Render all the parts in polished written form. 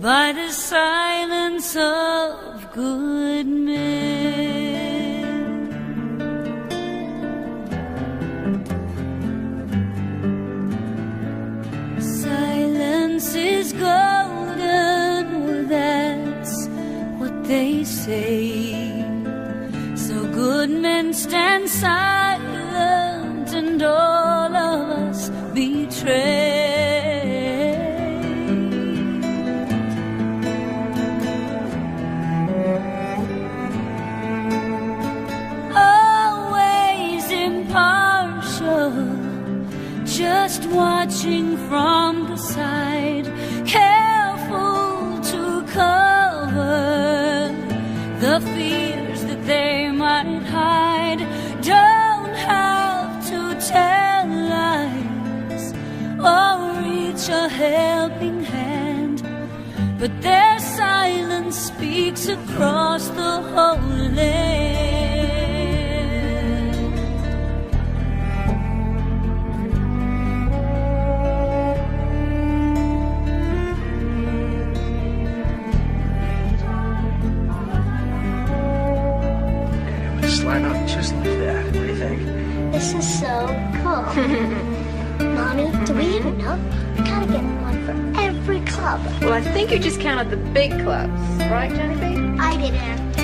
by the silence of good men. Silence is golden, well, that's what they say. So good men stand silent and all of us betray. Just watching from the side, careful to cover the fears that they might hide. Don't have to tell lies or reach a helping hand, but their silence speaks across the whole land. Line up just like that. What do you think? This is so cool. Mommy, do we have enough? We gotta get one for every club. Well, I think you just counted the big clubs, right, Johnny B? I didn't.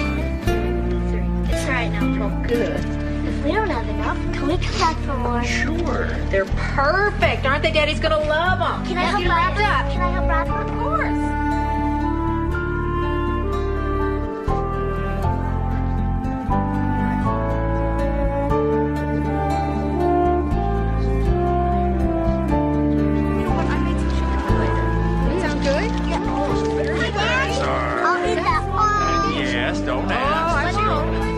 3. It's right now. Oh, good. If we don't have enough, can we come back for more? Sure. They're perfect. Aren't they? Daddy's gonna love them. Can I help wrap it up? Can I help wrap it up? Of course. Don't ask. Oh, I will.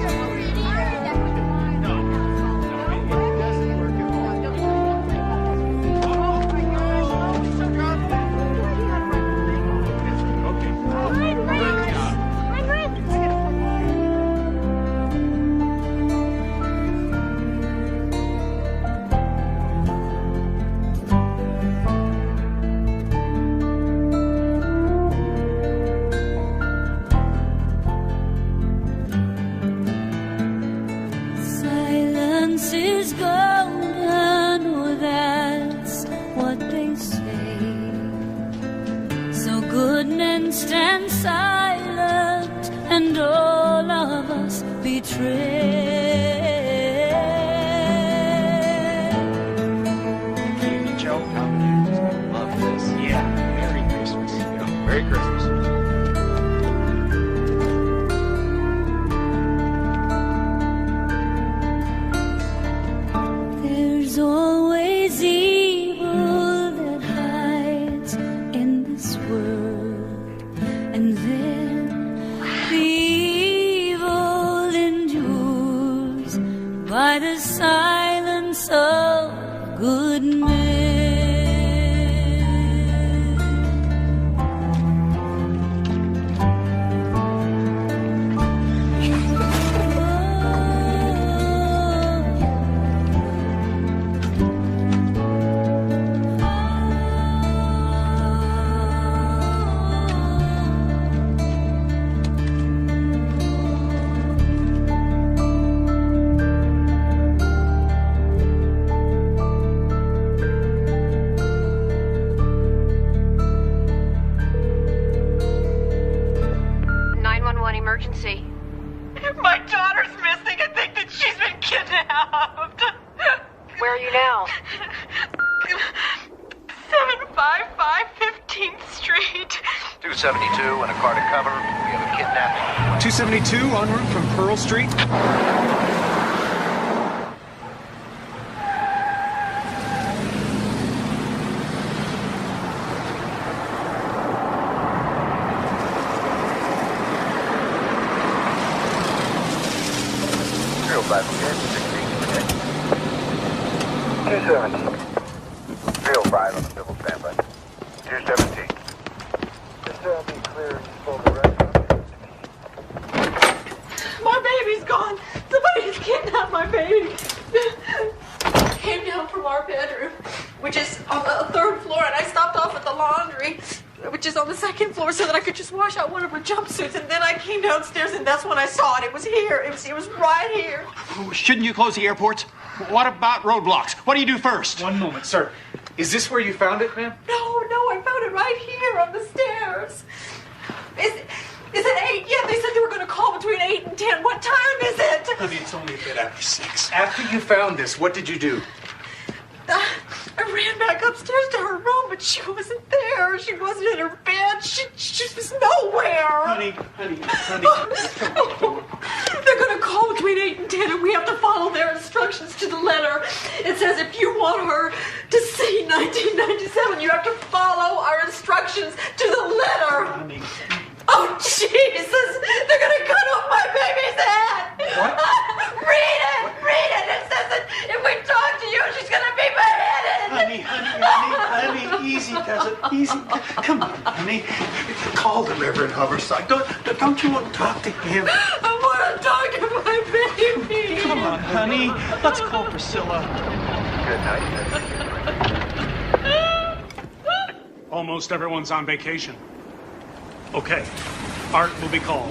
Is golden, oh, that's what they say. So good men stand silent and all of us betray. Joe, love this. Yeah, Merry Christmas. Merry Christmas. There's always evil that hides in this world, and then the evil endures by the silence of good men. Emergency. My daughter's missing. I think that she's been kidnapped. Where are you now? 755 15th Street. 272 and a car to cover. We have a kidnapping. 272 en route from Pearl Street. Back here, 270. 305 on the civil standby. 217. This will be clear for the rest of My baby's gone. Somebody's kidnapped my baby. Came down from our bedroom, which is on the 3rd floor, and I stopped off at the laundry. stitches on the second floor so that I could just wash out one of her jumpsuits. And then I came downstairs, and that's when I saw it. It was here. It was right here. Shouldn't you close the airports? What about roadblocks? What do you do first? One moment, sir. Is this where you found it, ma'am? No, I found it right here on the stairs. Is it 8? Yeah, they said they were going to call between 8 and 10. What time is it? Honey, it's only a bit after 6. After you found this, what did you do? I ran back upstairs to her room, but she wasn't there. She wasn't in her bed. She was nowhere. Honey. They're going to call between 8 and 10, and we have to follow their instructions to the letter. It says if you want her to see 1997, you have to follow our instructions to the letter. Honey. Oh, Jesus! They're going to cut off my baby's head! What? Read it! It says that if we talk to you, she's going to be beheaded! Honey, easy, does it? Easy. Come on, honey. Call the Reverend Hoverside. Don't you want to talk to him? I want to talk to my baby! Come on, honey. Let's call Priscilla. Good night. Almost everyone's on vacation. Okay, Art will be called.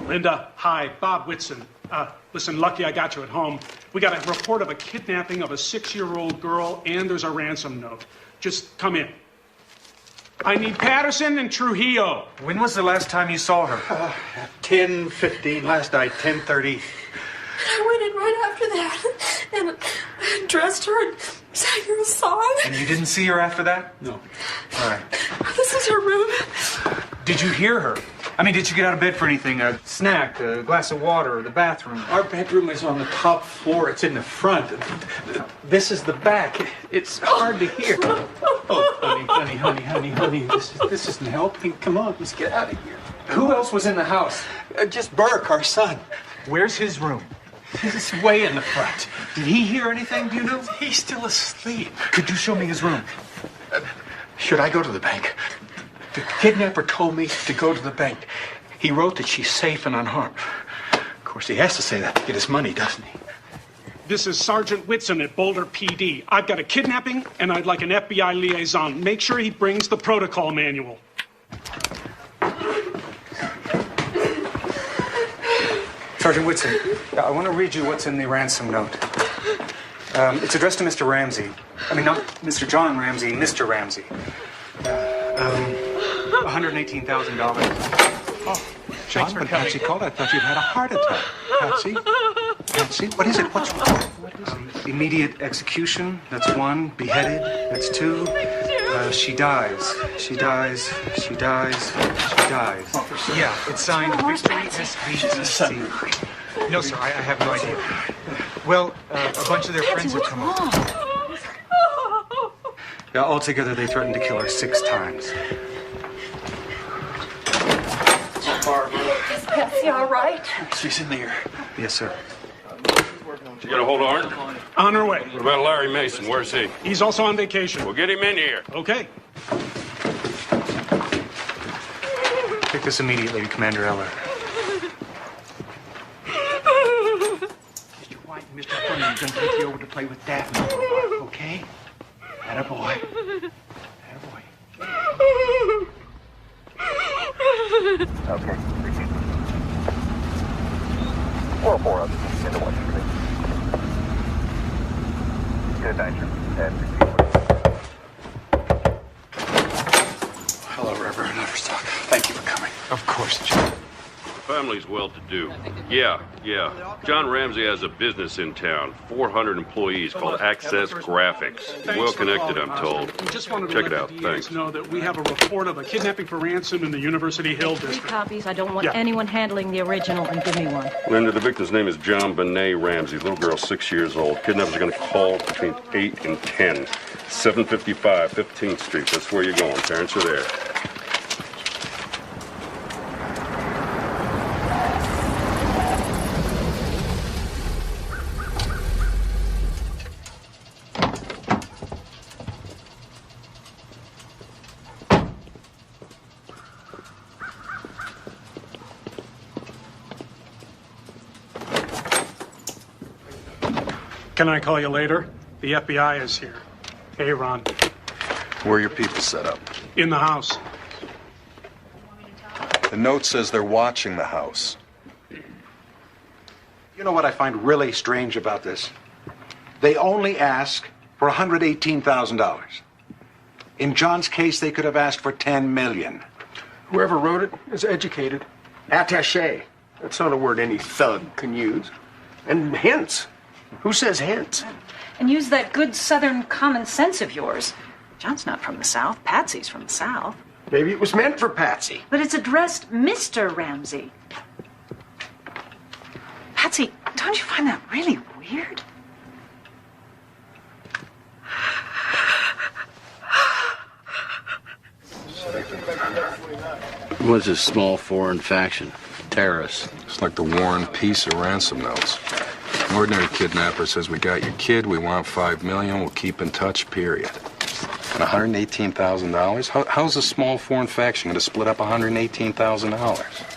Linda, hi, Bob Whitson. Listen, lucky I got you at home. We got a report of a kidnapping of a 6-year-old girl, and there's a ransom note. Just come in. I need Patterson and Trujillo. When was the last time you saw her? 10:15 last night, 10:30. I went in right after that and dressed her and sang her a song. And you didn't see her after that? No. All right. This is her room. Did you hear her? I mean, did you get out of bed for anything? A snack, a glass of water, or the bathroom? Our bedroom is on the top floor. It's in the front. This is the back. It's hard to hear. Oh, honey. This isn't helping. Come on, let's get out of here. Who else was in the house? Just Burke, our son. Where's his room? He's way in the front. Did he hear anything, do you know? He's still asleep. Could you show me his room? Should I go to the bank? The kidnapper told me to go to the bank. He wrote that she's safe and unharmed. Of course, he has to say that to get his money, doesn't he? This is Sergeant Whitson at Boulder PD. I've got a kidnapping, and I'd like an FBI liaison. Make sure he brings the protocol manual. Sergeant Whitson, I want to read you what's in the ransom note. It's addressed to Mr. Ramsey. I mean, not Mr. John Ramsey, Mr. Ramsey. $118,000. Oh, John, but Patsy called. I thought you'd had a heart attack. Patsy, what is it? What's wrong? What is it? Immediate execution, that's 1. Beheaded, that's 2. She dies. Yeah, it's signed Victory SVCC. No, sir, I have no idea. Well, a bunch of their friends have come up. Yeah, altogether, they threatened to kill her 6 times. Is Patsy all right? She's in there. Yes, sir. You got a hold of Art? On her way. What about Larry Mason? Where's he? He's also on vacation. Well, get him in here. Okay. Take this immediately, Commander Eller. Mr. White and Mr. Furman are going to take you over to play with Daphne for a while, okay? Attaboy. Okay, repeat. 404 up into Washington. Good night, sir. And repeat. Hello, Reverend Hoverside. Thank you for coming. Of course, John. Family's well-to-do. Yeah. John Ramsey has a business in town. 400 employees called Access Graphics. Well-connected, I'm told. We just wanted to Check it let out. the Thanks. DAs know that we have a report of a kidnapping for ransom in the University Hill 3 district. copies. I don't want Yeah. anyone handling the original, and give me one. Linda, the victim's name is JonBenet Ramsey. Little girl, 6 years old. Kidnappers are going to call between 8 and 10. 755 15th Street. That's where you're going. Parents are there. Can I call you later? The FBI is here. Hey, Ron. Where are your people set up? In the house. The note says they're watching the house. You know what I find really strange about this? They only ask for $118,000. In John's case, they could have asked for $10 million. Whoever wrote it is educated. Attaché. That's not a word any thug can use. And hence. Who says hence? And use that good Southern common sense of yours. John's not from the South. Patsy's from the South. Maybe it was meant for Patsy. But it's addressed Mr. Ramsey. Patsy, don't you find that really weird? What's a small foreign faction? Terrorists. It's like the War and Peace or ransom notes. An ordinary kidnapper says, we got your kid, we want $5 million, we'll keep in touch, period. And $118,000? How's a small foreign faction going to split up $118,000?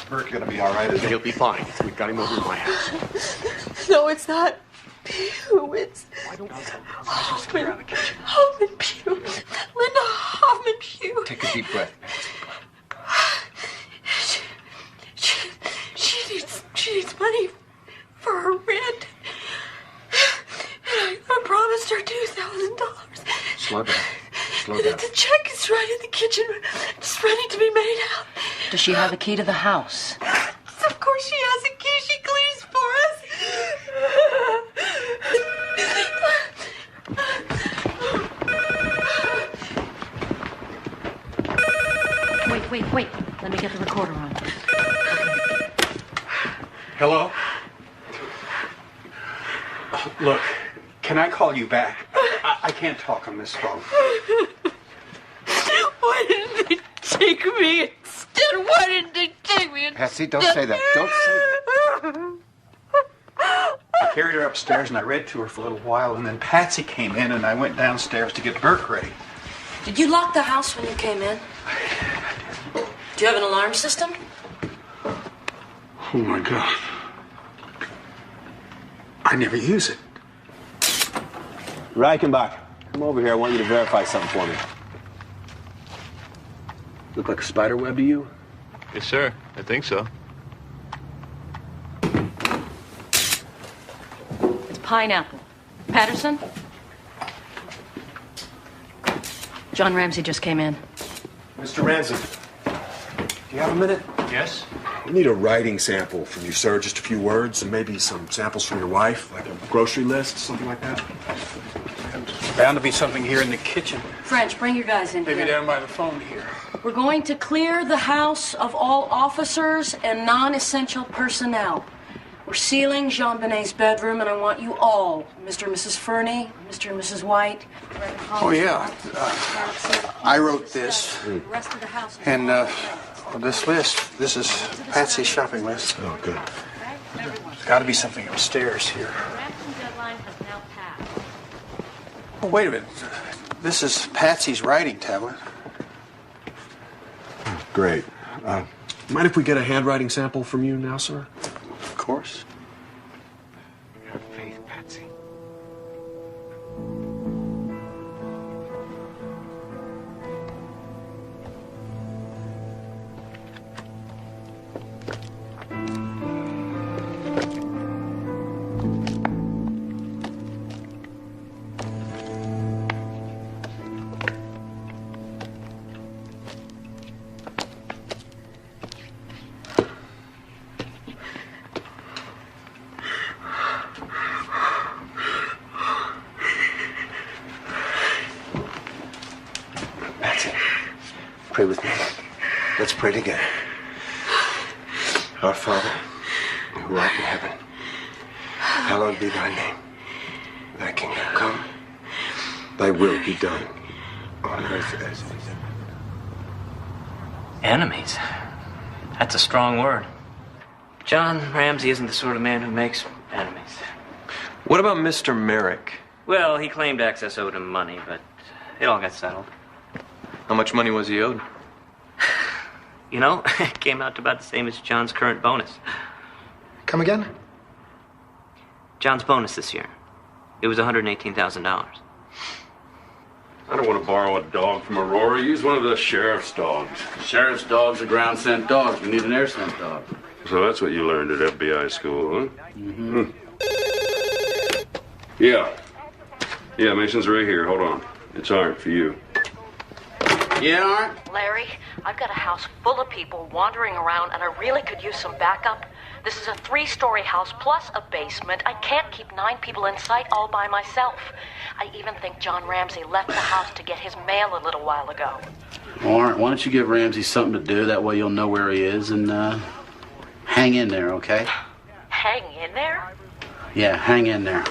Burke gonna be all right, isn't he? He'll be fine. We've got him over at my house. No, it's not Pew. It's Hoffman Pew. Linda Hoffman Pew. Take a deep breath. She needs money for her rent. And I promised her $2,000. Slow down. The check is right in the kitchen, just ready to be made out. Does she have a key to the house? Of course she has a key. She cleans for Wait. Let me get the recorder on. Hello? Look, can I call you back? I can't talk on this phone. Why didn't they take me instead? Why didn't they take me instead? Patsy, don't say that. Don't say that. I carried her upstairs and I read to her for a little while, and then Patsy came in and I went downstairs to get Burke ready. Did you lock the house when you came in? Do you have an alarm system? Oh my God. I never use it. Reichenbach, come over here. I want you to verify something for me. Look like a spider web to you? Yes, sir. I think so. It's pineapple. Patterson? John Ramsey just came in. Mr. Ramsey, do you have a minute? Yes? We need a writing sample from you, sir. Just a few words and maybe some samples from your wife, like a grocery list, something like that. There's bound to be something here in the kitchen. French, bring your guys in Maybe here. down by the phone here. We're going to clear the house of all officers and non-essential personnel. We're sealing JonBenet's bedroom, and I want you all, Mr. and Mrs. Fernie, Mr. and Mrs. White. Oh, yeah. I wrote this. And this list, this is Patsy's shopping list. Oh, good. There's got to be something upstairs here. Oh, wait a minute. This is Patsy's writing tablet. Great. Mind if we get a handwriting sample from you now, sir? Of course. Have faith, Patsy. Pray with me. Let's pray together. Our Father, who art in heaven, hallowed be thy name. Thy kingdom come. Thy will be done on earth as it is in heaven. Enemies? That's a strong word. John Ramsey isn't the sort of man who makes enemies. What about Mr. Merrick? Well, he claimed Access owed him money, but it all got settled. How much money was he owed? You know, it came out to about the same as John's current bonus. Come again? John's bonus this year. It was $118,000. I don't want to borrow a dog from Aurora. Use one of the sheriff's dogs. Sheriff's dogs are ground scent dogs. We need an air scent dog. So that's what you learned at FBI school, huh? Mm-hmm. Yeah. Yeah, Mason's right here. Hold on. It's Art for you. Yeah, Art? Larry, I've got a house full of people wandering around, and I really could use some backup. This is a 3-story house plus a basement. I can't keep 9 people in sight all by myself. I even think John Ramsey left the house to get his mail a little while ago. Art, why don't you give Ramsey something to do? That way you'll know where he is and hang in there, okay? Hang in there? Yeah, hang in there.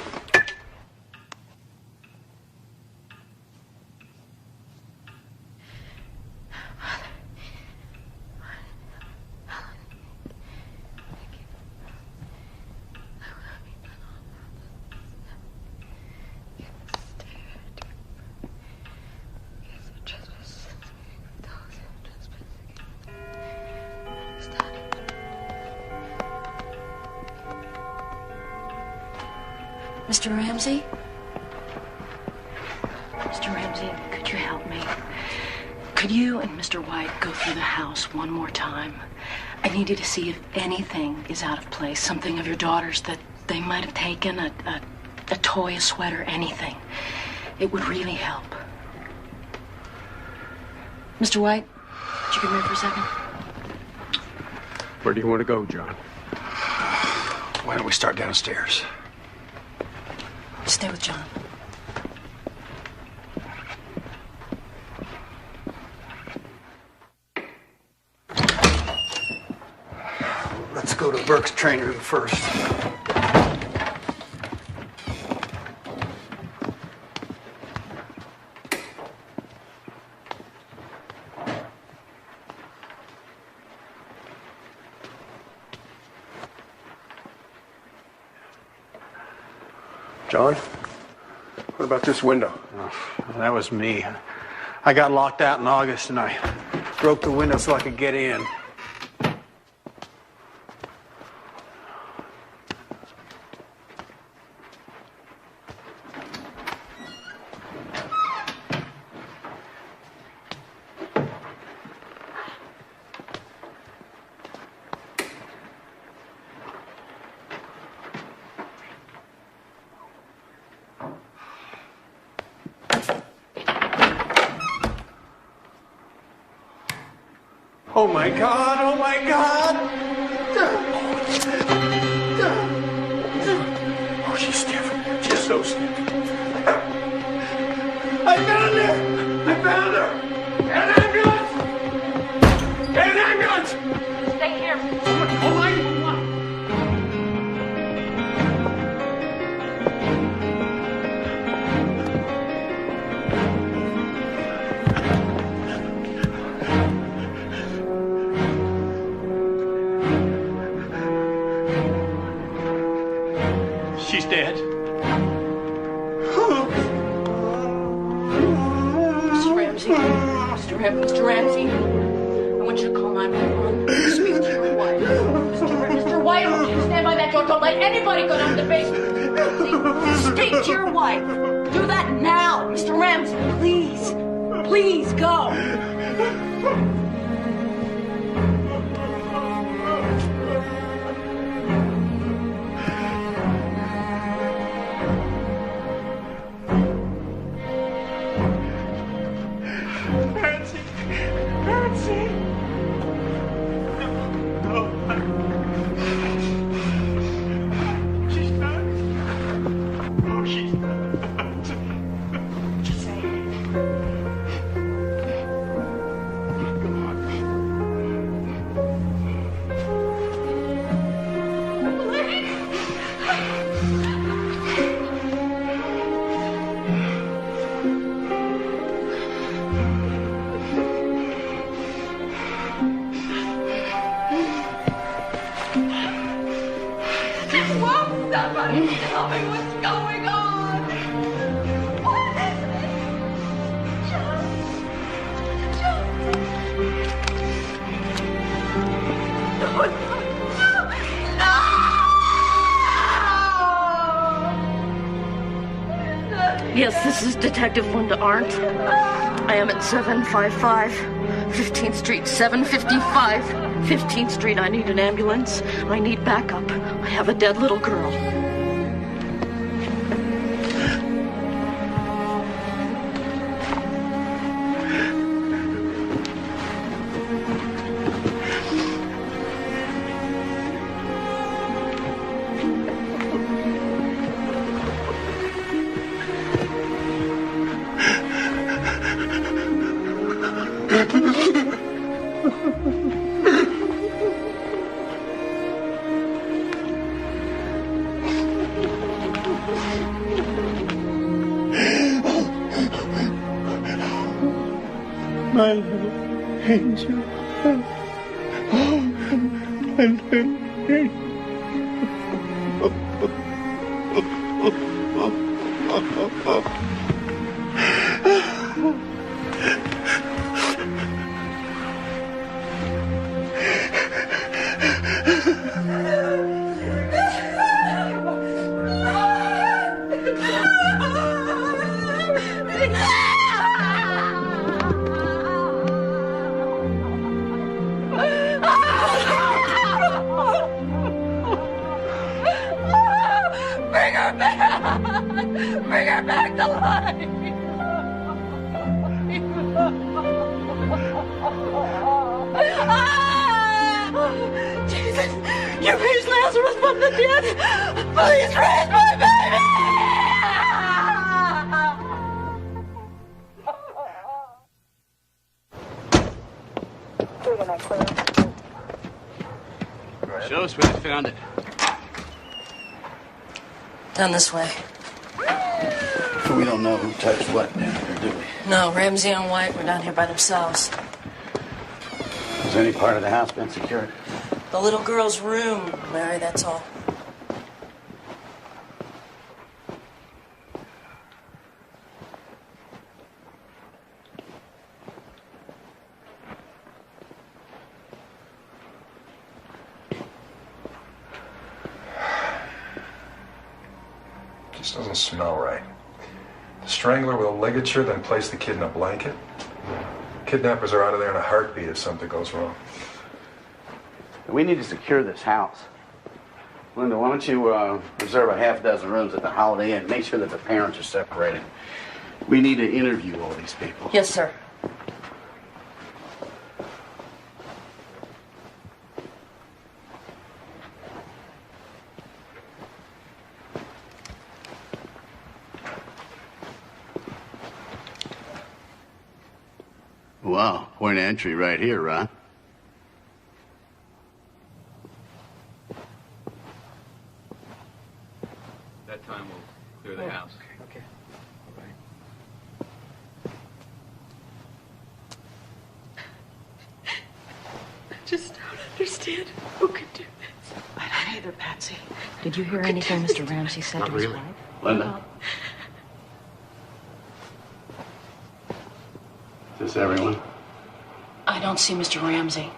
Mr. Ramsey? Mr. Ramsey, could you help me? Could you and Mr. White go through the house one more time? I needed to see if anything is out of place, something of your daughter's that they might have taken, a toy, a sweater, anything. It would really help. Mr. White, could you come here for a second? Where do you want to go, John? Why don't we start downstairs? Stay with John. Let's go to Burke's training room first. John, what about this window? Oh, that was me. I got locked out in August and I broke the window so I could get in. Oh my God, oh my God! Oh, she's stiff. She's so stiff. I found her! I found her! An ambulance! An ambulance! Stay here. Oh my God! She's dead. Mr. Ramsey, Mr. Ramsey, I want you to call 911. Speak to your wife. Mr. White, I want you to stand by that door. Don't let anybody go down to the basement. Ramsey, speak to your wife. Do that now. Mr. Ramsey, please. Please go. Somebody tell me what's going on. What is it? John. No, no. Yes, this is Detective Linda Arndt. I am at 755 15th Street, 755 15th Street. I need an ambulance. I need backup. I have a dead little girl. My little angel. Oh, my little Bring her back! Bring her back to life! Jesus, you raised Lazarus from the dead! Please raise my baby! Show us where they found it. Down this way. We don't know who touched what down here, do we? No, Ramsey and White were down here by themselves. Has any part of the house been secured? The little girl's room, Larry, that's all. Just doesn't smell right. The strangler with a ligature, then place the kid in a blanket. Kidnappers are out of there in a heartbeat if something goes wrong. We need to secure this house. Linda, why don't you reserve a half dozen rooms at the Holiday Inn? Make sure that the parents are separated. We need to interview all these people. Yes, sir. Wow, point of entry right here, Ron. That time we'll clear the house. Okay. I just don't understand who could do this. I don't either, Patsy. Did you hear anything Mr. Ramsey said to his wife? Linda? Is this everyone? I don't see Mr. Ramsey.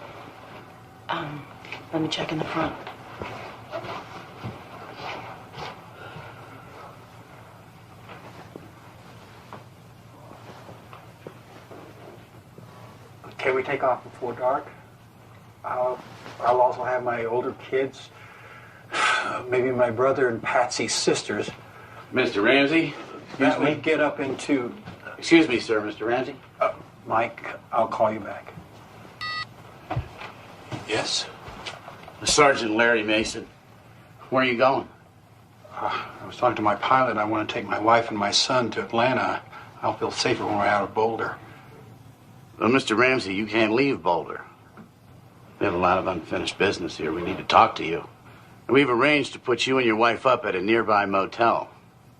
Let me check in the front. Can we take off before dark? I'll also have my older kids, maybe my brother and Patsy's sisters. Mr. Ramsey? That we get up into... Excuse me, sir, Mr. Ramsey? Mike, I'll call you back. Yes? Sergeant Larry Mason. Where are you going? I was talking to my pilot. I want to take my wife and my son to Atlanta. I'll feel safer when we're out of Boulder. Well, Mr. Ramsey, you can't leave Boulder. We have a lot of unfinished business here. We need to talk to you. And we've arranged to put you and your wife up at a nearby motel.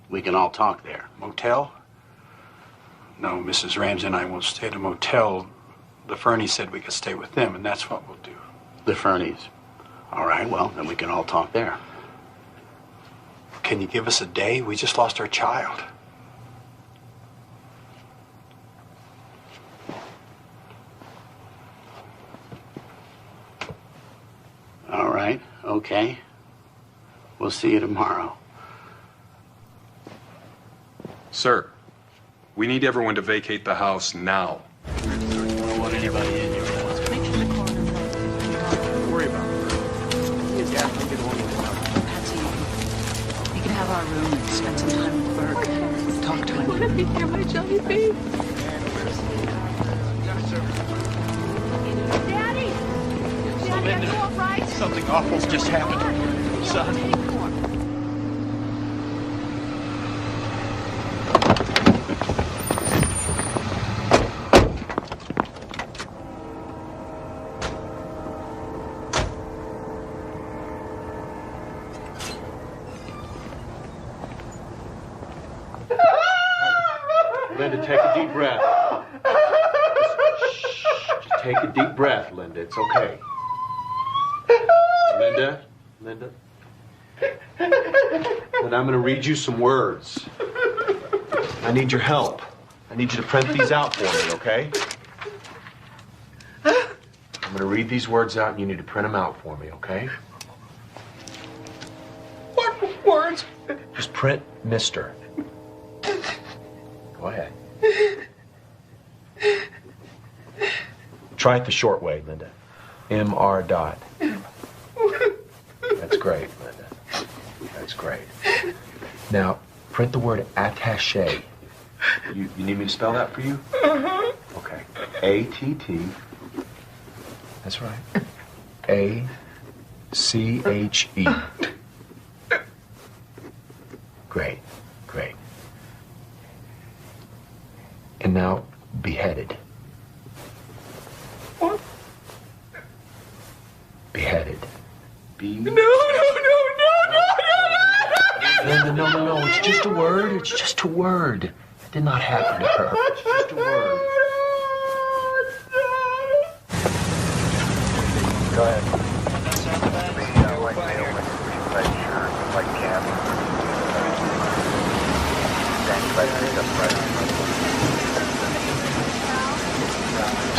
We can all talk there. Motel? No, Mrs. Ramsey and I won't stay at a motel. The Fernies said we could stay with them, and that's what we'll do. The Fernies? All right, well, then we can all talk there. Can you give us a day? We just lost our child. All right, okay. We'll see you tomorrow. Sir, we need everyone to vacate the house now. I don't want anybody in here. Don't worry about it. Patsy, you can have our room and spend some time with Burke. Talk to him. Let me hear my jelly bean. Daddy! Daddy, are you all right? Something awful's just happened. Son. Linda, take a deep breath. Just take a deep breath, Linda. It's okay. Linda? Linda, I'm going to read you some words. I need your help. I need you to print these out for me, okay? I'm going to read these words out, and you need to print them out for me, okay? What words? Just print Mr. Go ahead. Try it the short way, Linda. M.R. Dot. That's great, Linda. That's great. Now, print the word attaché. You need me to spell that for you? Okay. A-T-T. That's right. A-C-H-E. Great. Great. And now, beheaded. What? Beheaded. B. No. No. It's just a word. It's just a word. It did not happen to her. It's just a word. Go ahead.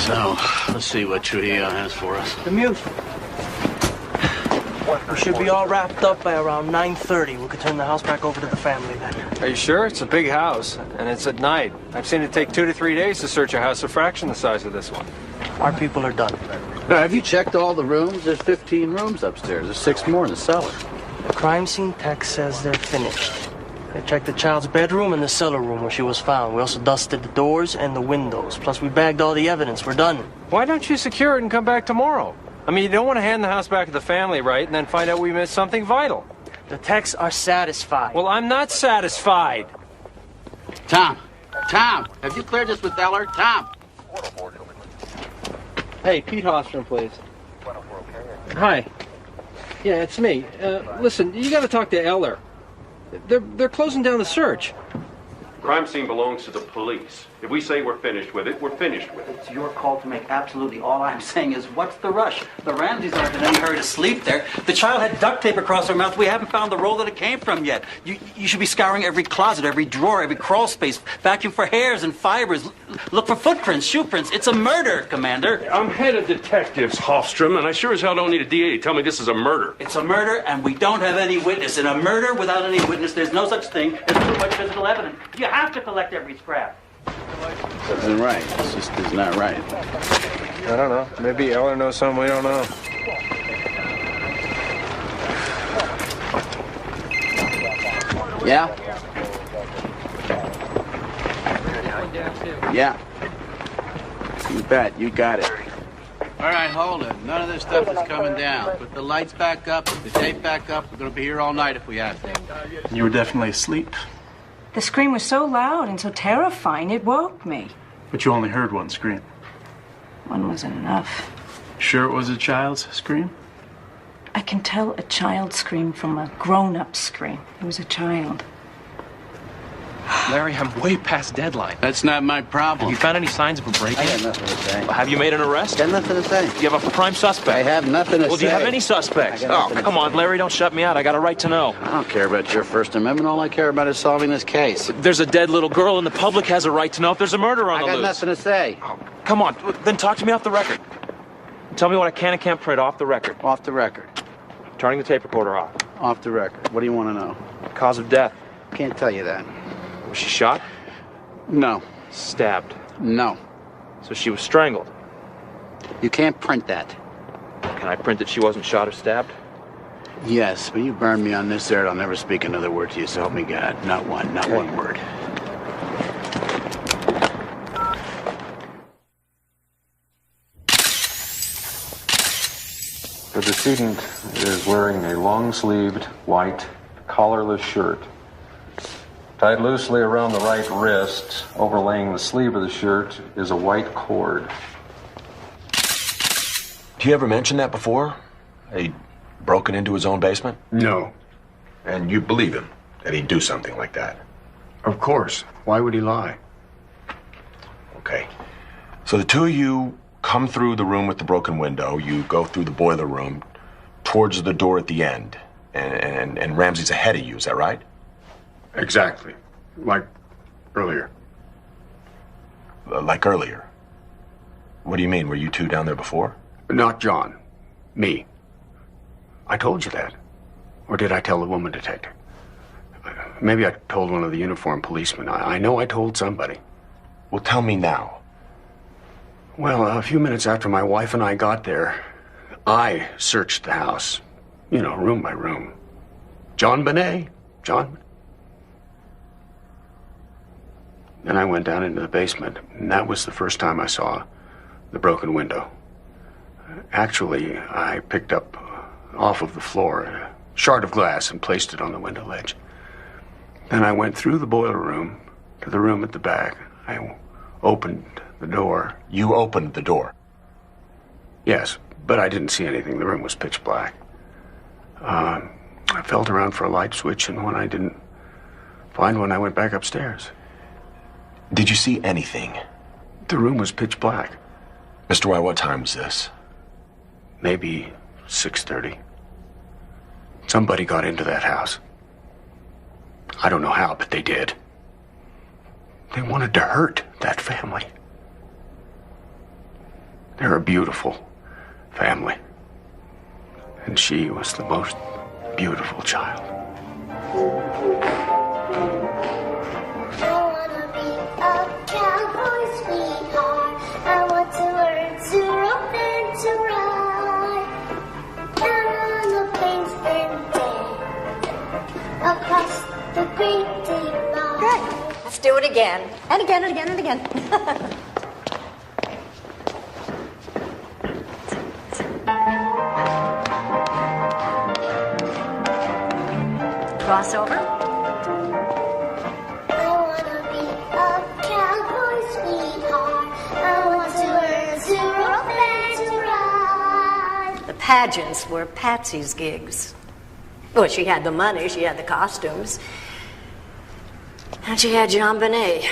So, let's see what Trujillo has for us. The music. We should be all wrapped up by around 9:30. We could turn the house back over to the family then. Are you sure? It's a big house, and it's at night. I've seen it take 2 to 3 days to search a house a fraction the size of this one. Our people are done. Now, have you checked all the rooms? There's 15 rooms upstairs. There's 6 more in the cellar. The crime scene tech says they're finished. They checked the child's bedroom and the cellar room where she was found. We also dusted the doors and the windows. Plus, we bagged all the evidence. We're done. Why don't you secure it and come back tomorrow? I mean, you don't want to hand the house back to the family, right, and then find out we missed something vital. The techs are satisfied. Well, I'm not satisfied. Tom, have you cleared this with Eller? Tom. Hey, Pete Hostrom, please. Hi. Yeah, it's me. Listen, you got to talk to Eller. They're closing down the search. Crime scene belongs to the police. If we say we're finished with it, we're finished with it. It's your call to make absolutely. All I'm saying is, what's the rush? The Ramseys aren't in any hurry to sleep there. The child had duct tape across her mouth. We haven't found the roll that it came from yet. You should be scouring every closet, every drawer, every crawl space, vacuum for hairs and fibers. Look for footprints, shoe prints. It's a murder, Commander. I'm head of detectives, Hofstrom, and I sure as hell don't need a DA to tell me this is a murder. It's a murder, and we don't have any witness. In a murder without any witness, there's no such thing as too much physical evidence. You have to collect every scrap. This isn't right. This just is not right. I don't know. Maybe Eller knows something we don't know. Yeah? Yeah. You bet. You got it. All right, hold it. None of this stuff is coming down. Put the lights back up, put the tape back up. We're going to be here all night if we have to. You were definitely asleep, The scream was so loud and so terrifying, it woke me. but you only heard one scream. One wasn't enough. Sure it was a child's scream? I can tell a child scream from a grown-up scream. It was a child. Larry, I'm way past deadline. That's not my problem. Have you found any signs of a break-in? I got nothing to say. Have you made an arrest? Got nothing to say. Do you have a prime suspect? I have nothing to say. Well, do you have any suspects? I got Oh, nothing to come on, say. Larry, don't shut me out. I got a right to know. I don't care about your First Amendment. All I care about is solving this case. There's a dead little girl, and the public has a right to know if there's a murder on I the got loose. nothing to say. Oh, come on, then talk to me off the record. Tell me what I can and can't print off the record. Off the record. Turning the tape recorder off. Off the record. What do you want to know? Cause of death. Can't tell you that. Was she shot? No. Stabbed? No. So she was strangled? You can't print that. Can I print that she wasn't shot or stabbed? Yes, but you burned me on this there, I'll never speak another word to you, so help me God. Not one word. The decedent is wearing a long-sleeved, white, collarless shirt. Tied loosely around the right wrist, overlaying the sleeve of the shirt, is a white cord. Do you ever mention that before? He'd broken into his own basement? No. And you believe him, that he'd do something like that? Of course. Why would he lie? Okay. So the two of you come through the room with the broken window, you go through the boiler room towards the door at the end, and Ramsey's ahead of you, is that right? Exactly. Like earlier. Like earlier? What do you mean? Were you two down there before? Not John. Me. I told you that. Or did I tell the woman detective? Maybe I told one of the uniformed policemen. I know I told somebody. Well, tell me now. Well, a few minutes after my wife and I got there, I searched the house. You know, room by room. JonBenet. John. Then I went down into the basement, and that was the first time I saw the broken window. Actually, I picked up off of the floor a shard of glass and placed it on the window ledge. Then I went through the boiler room to the room at the back. I opened the door. You opened the door? Yes, but I didn't see anything. The room was pitch black. I felt around for a light switch, and when I didn't find one, I went back upstairs. Did you see anything? The room was pitch black. Mr. White, what time was this? Maybe 6:30. Somebody got into that house. I don't know how, but they did. They wanted to hurt that family. They're a beautiful family. And she was the most beautiful child. Good. Let's do it again. And again and again and again. Crossover. I wanna be a cowboy sweetheart. I want to learn to rope and to ride. The pageants were Patsy's gigs. Well, she had the money, she had the costumes. And she had JonBenet.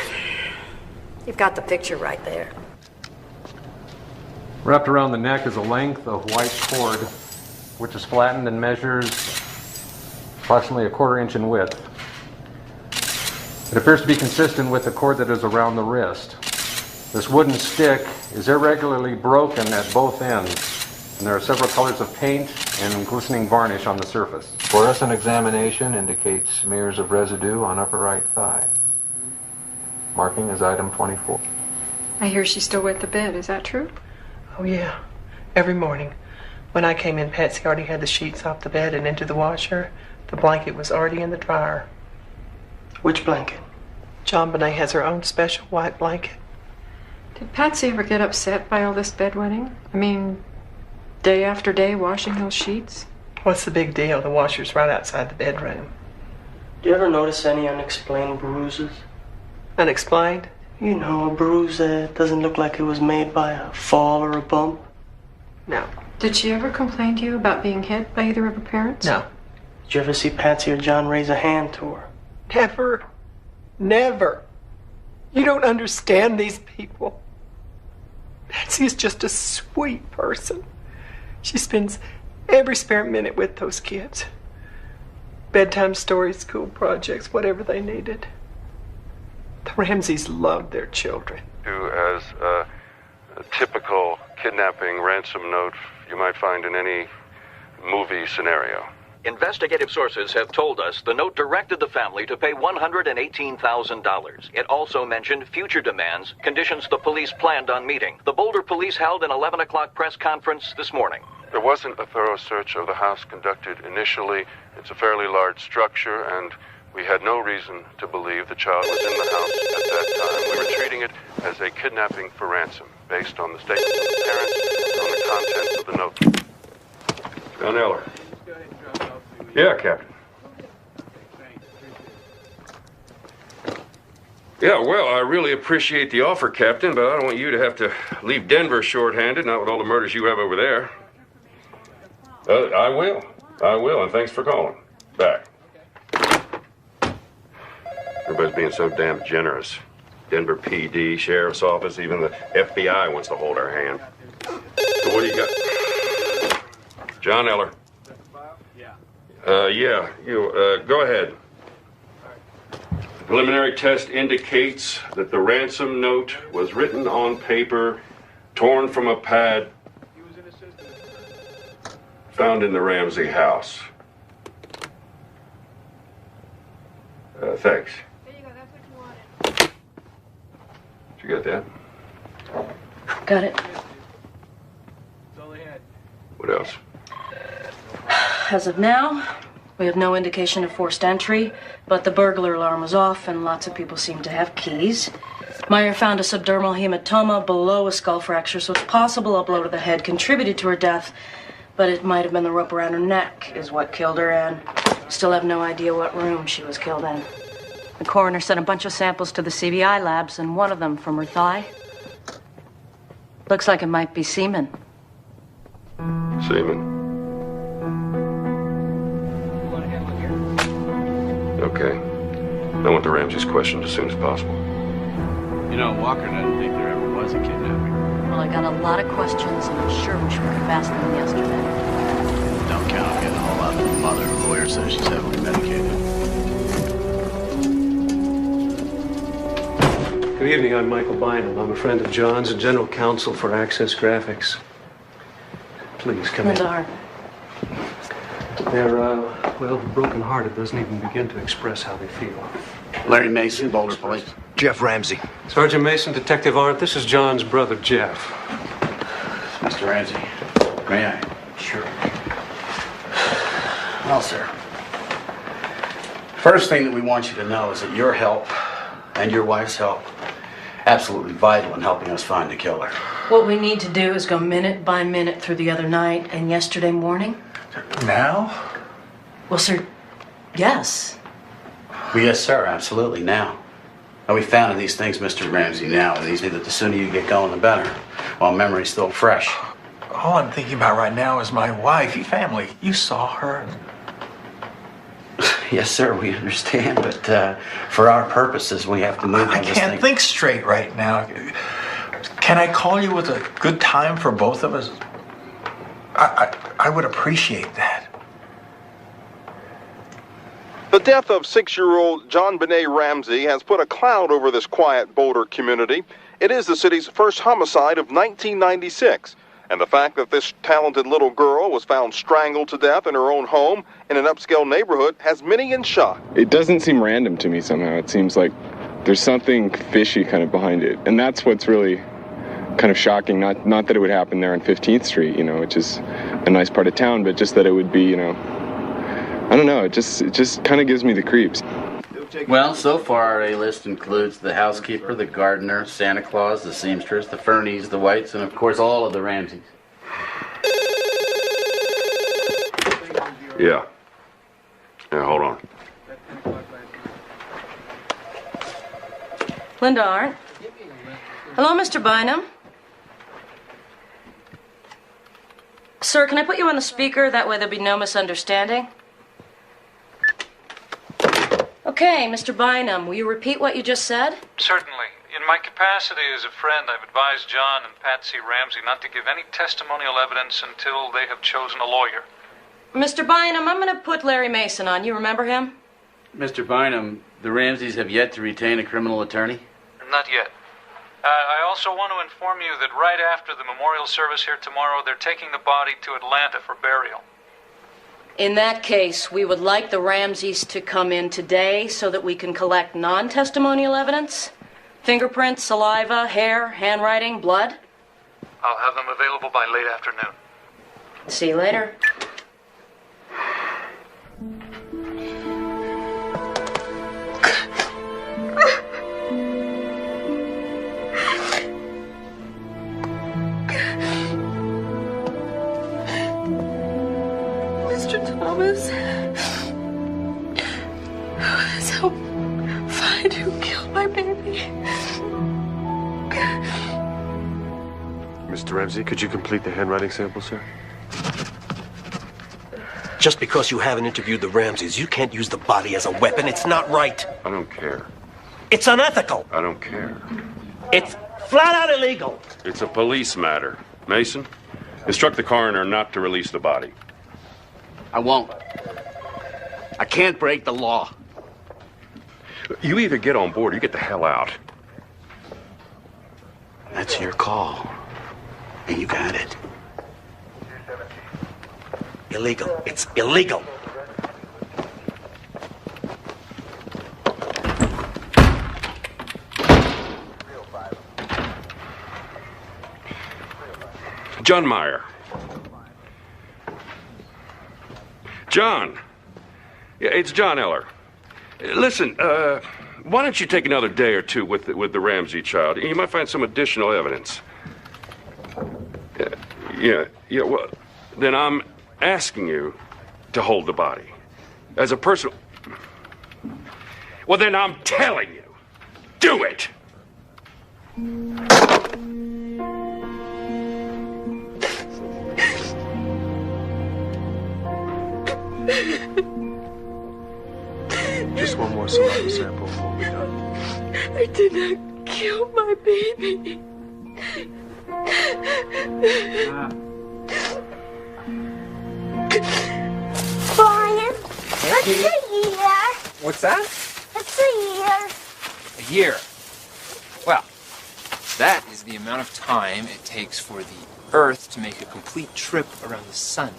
You've got the picture right there. Wrapped around the neck is a length of white cord, which is flattened and measures approximately 1/4 inch in width. It appears to be consistent with the cord that is around the wrist. This wooden stick is irregularly broken at both ends, and there are several colors of paint and glistening varnish on the surface. Fluorescent examination indicates smears of residue on upper right thigh. Marking is item 24. I hear she's still wet the bed. Is that true? Oh, yeah. Every morning. When I came in, Patsy already had the sheets off the bed and into the washer. The blanket was already in the dryer. Which blanket? JonBenet has her own special white blanket. Did Patsy ever get upset by all this bedwetting? I mean, day after day washing those sheets? What's the big deal? The washer's right outside the bedroom. Do you ever notice any unexplained bruises? Unexplained? You know, a bruise that doesn't look like it was made by a fall or a bump. No. Did she ever complain to you about being hit by either of her parents? No. Did you ever see Patsy or John raise a hand to her? Never. Never. You don't understand these people. Patsy is just a sweet person. She spends every spare minute with those kids. Bedtime stories, school projects, whatever they needed. The Ramseys loved their children. As a typical kidnapping ransom note you might find in any movie scenario. Investigative sources have told us the note directed the family to pay $118,000. It also mentioned future demands, conditions the police planned on meeting. The Boulder police held an 11 o'clock press conference this morning. There wasn't a thorough search of the house conducted initially. It's a fairly large structure, and we had no reason to believe the child was in the house at that time. We were treating it as a kidnapping for ransom, based on the statements of the parents and on the contents of the note. John Eller. Yeah, Captain. Yeah, well, I really appreciate the offer, Captain, but I don't want you to have to leave Denver short-handed, not with all the murders you have over there. I will, and thanks for calling. Back. Everybody's being so damn generous. Denver PD, Sheriff's Office, even the FBI wants to hold our hand. So what do you got? John Eller. Go ahead. The preliminary test indicates that the ransom note was written on paper, torn from a pad, found in the Ramsey house. Thanks. Did you get that? Got it. What else? As of now, we have no indication of forced entry, but the burglar alarm was off and lots of people seem to have keys. Meyer found a subdermal hematoma below a skull fracture, so it's possible a blow to the head contributed to her death, but it might have been the rope around her neck is what killed her, and still have no idea what room she was killed in. The coroner sent a bunch of samples to the CBI labs, and one of them from her thigh. Looks like it might be semen. Semen. Okay. I want the Ramseys questioned as soon as possible. You know, Walker doesn't think there ever was a kidnapping. Well, I got a lot of questions, and I'm sure we should have asked them yesterday. Don't count on getting a whole lot from the mother. The lawyer says she's heavily medicated. Good evening, I'm Michael Bynum. I'm a friend of John's and general counsel for Access Graphics. Please, come in. Linda. They're, broken-hearted, doesn't even begin to express how they feel. Larry Mason, Boulder Police. Jeff Ramsey. Sergeant Mason, Detective Arndt, this is John's brother, Jeff. Mr. Ramsey, may I? Sure. Well, sir, first thing that we want you to know is that your help and your wife's help absolutely vital in helping us find the killer. What we need to do is go minute by minute through the other night and yesterday morning. Now? Well, sir, yes. Well, yes, sir, absolutely, now. And we found these things, Mr. Ramsey, now, and these that the sooner you get going, the better, while memory's still fresh. All I'm thinking about right now is my wife, your family. You saw her. Yes, sir, we understand, but for our purposes, we have to move on I this thing. can't think straight right now. Can I call you with a good time for both of us? I would appreciate that. The death of 6-year-old JonBenet Ramsey has put a cloud over this quiet Boulder community. It is the city's first homicide of 1996. And the fact that this talented little girl was found strangled to death in her own home in an upscale neighborhood has many in shock. It doesn't seem random to me somehow. It seems like there's something fishy kind of behind it. And that's what's really kind of shocking. Not that it would happen there on 15th Street, which is a nice part of town, but just that it would be, I don't know. It just kind of gives me the creeps. Well, so far our A-list includes the housekeeper, the gardener, Santa Claus, the seamstress, the Fernies, the Whites, and of course all of the Ramseys. Yeah. Yeah, hold on. Linda Arndt. Hello, Mr. Bynum. Sir, can I put you on the speaker? That way there'll be no misunderstanding. Okay, Mr. Bynum, will you repeat what you just said? Certainly. In my capacity as a friend, I've advised John and Patsy Ramsey not to give any testimonial evidence until they have chosen a lawyer. Mr. Bynum, I'm going to put Larry Mason on. You remember him? Mr. Bynum, the Ramseys have yet to retain a criminal attorney? Not yet. I also want to inform you that right after the memorial service here tomorrow, they're taking the body to Atlanta for burial. In that case, we would like the Ramseys to come in today so that we can collect non-testimonial evidence. Fingerprints, saliva, hair, handwriting, blood. I'll have them available by late afternoon. See you later. Mr. Thomas, so find who killed my baby. Mr. Ramsey, could you complete the handwriting sample, sir? Just because you haven't interviewed the Ramseys, you can't use the body as a weapon. It's not right. I don't care. It's unethical. I don't care. It's flat out illegal. It's a police matter. Mason, instruct the coroner not to release the body. I won't. I can't break the law. You either get on board or you get the hell out. That's your call. And you got it. Illegal. It's illegal. John Meyer. John. Yeah, it's John Eller. Listen, why don't you take another day or two with the Ramsey child? You might find some additional evidence. Yeah, well, then I'm asking you to hold the body. As a personal... Well, then I'm telling you, do it! Just one more saliva sample and we'll be done. I did not kill my baby. Brian, what's a year? What's that? What's a year? A year. Well, that is the amount of time it takes for the Earth to make a complete trip around the sun.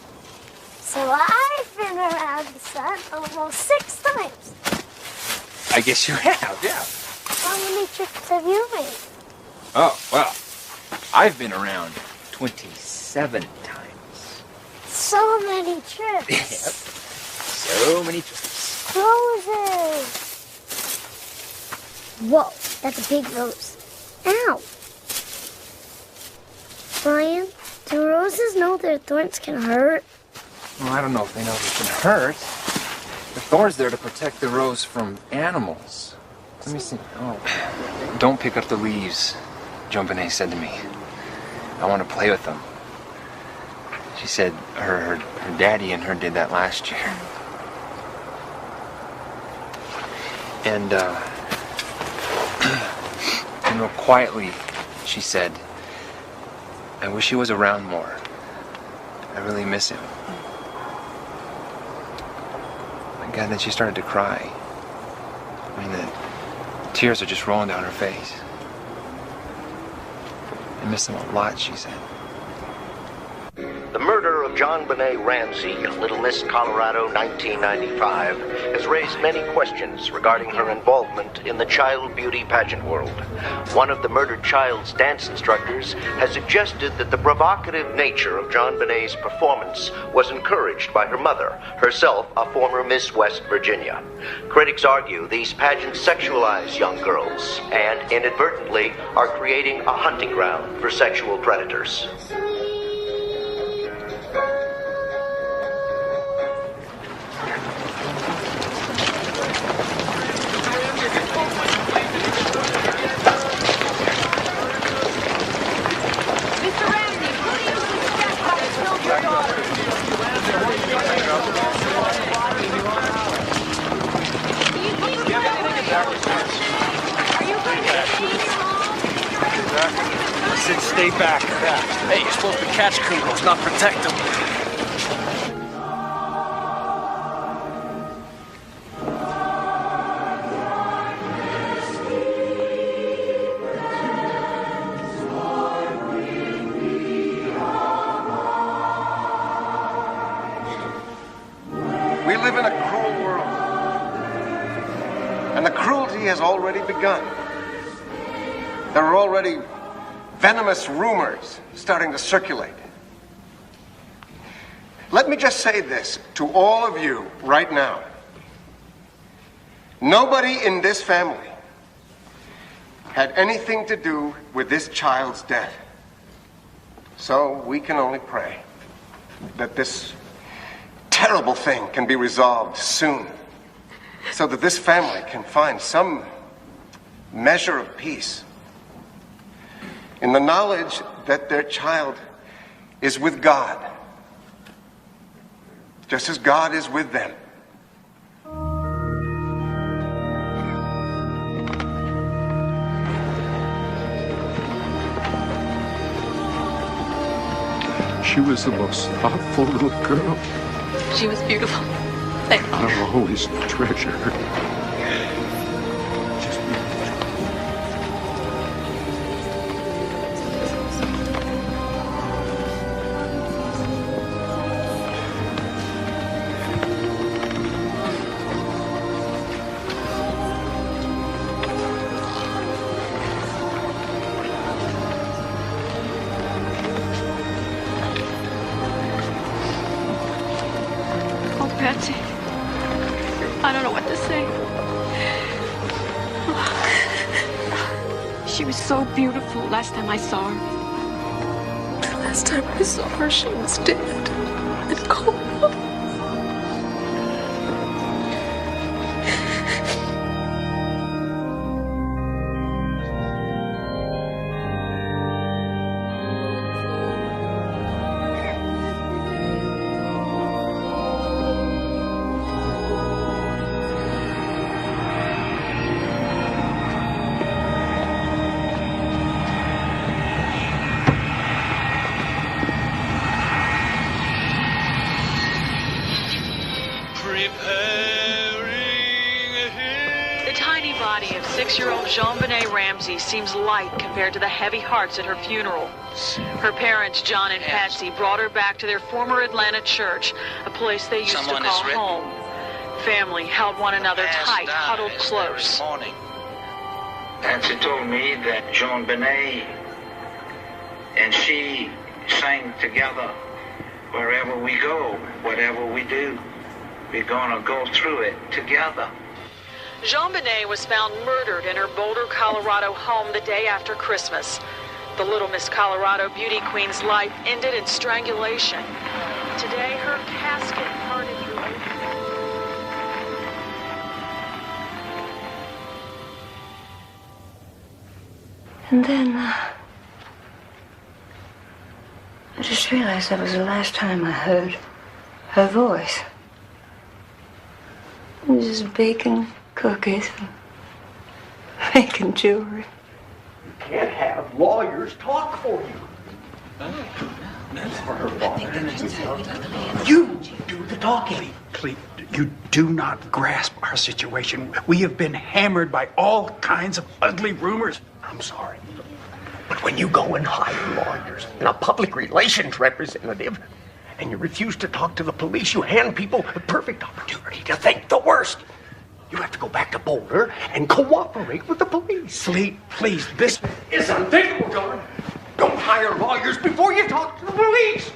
So I've been around the sun almost 6 times. I guess you have, yeah. How many trips have you made? Oh, well, I've been around 27 times. So many trips. Yep. So many trips. Roses. Whoa, that's a big rose. Ow. Brian, do roses know their thorns can hurt? Well, I don't know if they know they can hurt. The thorn's there to protect the rose from animals. Let me see. Oh, don't pick up the leaves, JonBenet said to me. I want to play with them. She said her daddy and her did that last year. And, real quietly, she said, I wish he was around more. I really miss him. God, then she started to cry. I mean, the tears are just rolling down her face. I miss him a lot, she said. The murder of JonBenet Ramsey in Little Miss, Colorado, 1995, has raised many questions regarding her involvement in the child beauty pageant world. One of the murdered child's dance instructors has suggested that the provocative nature of JonBenet's performance was encouraged by her mother, herself a former Miss West Virginia. Critics argue these pageants sexualize young girls and inadvertently are creating a hunting ground for sexual predators. I said stay back. Hey, you're supposed to catch criminals, not protect them. We live in a cruel world. And the cruelty has already begun. There are already venomous rumors starting to circulate. Let me just say this to all of you right now. Nobody in this family had anything to do with this child's death. So we can only pray that this terrible thing can be resolved soon, so that this family can find some measure of peace in the knowledge that their child is with God, just as God is with them. She was the most thoughtful little girl. She was beautiful. Thank you. I'll always treasure her. Patsy, I don't know what to say. She was so beautiful last time I saw her. The last time I saw her, she was dead and cold. The tiny body of 6-year-old JonBenet Ramsey seems light compared to the heavy hearts at her funeral. Her parents, John and Patsy, brought her back to their former Atlanta church, a place they used to call home. Family held one another tight, huddled close. Patsy told me that JonBenet and she sang together, wherever we go, whatever we do, we're gonna go through it together. JonBenet was found murdered in her Boulder, Colorado home the day after Christmas. The Little Miss Colorado beauty queen's life ended in strangulation. Today, her casket parted through And then, I just realized that was the last time I heard her voice. It was just baking cookies and making jewelry. You can't have lawyers talk for you. For her father. You do the talking. Please, you do not grasp our situation. We have been hammered by all kinds of ugly rumors. I'm sorry. But when you go and hire lawyers and a public relations representative, and you refuse to talk to the police, you hand people the perfect opportunity to think the worst. You have to go back to Boulder and cooperate with the police. Please, this is unthinkable, John. Don't hire lawyers before you talk to the police.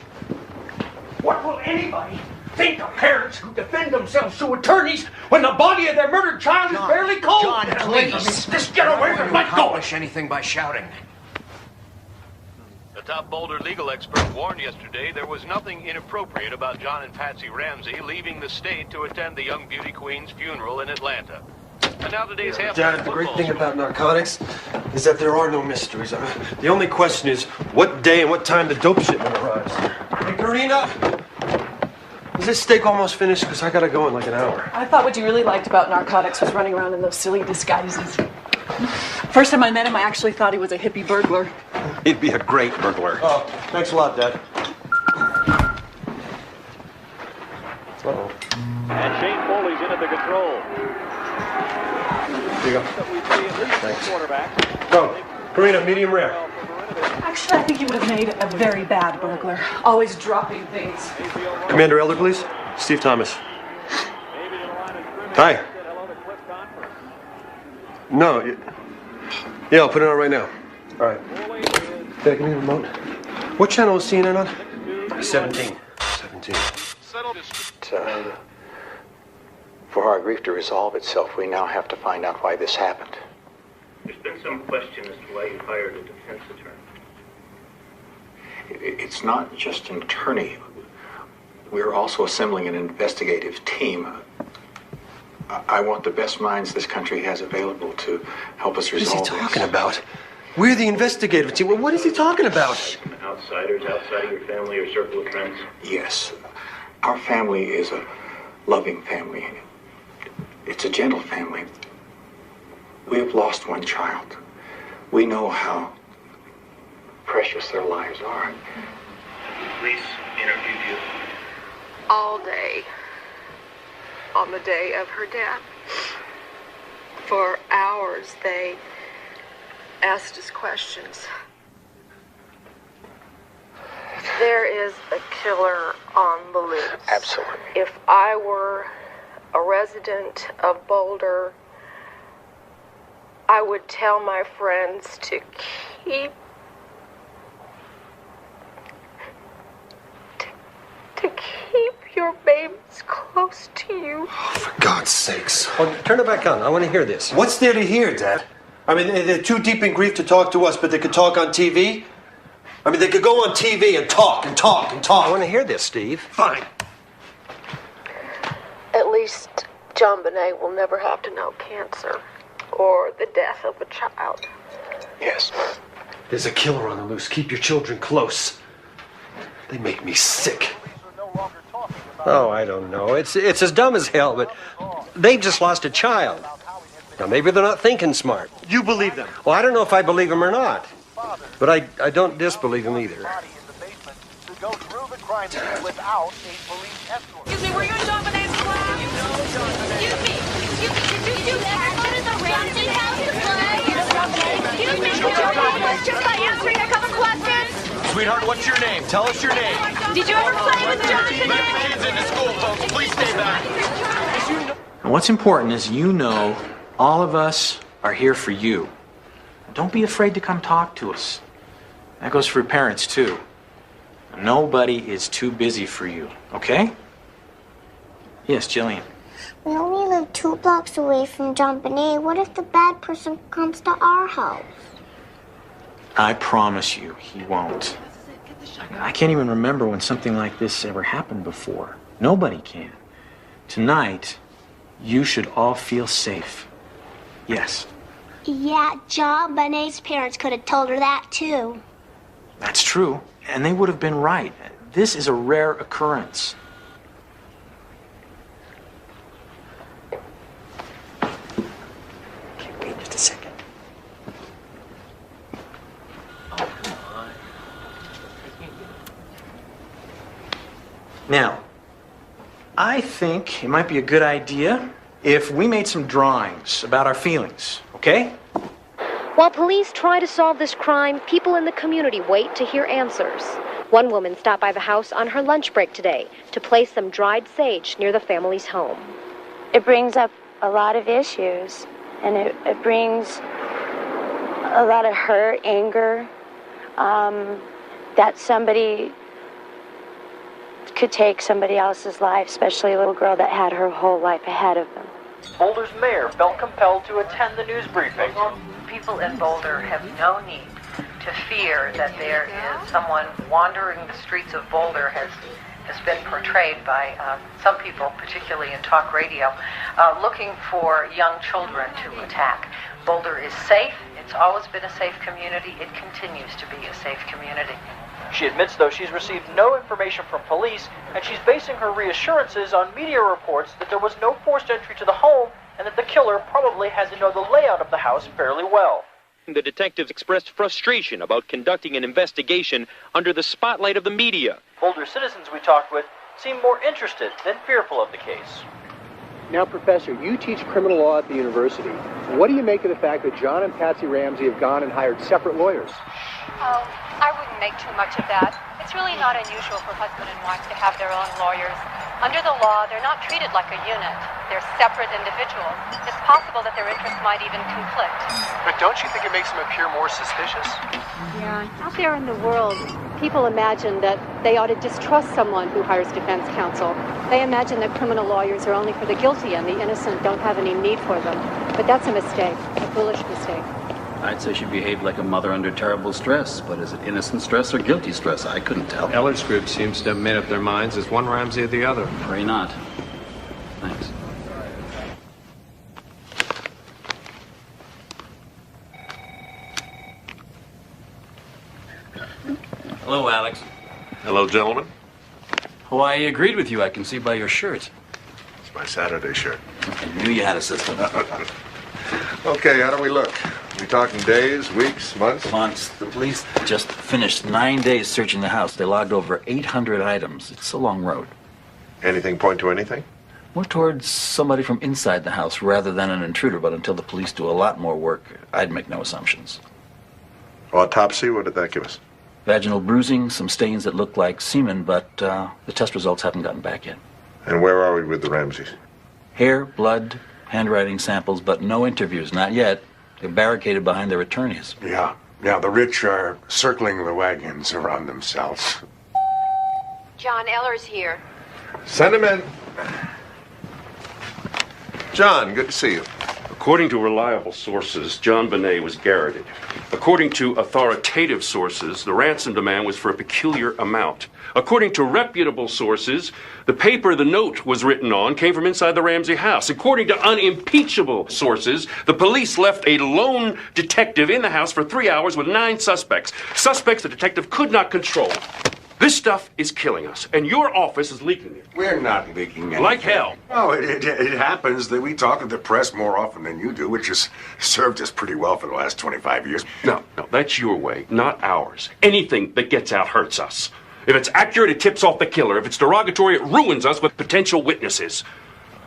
What will anybody think of parents who defend themselves to attorneys when the body of their murdered child is barely cold? John, please. Just get away from my door. Accomplish anything by shouting. The top Boulder legal expert warned yesterday there was nothing inappropriate about John and Patsy Ramsey leaving the state to attend the young beauty queen's funeral in Atlanta. And now today's half. Dad, the great thing about narcotics is that there are no mysteries. The only question is what day and what time the dope shipment arrives. Hey, Karina! Is this steak almost finished? Because I gotta go in like an hour. I thought what you really liked about narcotics was running around in those silly disguises. First time I met him, I actually thought he was a hippie burglar. He'd be a great burglar. Oh, thanks a lot, Dad. Uh-oh. And Shane Foley's in at the control. Here you go. Thanks. Oh, Karina, medium rare. Actually, I think he would have made a very bad burglar. Always dropping things. Commander Elder, please. Steve Thomas. Hi. No. Yeah, I'll put it on right now. All right. Dad, give me the remote. What channel is CNN on? 17. 17. For our grief to resolve itself, we now have to find out why this happened. There's been some question as to why you hired a defense attorney. It's not just an attorney. We're also assembling an investigative team. I want the best minds this country has available to help us resolve this. What is he talking about? We're the investigative team. What is he talking about? Outsiders outside of your family or circle of friends? Yes. Our family is a loving family. It's a gentle family. We have lost one child. We know how precious their lives are. Police interviewed you. All day on the day of her death. For hours they asked us questions. There is a killer on the loose. Absolutely. If I were a resident of Boulder, I would tell my friends to keep your babies close to you. For God's sakes. Oh, turn it back on. I want to hear this. What's there to hear, Dad? I mean, they're too deep in grief to talk to us, but they could talk on TV? I mean, they could go on TV and talk and talk and talk. I want to hear this, Steve. Fine. At least JonBenet will never have to know cancer or the death of a child. Yes. There's a killer on the loose. Keep your children close. They make me sick. Oh, I don't know. It's as dumb as hell, but they've just lost a child. Now, maybe they're not thinking smart. You believe them? Well, I don't know if I believe them or not. But I don't disbelieve them either. Excuse me, were you in JonBenet's class? You know JonBenet. Excuse me, did you go to the Ramsey house to play? Excuse me, could you help us just by answering a couple questions? Sweetheart, what's your name? Tell us your name. Did you ever play with JonBenet? Let the kids into school, folks. Please stay back. And what's important is you know all of us are here for you. Don't be afraid to come talk to us. That goes for parents, too. Nobody is too busy for you, okay? Yes, Jillian. We only live 2 blocks away from JonBenet. What if the bad person comes to our house? I promise you, he won't. I can't even remember when something like this ever happened before. Nobody can. Tonight, you should all feel safe. Yes. Yeah, JonBenet's parents could have told her that, too. That's true, and they would have been right. This is a rare occurrence. Okay, wait just a second. Oh, come on. Now, I think it might be a good idea if we made some drawings about our feelings, okay? While police try to solve this crime, people in the community wait to hear answers. One woman stopped by the house on her lunch break today to place some dried sage near the family's home. It brings up a lot of issues, and it brings a lot of hurt, anger, that somebody could take somebody else's life, especially a little girl that had her whole life ahead of them. Boulder's mayor felt compelled to attend the news briefing. People in Boulder have no need to fear that there is someone wandering the streets of Boulder, has been portrayed by some people, particularly in talk radio, looking for young children to attack. Boulder is safe. It's always been a safe community. It continues to be a safe community. She admits, though, she's received no information from police, and she's basing her reassurances on media reports that there was no forced entry to the home and that the killer probably had to know the layout of the house fairly well. The detectives expressed frustration about conducting an investigation under the spotlight of the media. Boulder citizens we talked with seem more interested than fearful of the case. Now, Professor, you teach criminal law at the university. What do you make of the fact that John and Patsy Ramsey have gone and hired separate lawyers? Oh, I wouldn't make too much of that. It's really not unusual for husband and wife to have their own lawyers. Under the law, they're not treated like a unit. They're separate individuals. It's possible that their interests might even conflict. But don't you think it makes them appear more suspicious? Yeah, out there in the world, people imagine that they ought to distrust someone who hires defense counsel. They imagine that criminal lawyers are only for the guilty and the innocent don't have any need for them. But that's a mistake, a foolish mistake. I'd say she behaved like a mother under terrible stress, but is it innocent stress or guilty stress? I couldn't tell. Eller's group seems to have made up their minds as one Ramsey or the other. Pray not. Thanks. Hello, Alex. Hello, gentlemen. Oh, I agreed with you. I can see by your shirt. It's my Saturday shirt. I knew you had a system. Okay, how do we look? We talking days, weeks, months? Months. The police just finished 9 days searching the house. They logged over 800 items. It's a long road. Anything point to anything? More towards somebody from inside the house rather than an intruder, but until the police do a lot more work, I'd make no assumptions. Autopsy, what did that give us? Vaginal bruising, some stains that look like semen, but the test results haven't gotten back yet. And where are we with the Ramseys? Hair, blood, handwriting samples, but no interviews, not yet. They're barricaded behind their attorneys. Yeah, the rich are circling the wagons around themselves. John Eller's here. Send him in. John, good to see you. According to reliable sources, JonBenet was garroted. According to authoritative sources, the ransom demand was for a peculiar amount. According to reputable sources, the paper the note was written on came from inside the Ramsey house. According to unimpeachable sources, the police left a lone detective in the house for 3 hours with 9 suspects. Suspects the detective could not control. This stuff is killing us, and your office is leaking it. We're not leaking anything. Like hell. Oh, it happens that we talk to the press more often than you do, which has served us pretty well for the last 25 years. No, that's your way, not ours. Anything that gets out hurts us. If it's accurate, it tips off the killer. If it's derogatory, it ruins us with potential witnesses.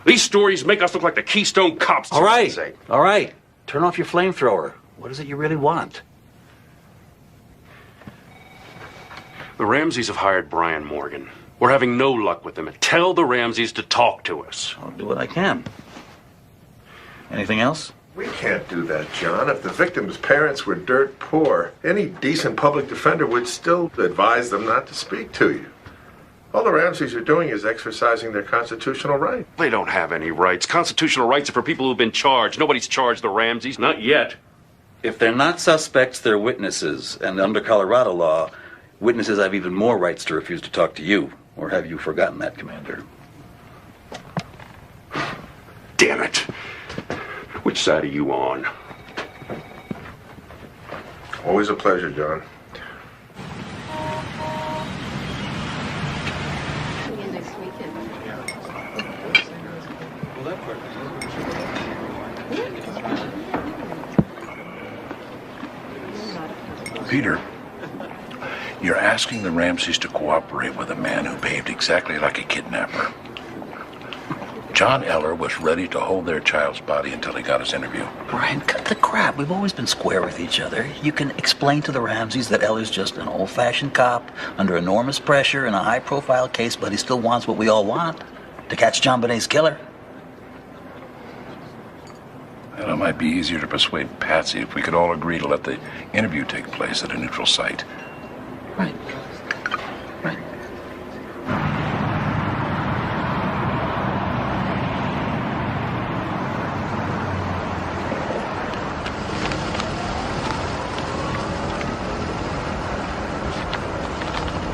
These stories make us look like the Keystone Cops. All right. Turn off your flamethrower. What is it you really want? The Ramseys have hired Brian Morgan. We're having no luck with them. Tell the Ramseys to talk to us. I'll do what I can. Anything else? We can't do that, John. If the victim's parents were dirt poor, any decent public defender would still advise them not to speak to you. All the Ramseys are doing is exercising their constitutional right. They don't have any rights. Constitutional rights are for people who've been charged. Nobody's charged the Ramseys. Not yet. If they're not suspects, they're witnesses. And under Colorado law, witnesses have even more rights to refuse to talk to you. Or have you forgotten that, Commander? Damn it. Which side are you on? Always a pleasure, John. Peter, you're asking the Ramseys to cooperate with a man who behaved exactly like a kidnapper. John Eller was ready to hold their child's body until he got his interview. Brian, cut the crap. We've always been square with each other. You can explain to the Ramseys that Eller's just an old-fashioned cop under enormous pressure in a high-profile case, but he still wants what we all want, to catch JonBenet's killer. And it might be easier to persuade Patsy if we could all agree to let the interview take place at a neutral site. Right.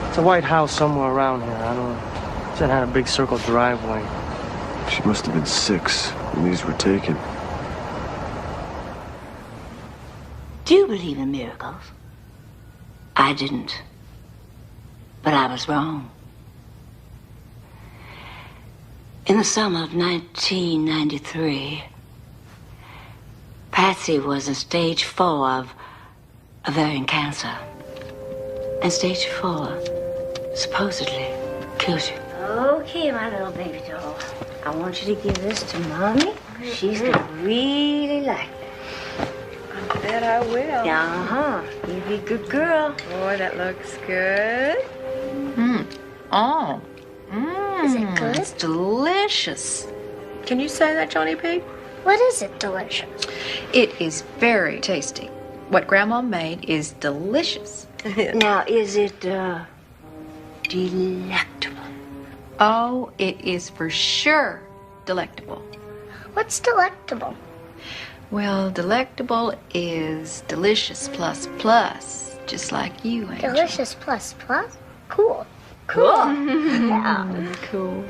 It's a white house somewhere around here. I don't know. It had a big circle driveway. She must have been 6 when these were taken. Do you believe in miracles? I didn't. But I was wrong. In the summer of 1993, Patsy was in stage 4 of ovarian cancer. And stage 4 supposedly kills you. Okay, my little baby doll. I want you to give this to Mommy. She's gonna really like it. I bet I will. Uh-huh. You be a good girl. Boy, that looks good. Oh. Is it good? It's delicious. Can you say that, Johnny P? What is it delicious? It is very tasty. What Grandma made is delicious. Now, is it, delectable? Oh, it is for sure delectable. What's delectable? Well, delectable is delicious plus plus, just like you, Angel. Delicious plus plus? Cool. Yeah. Cool.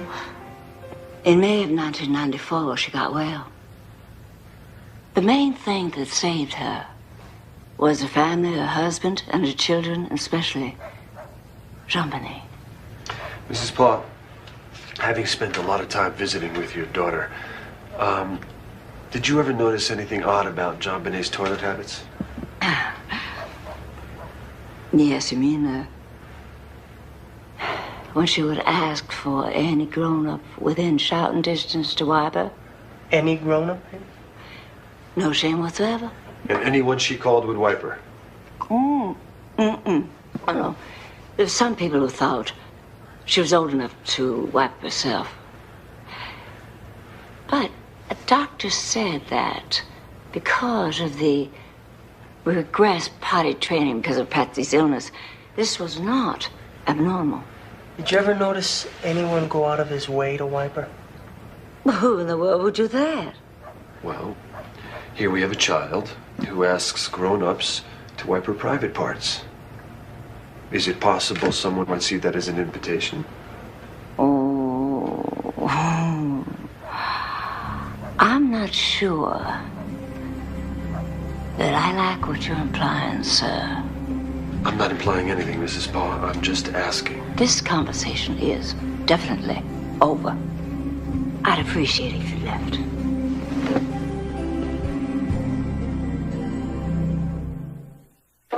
In May of 1994, she got well. The main thing that saved her was her family, her husband, and her children, and especially JonBenet. Mrs. Paul, having spent a lot of time visiting with your daughter, did you ever notice anything odd about JonBenet's toilet habits? Yes, you mean, when she would ask for any grown-up within shouting distance to wipe her? Any grown-up? No shame whatsoever. And anyone she called would wipe her? Oh, no. There's some people who thought she was old enough to wipe herself. But a doctor said that because of the regressed potty training because of Patsy's illness, this was not abnormal. Did you ever notice anyone go out of his way to wipe her? Who in the world would do that? Well, here we have a child who asks grown-ups to wipe her private parts. Is it possible someone might see that as an invitation? Oh, I'm not sure that I like what you're implying, sir. I'm not implying anything, Mrs. Paul. I'm just asking. This conversation is definitely over. I'd appreciate it if you left.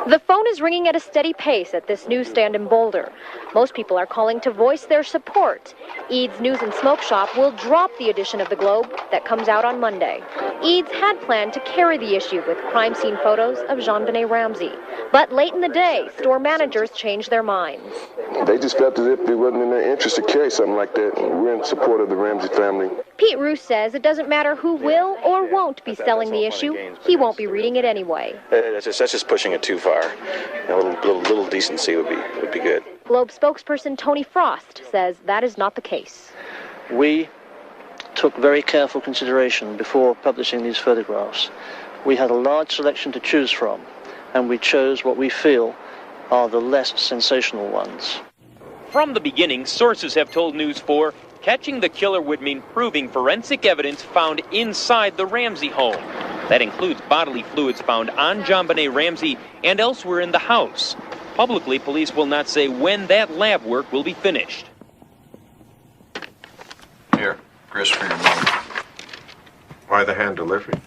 The phone is ringing at a steady pace at this newsstand in Boulder. Most people are calling to voice their support. Eads News and Smoke Shop will drop the edition of the Globe that comes out on Monday. Eads had planned to carry the issue with crime scene photos of JonBenet Ramsey. But late in the day, store managers changed their minds. They just felt as if it wasn't in their interest to carry something like that. We're in support of the Ramsey family. Pete Roos says it doesn't matter who will or won't be selling the issue. He won't be reading it anyway. That's just pushing it too far. A little decency would be good. Globe spokesperson Tony Frost says that is not the case. We took very careful consideration before publishing these photographs. We had a large selection to choose from, and we chose what we feel are the less sensational ones. From the beginning, sources have told News 4 catching the killer would mean proving forensic evidence found inside the Ramsey home. That includes bodily fluids found on JonBenet Ramsey and elsewhere in the house. Publicly, police will not say when that lab work will be finished. Here, Chris, for your mom. Why the hand delivery?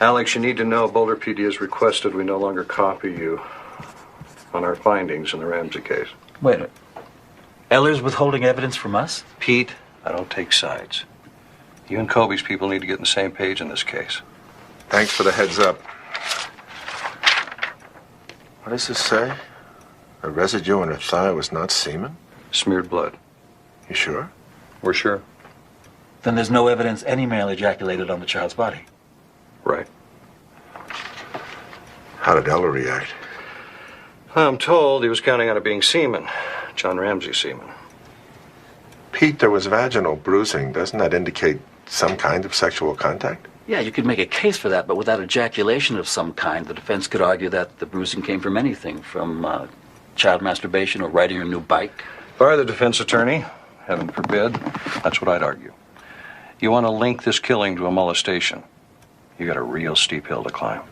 Alex, you need to know Boulder PD has requested we no longer copy you on our findings in the Ramsey case. Wait a minute. Eller's withholding evidence from us? Pete, I don't take sides. You and Kobe's people need to get on the same page in this case. Thanks for the heads up. What does this say? A residue on her thigh was not semen? Smeared blood. You sure? We're sure. Then there's no evidence any male ejaculated on the child's body. Right. How did Eller react? I'm told he was counting on it being semen. John Ramsey's semen. Pete, there was vaginal bruising. Doesn't that indicate some kind of sexual contact? Yeah, you could make a case for that, but without ejaculation of some kind, the defense could argue that the bruising came from anything, from child masturbation or riding a new bike. If I were the defense attorney, heaven forbid, that's what I'd argue. You want to link this killing to a molestation, you got a real steep hill to climb.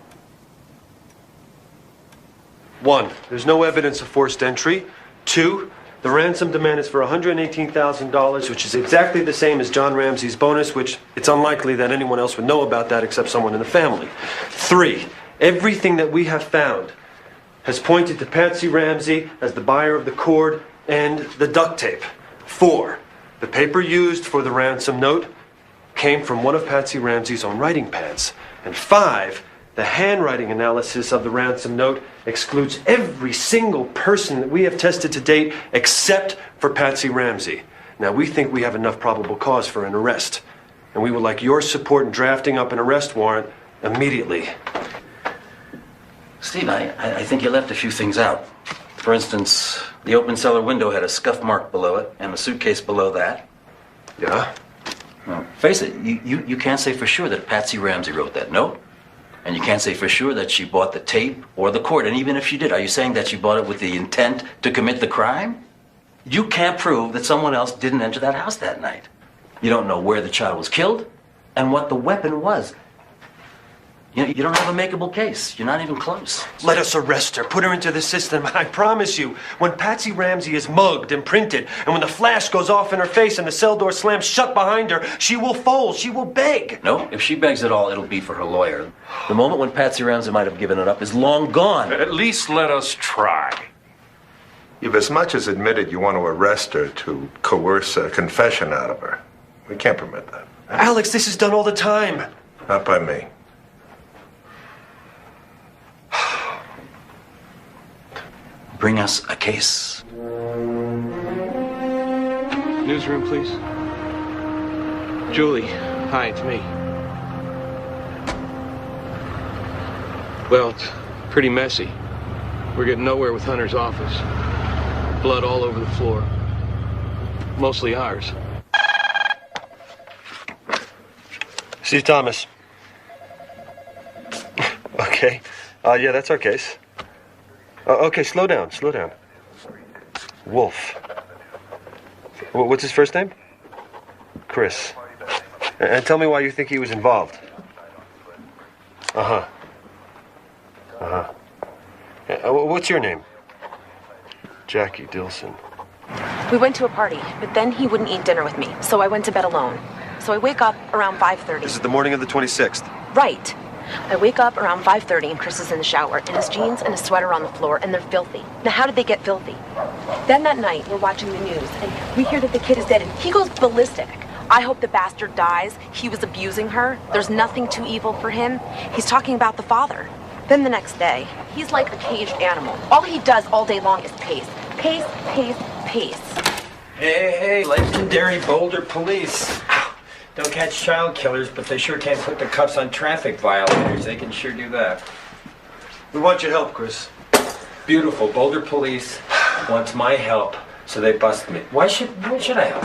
1, there's no evidence of forced entry. 2, the ransom demand is for $118,000, which is exactly the same as John Ramsey's bonus, which it's unlikely that anyone else would know about that except someone in the family. 3, everything that we have found has pointed to Patsy Ramsey as the buyer of the cord and the duct tape. 4, the paper used for the ransom note came from one of Patsy Ramsey's own writing pads. And 5, the handwriting analysis of the ransom note excludes every single person that we have tested to date except for Patsy Ramsey. Now, we think we have enough probable cause for an arrest, and we would like your support in drafting up an arrest warrant immediately. Steve, I think you left a few things out. For instance, the open cellar window had a scuff mark below it and a suitcase below that. Yeah? Well, face it, you can't say for sure that Patsy Ramsey wrote that note. And you can't say for sure that she bought the tape or the cord. And even if she did, are you saying that she bought it with the intent to commit the crime? You can't prove that someone else didn't enter that house that night. You don't know where the child was killed and what the weapon was. You don't have a makeable case. You're not even close. Let us arrest her. Put her into the system. I promise you, when Patsy Ramsey is mugged and printed, and when the flash goes off in her face and the cell door slams shut behind her, she will fold. She will beg. No, if she begs at all, it'll be for her lawyer. The moment when Patsy Ramsey might have given it up is long gone. At least let us try. You've as much as admitted you want to arrest her to coerce a confession out of her. We can't permit that. Alex, this is done all the time. Not by me. Bring us a case. Newsroom, please. Julie, hi, it's me. Well, it's pretty messy. We're getting nowhere with Hunter's office. Blood all over the floor. Mostly ours. Steve Thomas. Okay. Yeah, that's our case. Okay, slow down. Wolf. What's his first name? Chris. And tell me why you think he was involved. What's your name? Jackie Dilson. We went to a party, but then he wouldn't eat dinner with me, so I went to bed alone. So I wake up around 5:30. This is the morning of the 26th. Right. I wake up around 5:30 and Chris is in the shower, and his jeans and his sweater on the floor, and they're filthy. Now, how did they get filthy? Then that night, we're watching the news, and we hear that the kid is dead, and he goes ballistic. I hope the bastard dies. He was abusing her. There's nothing too evil for him. He's talking about the father. Then the next day, he's like a caged animal. All he does all day long is pace. Pace, pace, pace. Hey, legendary Boulder police. Don't catch child killers, but they sure can't put the cuffs on traffic violators. They can sure do that. We want your help, Chris. Beautiful. Boulder police wants my help, so they bust me. Why should I help?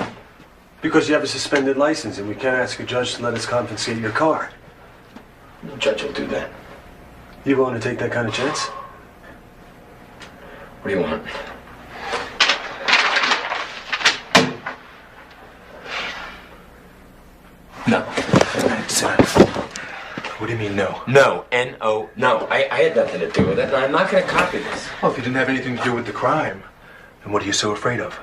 Because you have a suspended license, and we can't ask a judge to let us confiscate your car. No judge will do that. You willing to take that kind of chance? What do you want? No. Sit down. What do you mean, no? No. N-O. No. I had nothing to do with it, and I'm not going to copy this. Well, if you didn't have anything to do with the crime, then what are you so afraid of?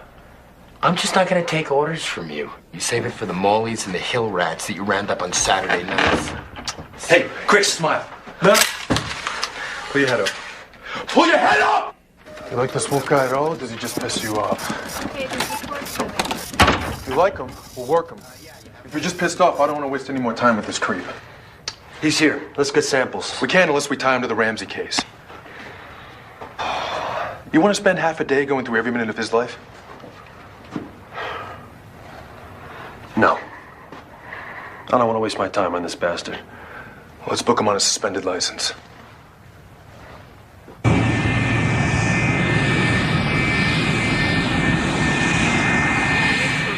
I'm just not going to take orders from you. You save it for the Mollies and the hill rats that you round up on Saturday nights. Hey, quick, smile. No. Pull your head up. Pull your head up! You like this wolf guy at all, or does he just piss you off? If you like him, we'll work him. If you're just pissed off, I don't want to waste any more time with this creep. He's here. Let's get samples. We can't unless we tie him to the Ramsey case. You want to spend half a day going through every minute of his life? No. I don't want to waste my time on this bastard. Let's book him on a suspended license.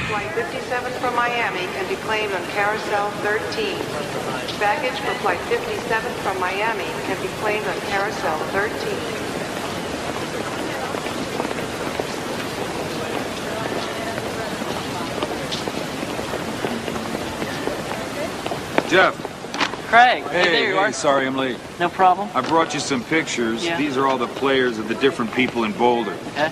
Flight 57 from Miami can be claimed on Carousel 13. Baggage for Flight 57 from Miami can be claimed on Carousel 13. Jeff. Craig, Hey, there you are. Sorry I'm late. No problem. I brought you some pictures. Yeah. These are all the players of the different people in Boulder. Okay.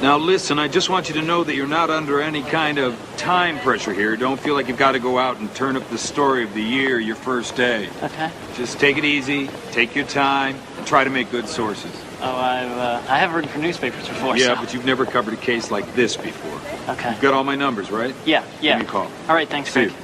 Now listen, I just want you to know that you're not under any kind of time pressure here. Don't feel like you've got to go out and turn up the story of the year your first day. Okay. Just take it easy, take your time, and try to make good sources. Oh, I have written for newspapers before. Yeah, so. but you've never covered a case like this before. Okay. You've got all my numbers, right? Yeah. Give me a call. All right, thanks, See Craig. you.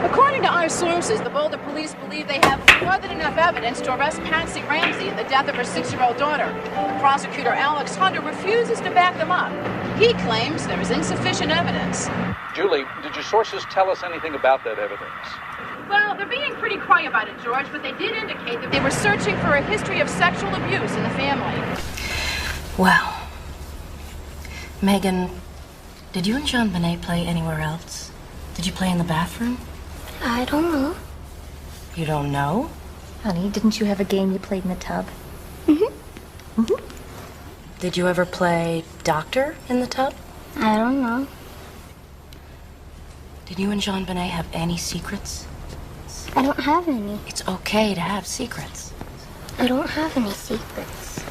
According to our sources, the Boulder police believe they have more than enough evidence to arrest Patsy Ramsey in the death of her 6-year-old daughter. Prosecutor Alex Hunter refuses to back them up. He claims there is insufficient evidence. Julie, did your sources tell us anything about that evidence? Well, they're being pretty coy about it, George, but they did indicate that they were searching for a history of sexual abuse in the family. Well, Megan, did you and JonBenet play anywhere else? Did you play in the bathroom? I don't know. You don't know? Honey, didn't you have a game you played in the tub? Did you ever play doctor in the tub? I don't know. Did you and JonBenet have any secrets? I don't have any. It's okay to have secrets. I don't have any secrets.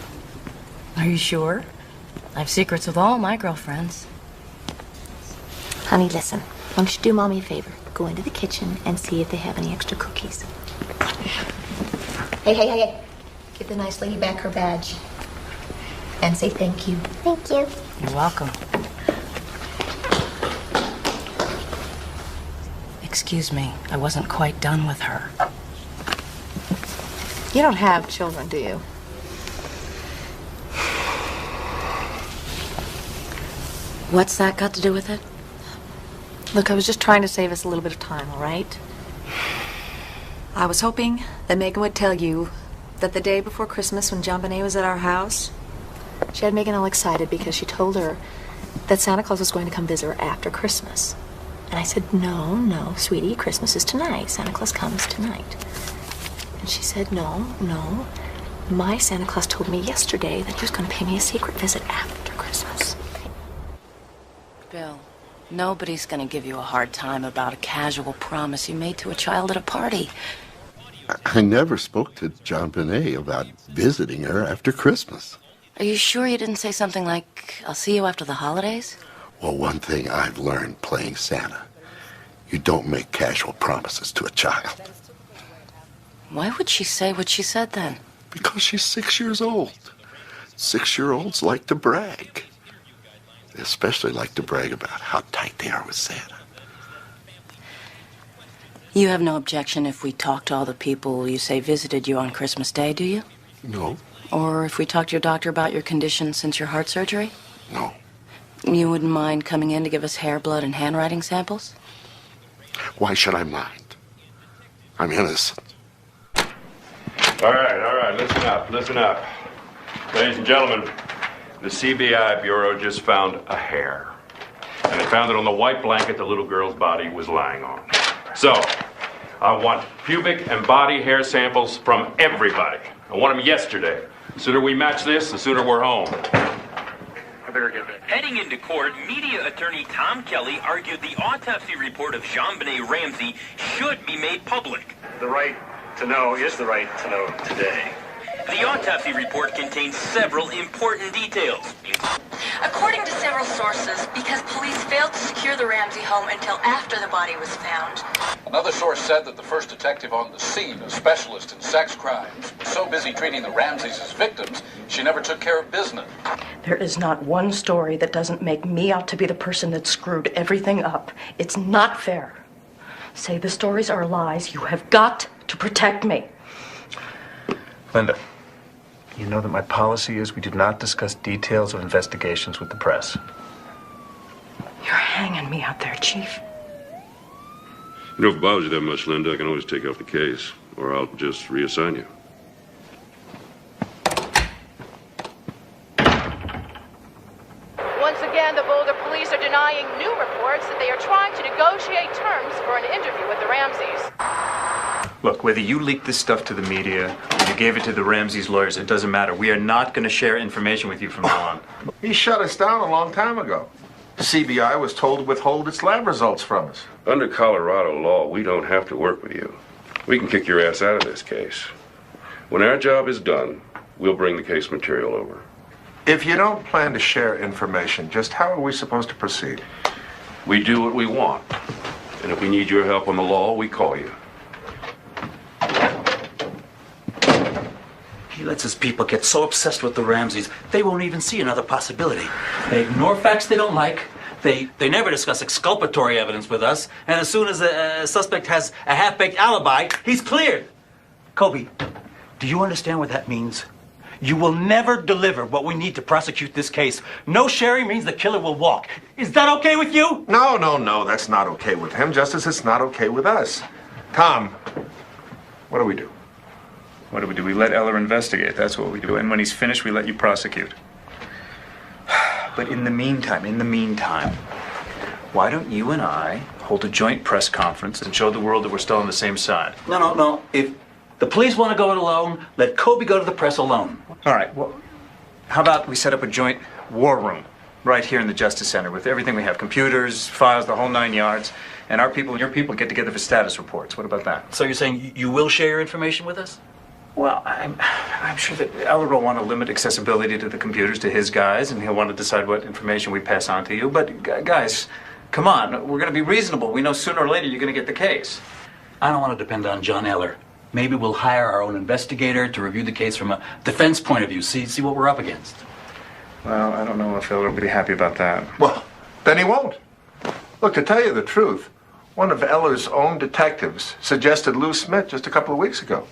Are you sure? I have secrets with all my girlfriends. Honey, listen. Why don't you do Mommy a favor? Go into the kitchen and see if they have any extra cookies. Hey. Give the nice lady back her badge. And say thank you. Thank you. You're welcome. Excuse me, I wasn't quite done with her. You don't have children, do you? What's that got to do with it? Look, I was just trying to save us a little bit of time, all right? I was hoping that Megan would tell you that the day before Christmas when JonBenet was at our house, she had Megan all excited because she told her that Santa Claus was going to come visit her after Christmas. And I said, no, sweetie, Christmas is tonight. Santa Claus comes tonight. And she said, no. My Santa Claus told me yesterday that he was going to pay me a secret visit after Christmas. Bill, nobody's going to give you a hard time about a casual promise you made to a child at a party. I never spoke to JonBenet about visiting her after Christmas. Are you sure you didn't say something like, I'll see you after the holidays? Well, one thing I've learned playing Santa, you don't make casual promises to a child. Why would she say what she said then? Because she's 6 years old. 6-year-olds like to brag. They especially like to brag about how tight they are with Santa. You have no objection if we talk to all the people you say visited you on Christmas Day, do you? No. Or if we talk to your doctor about your condition since your heart surgery? No. You wouldn't mind coming in to give us hair, blood, and handwriting samples? Why should I mind? I'm innocent. All right, listen up. Ladies and gentlemen, the CBI Bureau just found a hair. And they found it on the white blanket the little girl's body was lying on. So, I want pubic and body hair samples from everybody. I want them yesterday. The sooner we match this, the sooner we're home. Heading into court, media attorney Tom Kelly argued the autopsy report of JonBenet Ramsey should be made public. The right to know is the right to know today. The autopsy report contains several important details. According to several sources, because police failed to secure the Ramsey home until after the body was found. Another source said that the first detective on the scene, a specialist in sex crimes, was so busy treating the Ramseys as victims, she never took care of business. There is not one story that doesn't make me out to be the person that screwed everything up. It's not fair. Say the stories are lies. You have got to protect me. Linda, you know that my policy is we do not discuss details of investigations with the press. You're hanging me out there, Chief. You know, if it bothers you that much, Linda, I can always take off the case, or I'll just reassign you. Once again, the Boulder police are denying new reports that they are trying to negotiate terms for an interview with the Ramseys. Look, whether you leaked this stuff to the media or you gave it to the Ramsey's lawyers, it doesn't matter. We are not going to share information with you from now on. He shut us down a long time ago. CBI was told to withhold its lab results from us. Under Colorado law, we don't have to work with you. We can kick your ass out of this case. When our job is done, we'll bring the case material over. If you don't plan to share information, just how are we supposed to proceed? We do what we want. And if we need your help on the law, we call you. He lets his people get so obsessed with the Ramseys, they won't even see another possibility. They ignore facts they don't like, They never discuss exculpatory evidence with us, and as soon as a suspect has a half-baked alibi, he's cleared. Kobe, do you understand what that means? You will never deliver what we need to prosecute this case. No sharing means the killer will walk. Is that okay with you? No, that's not okay with him, just as it's not okay with us. Tom, what do we do? What do we do? We let Eller investigate. That's what we do. And when he's finished, we let you prosecute. But in the meantime, why don't you and I hold a joint press conference and show the world that we're still on the same side? No. If the police want to go it alone, let Kobe go to the press alone. All right, well, how about we set up a joint war room right here in the Justice Center with everything we have, computers, files, the whole 9 yards, and our people and your people get together for status reports. What about that? So you're saying you will share your information with us? Well, I'm sure that Eller will want to limit accessibility to the computers to his guys, and he'll want to decide what information we pass on to you. But guys, come on, we're going to be reasonable. We know sooner or later you're going to get the case. I don't want to depend on John Eller. Maybe we'll hire our own investigator to review the case from a defense point of view, see what we're up against. Well, I don't know if Eller will be happy about that. Well, then he won't. Look, to tell you the truth, one of Eller's own detectives suggested Lou Smith just a couple of weeks ago.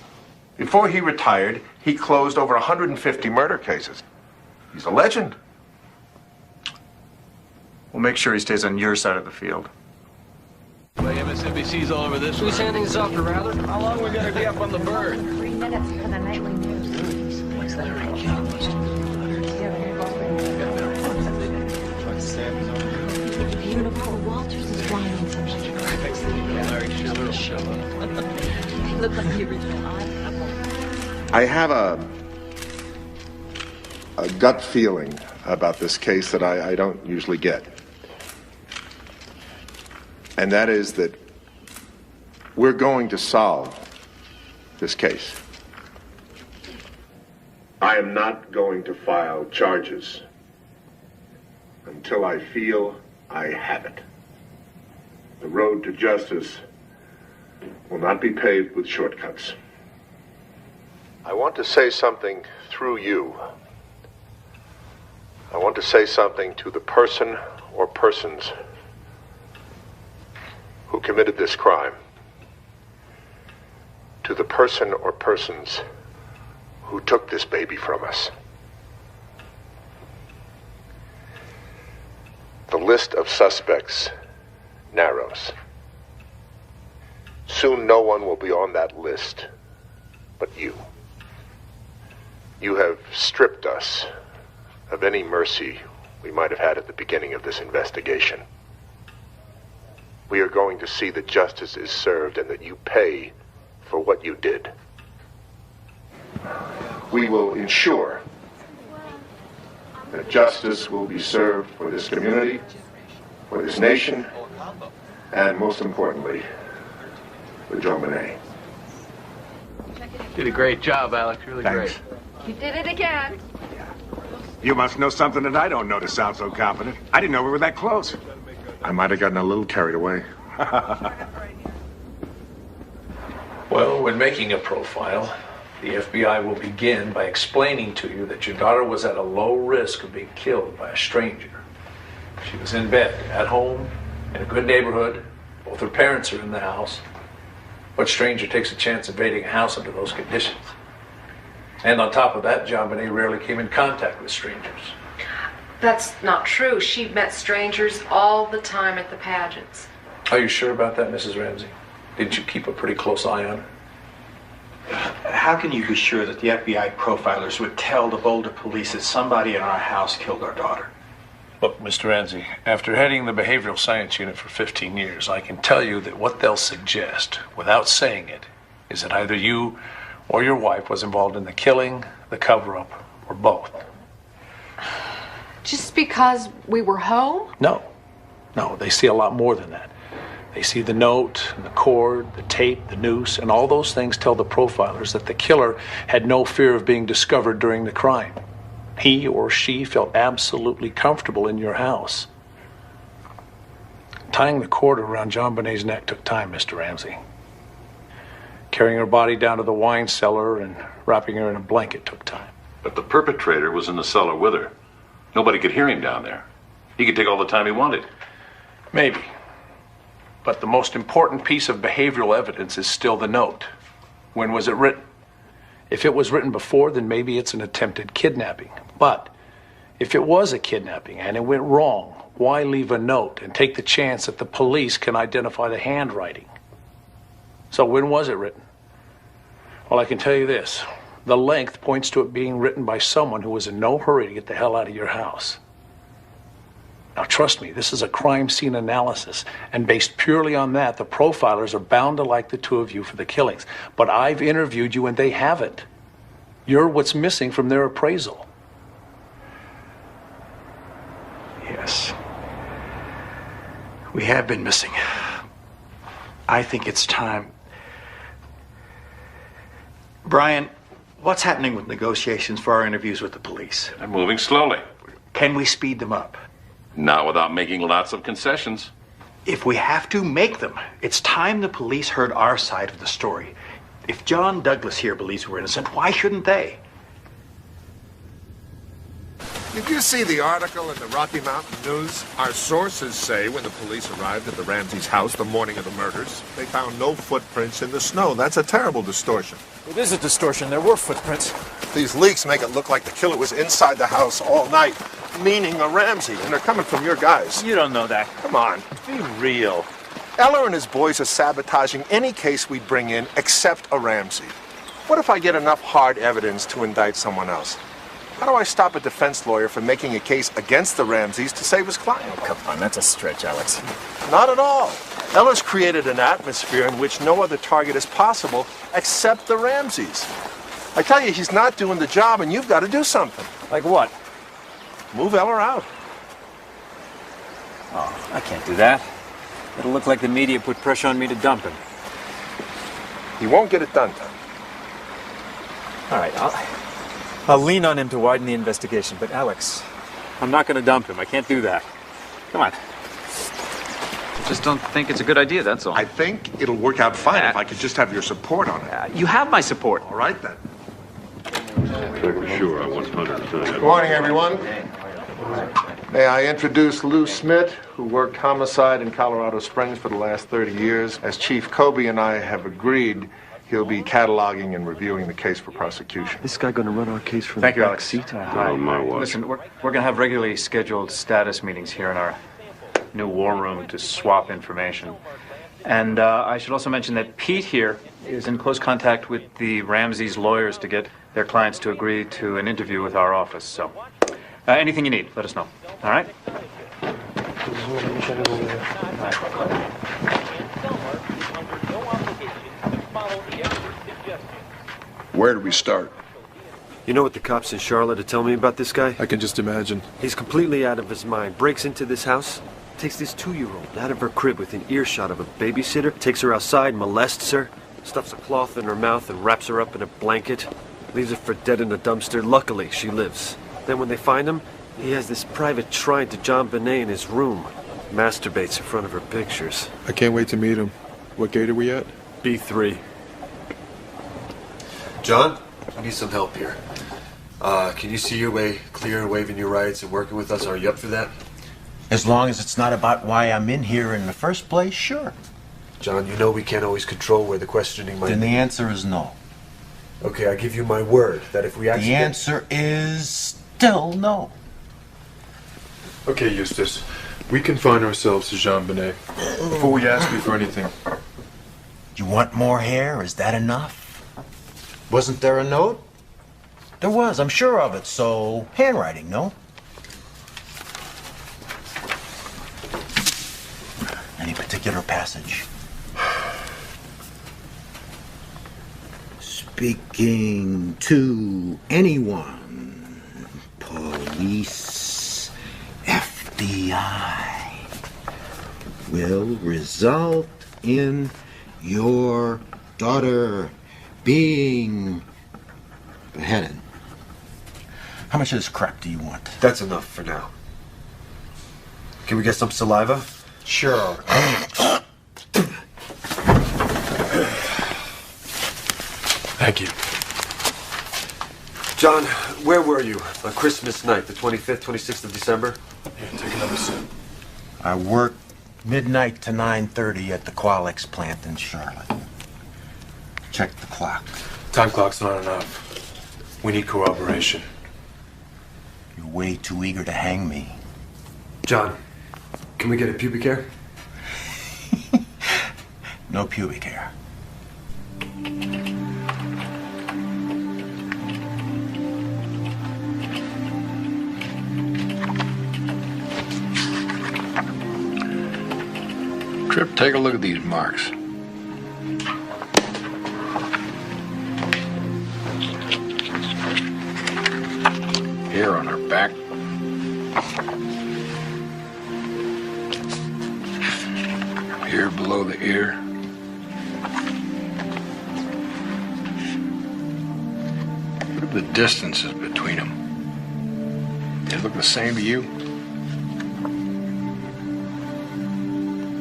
Before he retired, he closed over 150 murder cases. He's a legend. We'll make sure he stays on your side of the field. Well, MSNBC's all over this. Who's handing this off to Rather? How long we gonna be up on the bird? 3 minutes for the nightly news. What's that? Beautiful. Walters is flying something. They look like the original Odd. I have a gut feeling about this case that I don't usually get. And that is that we're going to solve this case. I am not going to file charges until I feel I have it. The road to justice will not be paved with shortcuts. I want to say something through you. I want to say something to the person or persons who committed this crime. To the person or persons who took this baby from us. The list of suspects narrows. Soon no one will be on that list but you. You have stripped us of any mercy we might have had at the beginning of this investigation. We are going to see that justice is served and that you pay for what you did. We will ensure that justice will be served for this community, for this nation, and most importantly, for JonBenet. Did a great job, Alex. Really Thanks. great. You did it again. You must know something that I don't know to sound so confident. I didn't know we were that close. I might have gotten a little carried away. Well, when making a profile, the FBI will begin by explaining to you that your daughter was at a low risk of being killed by a stranger. She was in bed, at home, in a good neighborhood. Both her parents are in the house. What stranger takes a chance invading a house under those conditions? And on top of that, JonBenet rarely came in contact with strangers. That's not true. She met strangers all the time at the pageants. Are you sure about that, Mrs. Ramsey? Didn't you keep a pretty close eye on her? How can you be sure that the FBI profilers would tell the Boulder police that somebody in our house killed our daughter? Look, Mr. Ramsey, after heading the behavioral science unit for 15 years, I can tell you that what they'll suggest, without saying it, is that either you or your wife was involved in the killing, the cover-up, or both. Just because we were home? No, they see a lot more than that. They see the note, and the cord, the tape, the noose, and all those things tell the profilers that the killer had no fear of being discovered during the crime. He or she felt absolutely comfortable in your house. Tying the cord around JonBenet's neck took time, Mr. Ramsey. Carrying her body down to the wine cellar and wrapping her in a blanket took time. But the perpetrator was in the cellar with her. Nobody could hear him down there. He could take all the time he wanted. Maybe. But the most important piece of behavioral evidence is still the note. When was it written? If it was written before, then maybe it's an attempted kidnapping. But if it was a kidnapping and it went wrong, why leave a note and take the chance that the police can identify the handwriting? So when was it written? Well, I can tell you this. The length points to it being written by someone who was in no hurry to get the hell out of your house. Now, trust me, this is a crime scene analysis, and based purely on that, the profilers are bound to like the two of you for the killings. But I've interviewed you and they haven't. You're what's missing from their appraisal. Yes. We have been missing. I think it's time. Brian, what's happening with negotiations for our interviews with the police? They're moving slowly. Can we speed them up? Not without making lots of concessions. If we have to, make them. It's time the police heard our side of the story. If John Douglas here believes we're innocent, why shouldn't they? Did you see the article in the Rocky Mountain News? Our sources say when the police arrived at the Ramseys' house the morning of the murders, they found no footprints in the snow. That's a terrible distortion. It is a distortion. There were footprints. These leaks make it look like the killer was inside the house all night, meaning a Ramsey, and they're coming from your guys. You don't know that. Come on, be real. Eller and his boys are sabotaging any case we bring in except a Ramsey. What if I get enough hard evidence to indict someone else? How do I stop a defense lawyer from making a case against the Ramseys to save his client? Oh, come on, that's a stretch, Alex. Not at all. Eller's created an atmosphere in which no other target is possible except the Ramseys. I tell you, he's not doing the job, and you've got to do something. Like what? Move Eller out. Oh, I can't do that. It'll look like the media put pressure on me to dump him. He won't get it done, Tom. All right, I'll lean on him to widen the investigation, but Alex, I'm not going to dump him. I can't do that. Come on. I just don't think it's a good idea, that's all. I think it'll work out fine if I could just have your support on it. You have my support. All right, then. Sure, 100%. Good morning, everyone. May I introduce Lou Smith, who worked homicide in Colorado Springs for the last 30 years. As Chief Kobe and I have agreed, he'll be cataloging and reviewing the case for prosecution. This guy going to run our case from Thank the you, back Alex. seat? On my watch. Listen, we're going to have regularly scheduled status meetings here in our new war room to swap information. And I should also mention that Pete here is in close contact with the Ramseys' lawyers to get their clients to agree to an interview with our office. So anything you need, let us know. All right? Where do we start? You know what the cops in Charlotte are telling me about this guy? I can just imagine. He's completely out of his mind. Breaks into this house, takes this 2-year-old out of her crib within earshot of a babysitter, takes her outside, molests her, stuffs a cloth in her mouth and wraps her up in a blanket, leaves her for dead in a dumpster. Luckily, she lives. Then when they find him, he has this private shrine to JonBenet in his room. Masturbates in front of her pictures. I can't wait to meet him. What gate are we at? B3. John, I need some help here. Can you see your way clear, waving your rights and working with us? Are you up for that? As long as it's not about why I'm in here in the first place, sure. John, you know we can't always control where the questioning might Then be. the answer is no. Okay, I give you my word that if we actually... The answer is still no. Okay, Eustace. We confine ourselves to JonBenet. Before we ask you for anything. You want more hair? Is that enough? Wasn't there a note? There was, I'm sure of it, so handwriting, no? Any particular passage? Speaking to anyone, police, FBI, will result in your daughter being beheaded. How much of this crap do you want? That's enough for now. Can we get some saliva? Sure. Thank you. John, where were you on Christmas night, the 25th, 26th of December? Here, take another sip. I worked midnight to 9:30 at the Qualix plant in Charlotte. Check the clock. Time clock's not enough. We need corroboration. You're way too eager to hang me. John, can we get a pubic hair? No pubic hair. Trip, take a look at these marks. Here on her back. Here below the ear. Look at the distances between them. They look the same to you?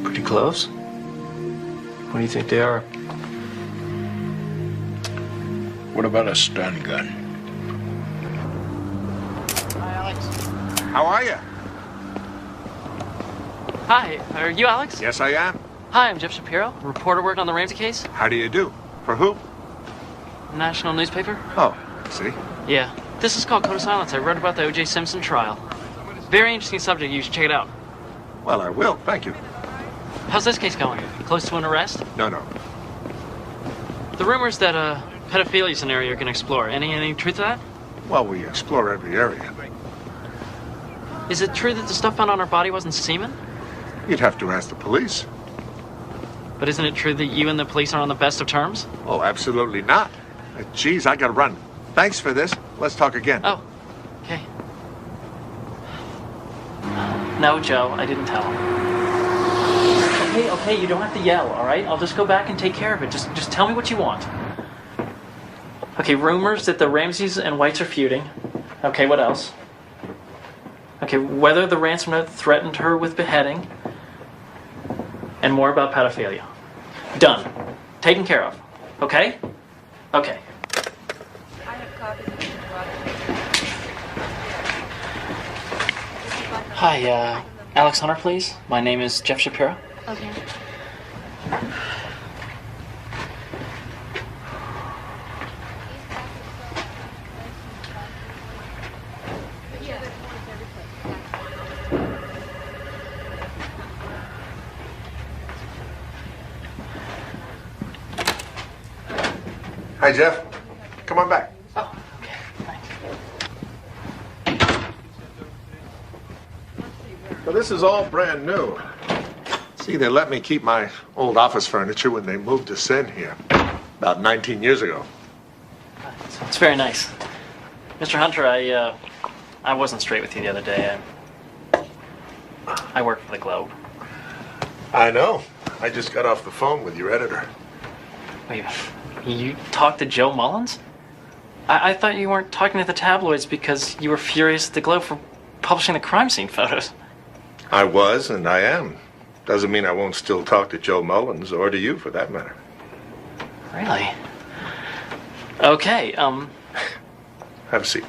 Pretty close. What do you think they are? What about a stun gun? Hi, Alex. How are you? Hi, are you Alex? Yes, I am. Hi, I'm Jeff Shapiro, reporter working on the Ramsey case. How do you do? For who? National newspaper. Oh, see? Yeah. This is called Code of Silence. I wrote about the O.J. Simpson trial. Very interesting subject. You should check it out. Well, I will. Thank you. How's this case going? Close to an arrest? No. The rumors that pedophilia is an area you're going to explore. Any truth to that? Well, we explore every area. Is it true that the stuff found on her body wasn't semen? You'd have to ask the police. But isn't it true that you and the police are on the best of terms? Oh, absolutely not. Geez, I gotta run. Thanks for this. Let's talk again. Oh, okay. No, Joe, I didn't tell him. Okay, you don't have to yell, all right? I'll just go back and take care of it. Just tell me what you want. Okay, rumors that the Ramseys and Whites are feuding. Okay, what else? Okay, whether the ransom note threatened her with beheading. And more about pedophilia. Done. Taken care of. Okay? Okay. Hi, Alex Hunter, please. My name is Jeff Shapiro. Okay. Hi, Jeff. Come on back. Oh, okay. Thanks. Well, this is all brand new. See, they let me keep my old office furniture when they moved us in here about 19 years ago. It's very nice. Mr. Hunter, I wasn't straight with you the other day. I work for the Globe. I know. I just got off the phone with your editor. Wait, you talked to Joe Mullins? I thought you weren't talking to the tabloids because you were furious at the Globe for publishing the crime scene photos. I was, and I am. Doesn't mean I won't still talk to Joe Mullins, or to you, for that matter. Really? Okay, Have a seat.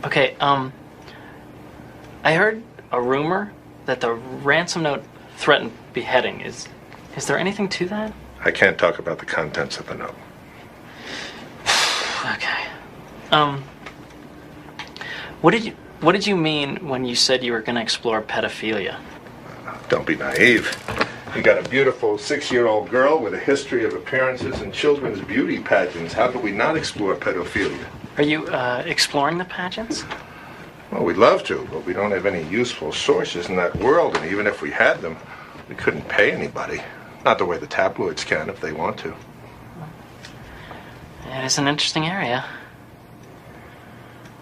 Okay, I heard a rumor that the ransom note threatened beheading. Is there anything to that? I can't talk about the contents of the note. Okay. What did you mean when you said you were going to explore pedophilia? Don't be naive. You got a beautiful 6-year-old girl with a history of appearances in children's beauty pageants. How could we not explore pedophilia? Are you exploring the pageants? Well, we'd love to, but we don't have any useful sources in that world, and even if we had them, we couldn't pay anybody. Not the way the tabloids can if they want to. It is an interesting area.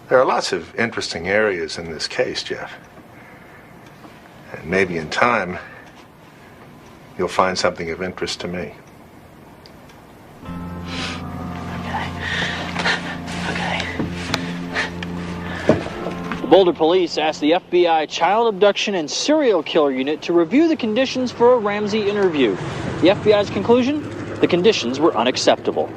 There are lots of interesting areas in this case, Jeff. And maybe in time, you'll find something of interest to me. Okay. Boulder Police asked the FBI Child Abduction and Serial Killer Unit to review the conditions for a Ramsey interview. The FBI's conclusion? The conditions were unacceptable.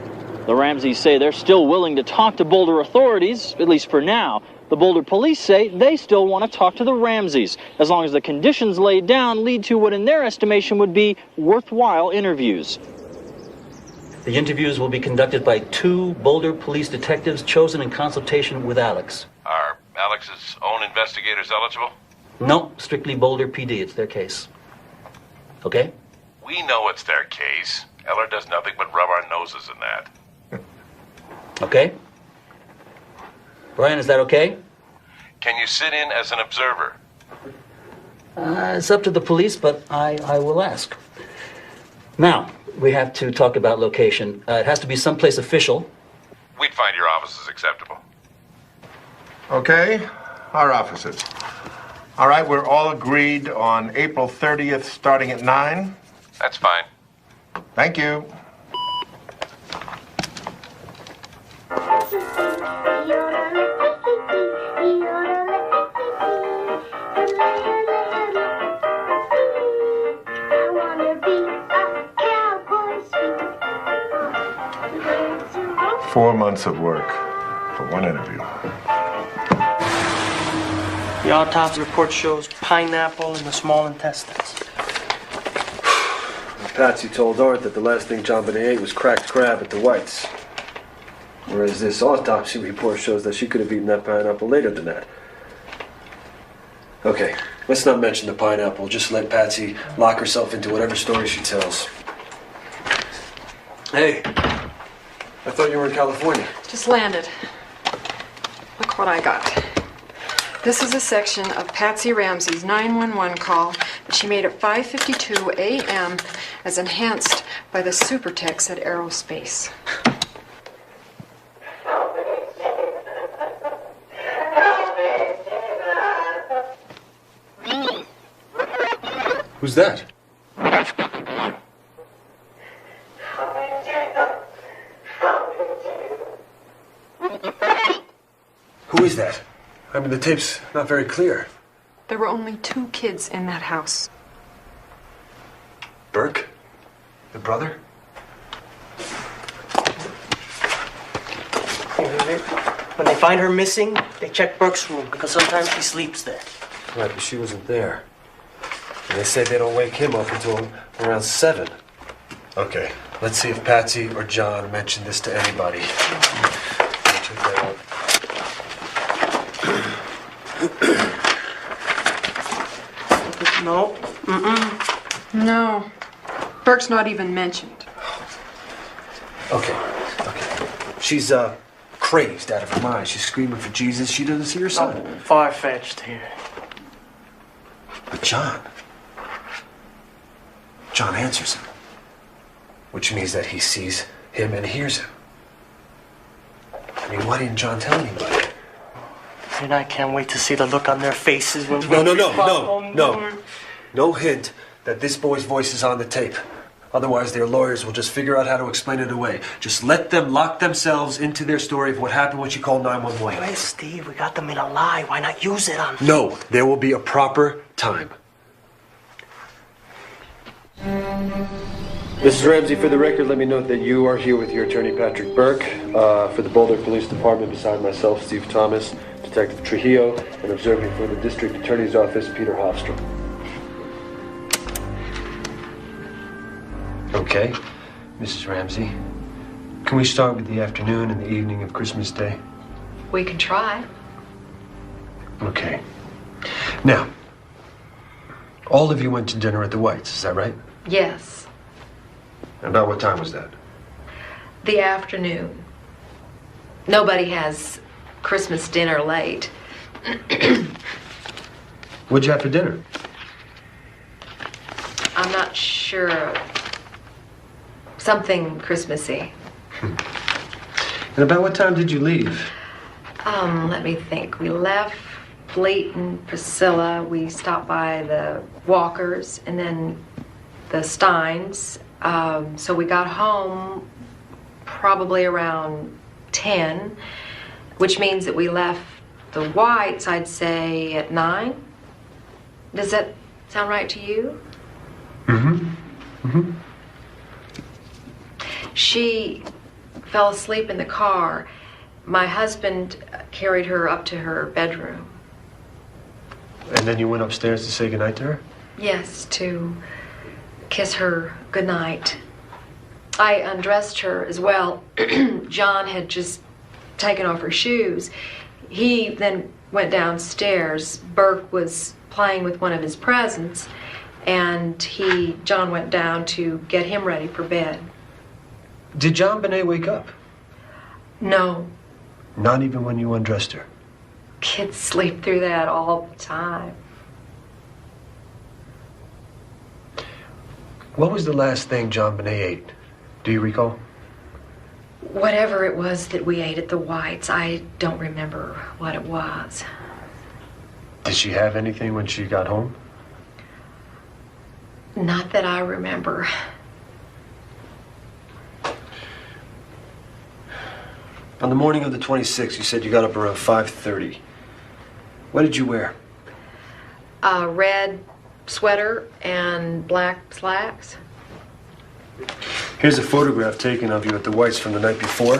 The Ramseys say they're still willing to talk to Boulder authorities, at least for now. The Boulder Police say they still want to talk to the Ramseys, as long as the conditions laid down lead to what in their estimation would be worthwhile interviews. The interviews will be conducted by 2 Boulder police detectives chosen in consultation with Alex. Are Alex's own investigators eligible? No, strictly Boulder PD. It's their case. Okay? We know it's their case. Eller does nothing but rub our noses in that. Okay? Brian, is that okay? Can you sit in as an observer? It's up to the police, but I will ask. Now, we have to talk about location. It has to be someplace official. We'd find your offices acceptable. Okay, our offices. All right, we're all agreed on April 30th starting at 9. That's fine. Thank you. Four months of work for one interview. The autopsy report shows pineapple in the small intestines. Patsy told Art that the last thing JonBenet ate was cracked crab at the Whites. Whereas this autopsy report shows that she could have eaten that pineapple later than that. Okay, let's not mention the pineapple. Just let Patsy lock herself into whatever story she tells. Hey, I thought you were in California. Just landed. Look what I got. This is a section of Patsy Ramsey's 911 call that she made at 5:52 a.m. as enhanced by the super text at Aerospace. Who's that? Who is that? I mean, the tape's not very clear. There were only 2 kids in that house. Burke? The brother? When they find her missing, they check Burke's room because sometimes she sleeps there. Right, but she wasn't there. And they say they don't wake him up until around 7. Okay, let's see if Patsy or John mentioned this to anybody. Check that out. No. No. Burke's not even mentioned. Okay. She's, crazed out of her mind. She's screaming for Jesus. She doesn't see her son. Oh, far-fetched here. But John answers him. Which means that he sees him and hears him. I mean, why didn't John tell anybody? And I can't wait to see the look on their faces when No. No hint that this boy's voice is on the tape. Otherwise, their lawyers will just figure out how to explain it away. Just let them lock themselves into their story of what happened when she called 911. Hey, Steve, we got them in a lie. Why not use it on... No, there will be a proper time. Mrs. Ramsey, for the record, let me note that you are here with your attorney, Patrick Burke, for the Boulder Police Department, beside myself, Steve Thomas, Detective Trujillo, and observing for the District Attorney's Office, Peter Hofstrom. Okay, Mrs. Ramsey, can we start with the afternoon and the evening of Christmas Day? We can try. Okay. Now, all of you went to dinner at the Whites, is that right? Yes. About what time was that? The afternoon. Nobody has Christmas dinner late. What'd you have for dinner? I'm not sure. Something Christmassy. And about what time did you leave? Let me think. We left Fleet and Priscilla. We stopped by the Walkers and then the Steins. So we got home probably around 10, which means that we left the Whites, I'd say at 9. Does that sound right to you? She fell asleep in the car. My husband carried her up to her bedroom. And then you went upstairs to say goodnight to her? Yes, to kiss her goodnight. I undressed her as well. John had just taken off her shoes. He then went downstairs. Burke was playing with one of his presents, and John went down to get him ready for bed. Did JonBenet wake up? No. Not even when you undressed her? Kids sleep through that all the time. What was the last thing JonBenet ate? Do you recall? Whatever it was that we ate at the Whites, I don't remember what it was. Did she have anything when she got home? Not that I remember. On the morning of the 26th, you said you got up around 5:30. What did you wear? A red sweater and black slacks. Here's a photograph taken of you at the Whites from the night before.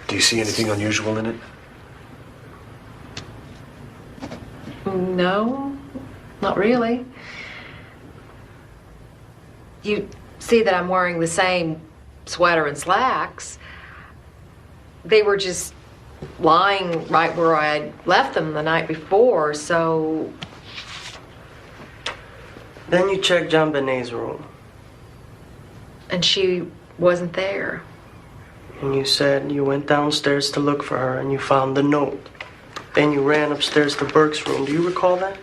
Do you see anything unusual in it? No, not really. You see that I'm wearing the same sweater and slacks. They were just lying right where I left them the night before, so... Then you checked JonBenet's room. And she wasn't there. And you said you went downstairs to look for her and you found the note. Then you ran upstairs to Burke's room. Do you recall that?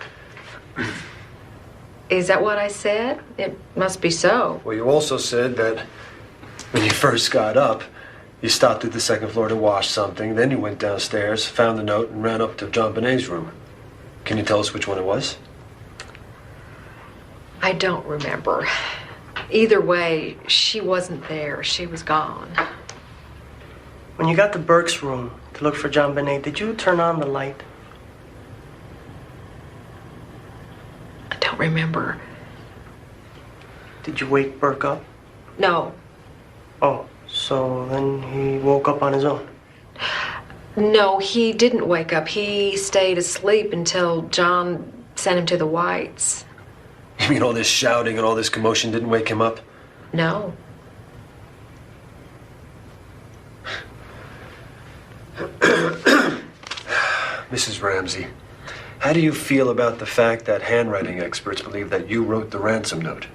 Is that what I said? It must be so. Well, you also said that when you first got up, you stopped at the second floor to wash something, then you went downstairs, found the note, and ran up to JonBenet's room. Can you tell us which one it was? I don't remember. Either way, she wasn't there. She was gone. When you got to Burke's room to look for JonBenet, did you turn on the light? I don't remember. Did you wake Burke up? No. Oh, so then he woke up on his own? No, he didn't wake up. He stayed asleep until John sent him to the Whites. You mean all this shouting and all this commotion didn't wake him up? No. Mrs. Ramsey, how do you feel about the fact that handwriting experts believe that you wrote the ransom note?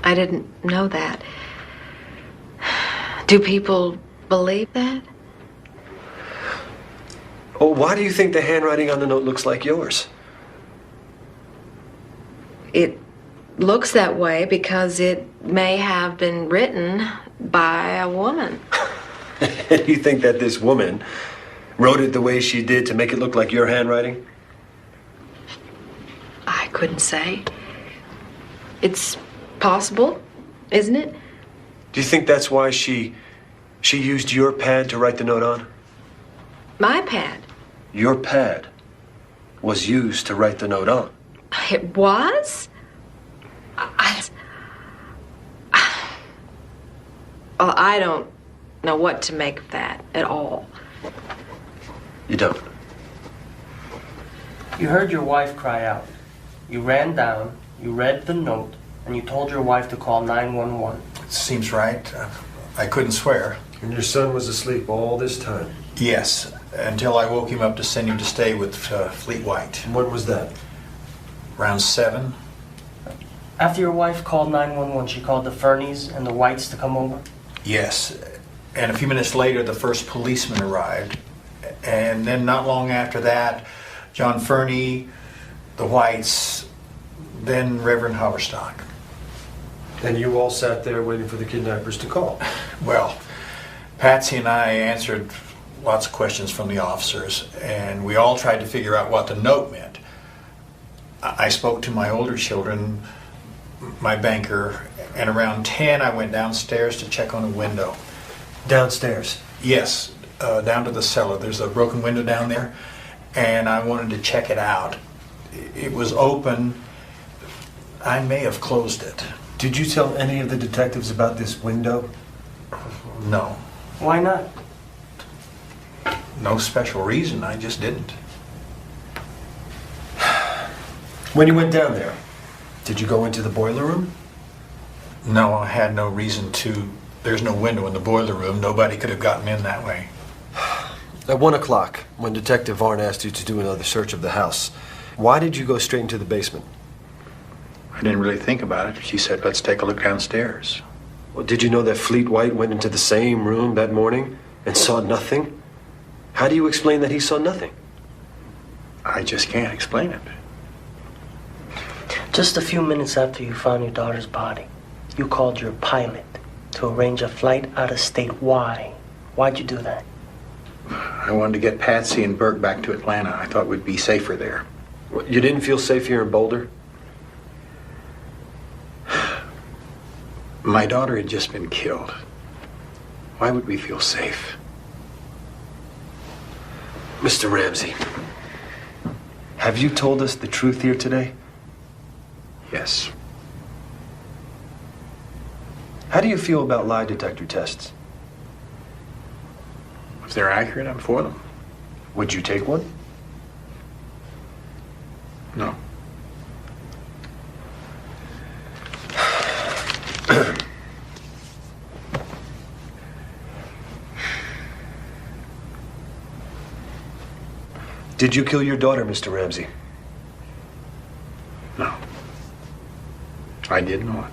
I didn't know that. Do people believe that? Well, why do you think the handwriting on the note looks like yours? It looks that way because it may have been written by a woman. You think that this woman wrote it the way she did to make it look like your handwriting? I couldn't say. It's possible, isn't it? Do you think that's why she used your pad to write the note on? My pad. Your pad was used to write the note on. It was? Well, I don't know what to make of that at all. You don't? You heard your wife cry out. You ran down, you read the note, and you told your wife to call 911. Seems right. I couldn't swear. And your son was asleep all this time? Yes, until I woke him up to send him to stay with Fleet White. And when was that? Around 7. After your wife called 911, she called the Fernies and the Whites to come over? Yes. And a few minutes later, the first policeman arrived. And then not long after that, John Fernie, the Whites, then Reverend Haverstock. And you all sat there waiting for the kidnappers to call? Well, Patsy and I answered lots of questions from the officers, and we all tried to figure out what the note meant. I spoke to my older children, my banker, and around 10 I went downstairs to check on a window. Downstairs? Yes, down to the cellar. There's a broken window down there, and I wanted to check it out. It was open. I may have closed it. Did you tell any of the detectives about this window? No. Why not? No special reason, I just didn't. When you went down there, did you go into the boiler room? No, I had no reason to. There's no window in the boiler room. Nobody could have gotten in that way. At 1 o'clock, when Detective Varn asked you to do another search of the house, why did you go straight into the basement? I didn't really think about it. She said, let's take a look downstairs. Well, did you know that Fleet White went into the same room that morning and saw nothing? How do you explain that he saw nothing? I just can't explain it. Just a few minutes after you found your daughter's body, you called your pilot to arrange a flight out of state. Why? Why'd you do that? I wanted to get Patsy and Burke back to Atlanta. I thought we'd be safer there. You didn't feel safe here in Boulder? My daughter had just been killed. Why would we feel safe? Mr. Ramsey, have you told us the truth here today? Yes. How do you feel about lie detector tests? If they're accurate, I'm for them. Would you take one? No. Did you kill your daughter, Mr. Ramsey? No. I did not.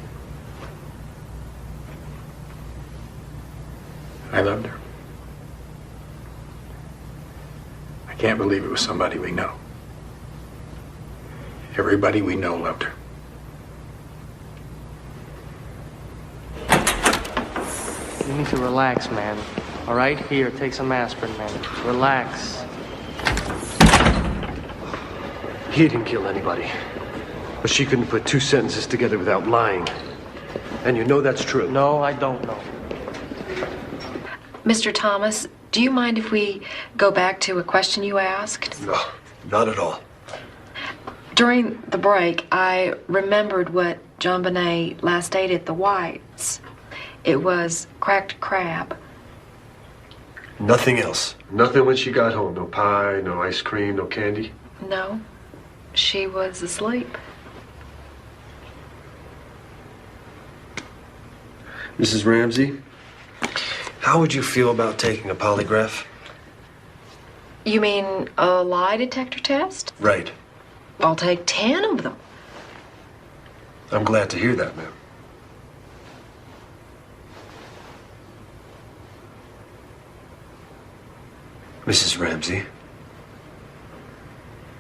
I loved her. I can't believe it was somebody we know. Everybody we know loved her. You need to relax, man. All right? Here, take some aspirin, man. Relax. He didn't kill anybody. But she couldn't put two sentences together without lying. And you know that's true. No, I don't know. Mr. Thomas, do you mind if we go back to a question you asked? No, not at all. During the break, I remembered what JonBenet last ate at the Whites. It was cracked crab. Nothing else? Nothing when she got home? No pie, no ice cream, no candy? No, she was asleep. Mrs. Ramsey, how would you feel about taking a polygraph? You mean a lie detector test? Right. I'll take 10 of them. I'm glad to hear that, ma'am. Mrs. Ramsey,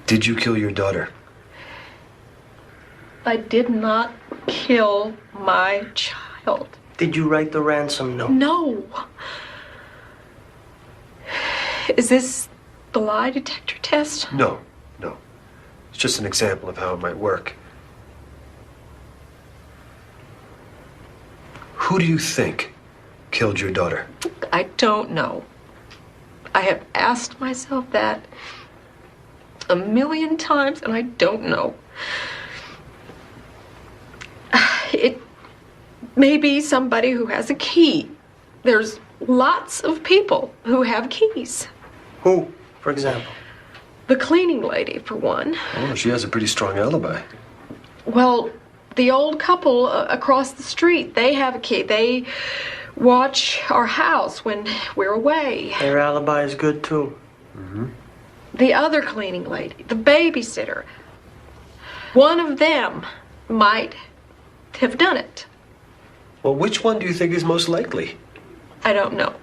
did you kill your daughter? I did not kill my child. Did you write the ransom note? No. Is this the lie detector test? No, no. It's just an example of how it might work. Who do you think killed your daughter? I don't know. I have asked myself that a million times, and I don't know. It may be somebody who has a key. There's lots of people who have keys. Who, for example? The cleaning lady, for one. Oh, she has a pretty strong alibi. Well, the old couple across the street, they have a key. They watch our house when we're away. Their alibi is good, too. Mm-hmm. The other cleaning lady, the babysitter, one of them might have done it. Well, which one do you think is most likely? I don't know.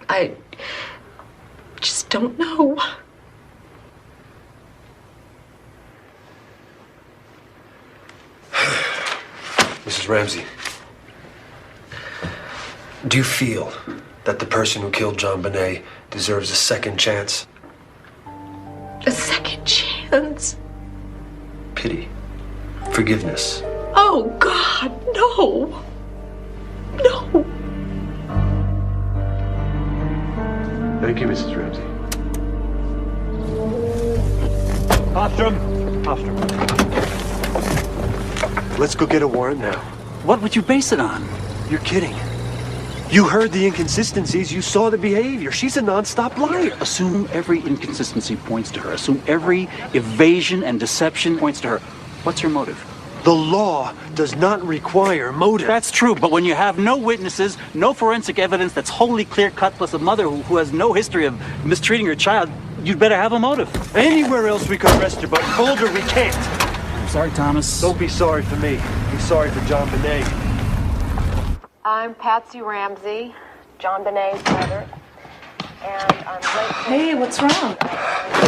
I just don't know. Mrs. Ramsey, do you feel that the person who killed JonBenet deserves a second chance? A second chance? Pity. Forgiveness. Oh, God, no. No. Thank you, Mrs. Ramsey. Ostrom! Ostrom. Let's go get a warrant now. What would you base it on? You're kidding. You heard the inconsistencies. You saw the behavior. She's a non-stop liar. Assume every inconsistency points to her. Assume every evasion and deception points to her. What's her motive? The law does not require motive. That's true, but when you have no witnesses, no forensic evidence that's wholly clear-cut, plus a mother who has no history of mistreating her child, you'd better have a motive. Anywhere else we could arrest her, but Boulder we can't. I'm sorry, Thomas. Don't be sorry for me. Be sorry for JonBenet. I'm Patsy Ramsey, JonBenet's mother, and I'm late. Hey, what's wrong?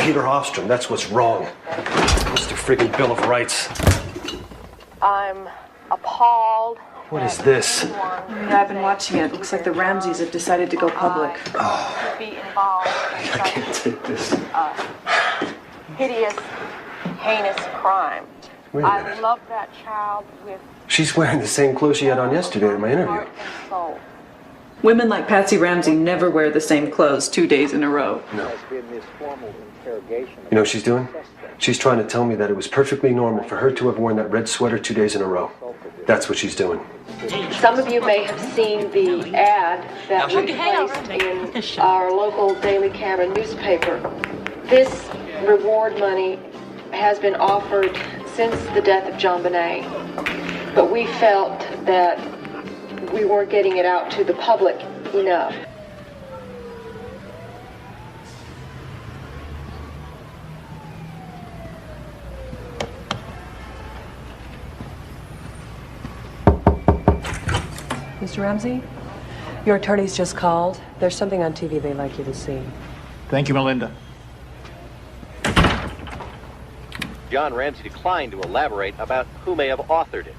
Peter Ostrom, that's what's wrong. What's the friggin' Bill of Rights? I'm appalled. What is this? Yeah, I've been watching it. Looks like the Ramseys have decided to go public. To be involved in I can't take this. hideous, heinous crime. Wait a I minute. love that child with She's wearing the same clothes she had on yesterday at my interview. heart and soul. Women like Patsy Ramsey never wear the same clothes 2 days in a row. No. You know what she's doing? She's trying to tell me that it was perfectly normal for her to have worn that red sweater 2 days in a row. That's what she's doing. Some of you may have seen the ad that we placed in our local Daily Cabin newspaper. This reward money has been offered since the death of JonBenet, but we felt that we weren't getting it out to the public enough. Mr. Ramsey, your attorney's just called. There's something on TV they'd like you to see. Thank you, Melinda. John Ramsey declined to elaborate about who may have authored it.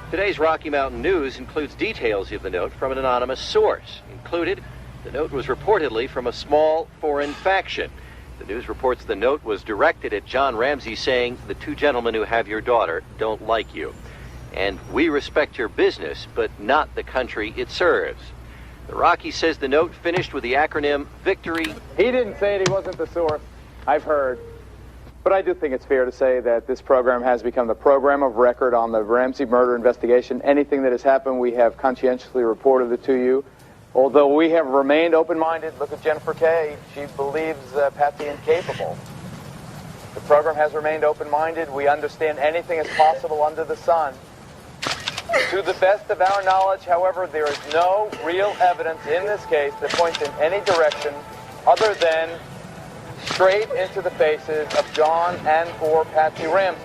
Today's Rocky Mountain News includes details of the note from an anonymous source. Included, the note was reportedly from a small foreign faction. The news reports the note was directed at John Ramsey saying, "The two gentlemen who have your daughter don't like you. And we respect your business, but not the country it serves." The Rocky says the note finished with the acronym VICTORY. He didn't say it, he wasn't the source. I've heard. But I do think it's fair to say that this program has become the program of record on the Ramsey murder investigation. Anything that has happened, we have conscientiously reported it to you. Although we have remained open-minded, look at Jennifer Kay. She believes Patsy incapable. The program has remained open-minded. We understand anything is possible under the sun. To the best of our knowledge, however, there is no real evidence in this case that points in any direction other than straight into the faces of John and or Patsy Ramsey.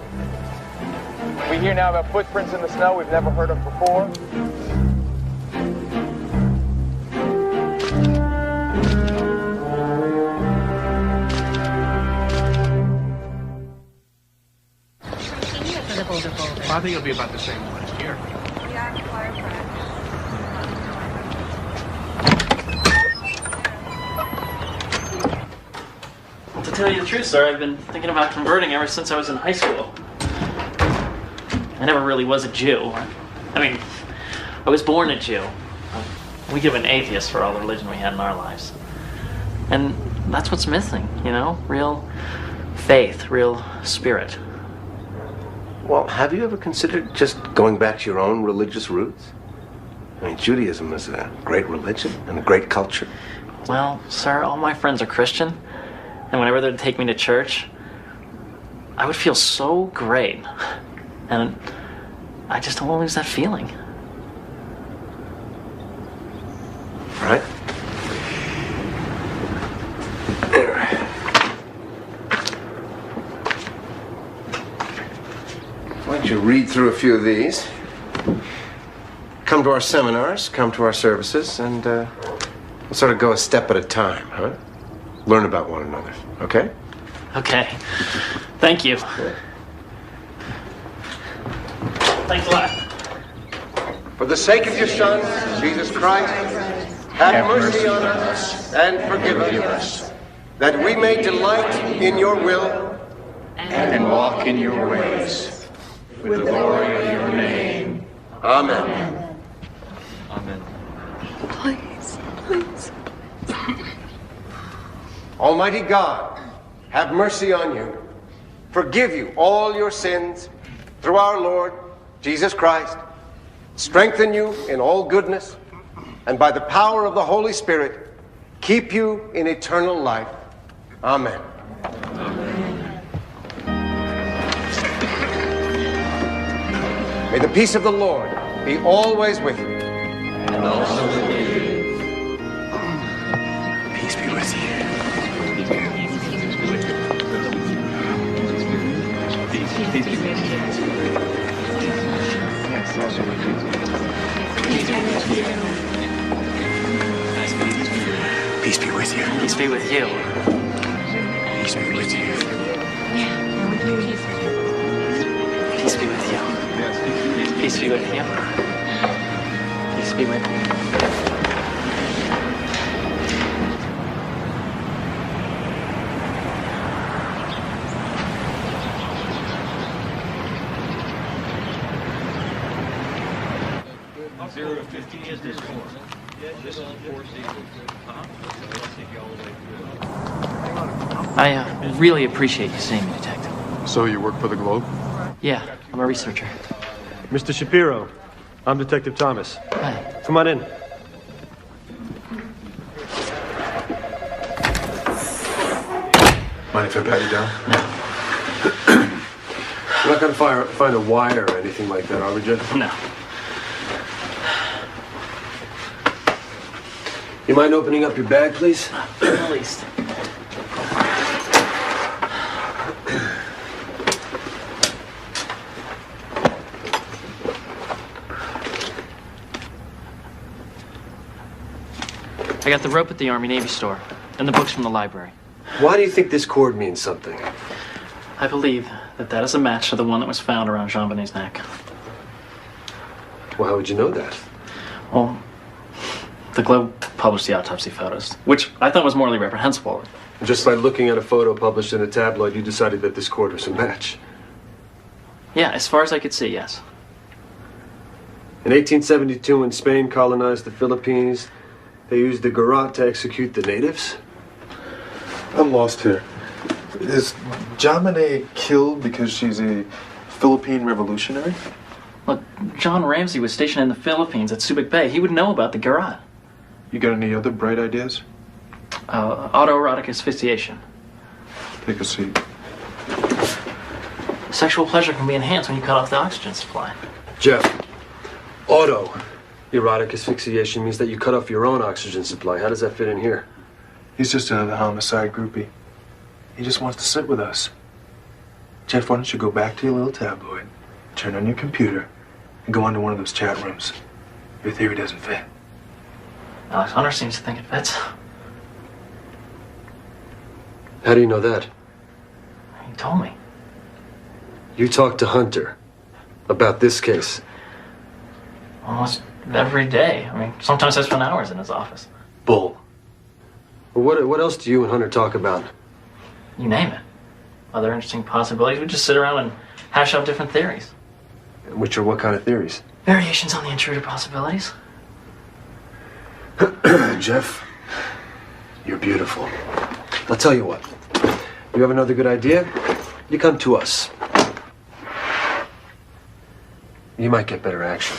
We hear now about footprints in the snow we've never heard of before. I think it'll be about the same as last year. To tell you the truth, sir, I've been thinking about converting ever since I was in high school. I never really was a Jew. I mean, I was born a Jew. We give an atheist for all the religion we had in our lives. And that's what's missing, you know? Real faith, real spirit. Well, have you ever considered just going back to your own religious roots? I mean, Judaism is a great religion and a great culture. Well, sir, all my friends are Christian, and whenever they'd take me to church, I would feel so great. And I just don't want to lose that feeling. All right. Why don't you read through a few of these? Come to our seminars, come to our services, and we'll sort of go a step at a time, huh? Learn about one another, okay? Okay. Thank you. Thanks a lot. For the sake of your Son, Jesus Christ, have mercy on us and forgive us, that we may delight in your will and walk in your ways, with the glory of your name. Amen. Amen. Please, please. Almighty God, have mercy on you, forgive you all your sins through our Lord Jesus Christ, strengthen you in all goodness, and by the power of the Holy Spirit, keep you in eternal life. Amen. May the peace of the Lord be always with you. And also with you. Peace be with you. Peace be with you. Yes, also with you. Peace be with you. Peace be with you. Peace be with you. Peace be with you. Peace be with you. Peace be with you. Peace be with you. Zero to 50 is this one. This is a 4 season. I really appreciate you seeing me, Detective. So you work for the Globe? Yeah, I'm a researcher. Mr. Shapiro, I'm Detective Thomas. Hi. Come on in. Mind if I pat you down? We're not going to find a wire or anything like that, are we, Jeff? No. You mind opening up your bag, please? At least. I got the rope at the Army-Navy store and the books from the library. Why do you think this cord means something? I believe that is a match to the one that was found around JonBenet's neck. Well, how would you know that? Well, the Globe published the autopsy photos, which I thought was morally reprehensible. Just by looking at a photo published in a tabloid, you decided that this cord was a match. Yeah, as far as I could see, yes. In 1872, when Spain colonized the Philippines, they used the garrote to execute the natives? I'm lost here. Is JonBenet killed because she's a Philippine revolutionary? Look, John Ramsey was stationed in the Philippines at Subic Bay. He would know about the garrote. You got any other bright ideas? Autoerotic asphyxiation. Take a seat. Sexual pleasure can be enhanced when you cut off the oxygen supply. Jeff, autoerotic asphyxiation means that you cut off your own oxygen supply. How does that fit in here? He's just another homicide groupie. He just wants to sit with us. Jeff, why don't you go back to your little tabloid, turn on your computer, and go into one of those chat rooms? Your theory doesn't fit. Alex Hunter seems to think it fits. How do you know that? He told me. You talked to Hunter about this case. Almost every day. I mean, sometimes I spend hours in his office. Bull. Well, what else do you and Hunter talk about? You name it. Other interesting possibilities. We just sit around and hash out different theories. Which are what kind of theories? Variations on the intruder possibilities. Jeff, you're beautiful. I'll tell you what. You have another good idea? You come to us. You might get better action.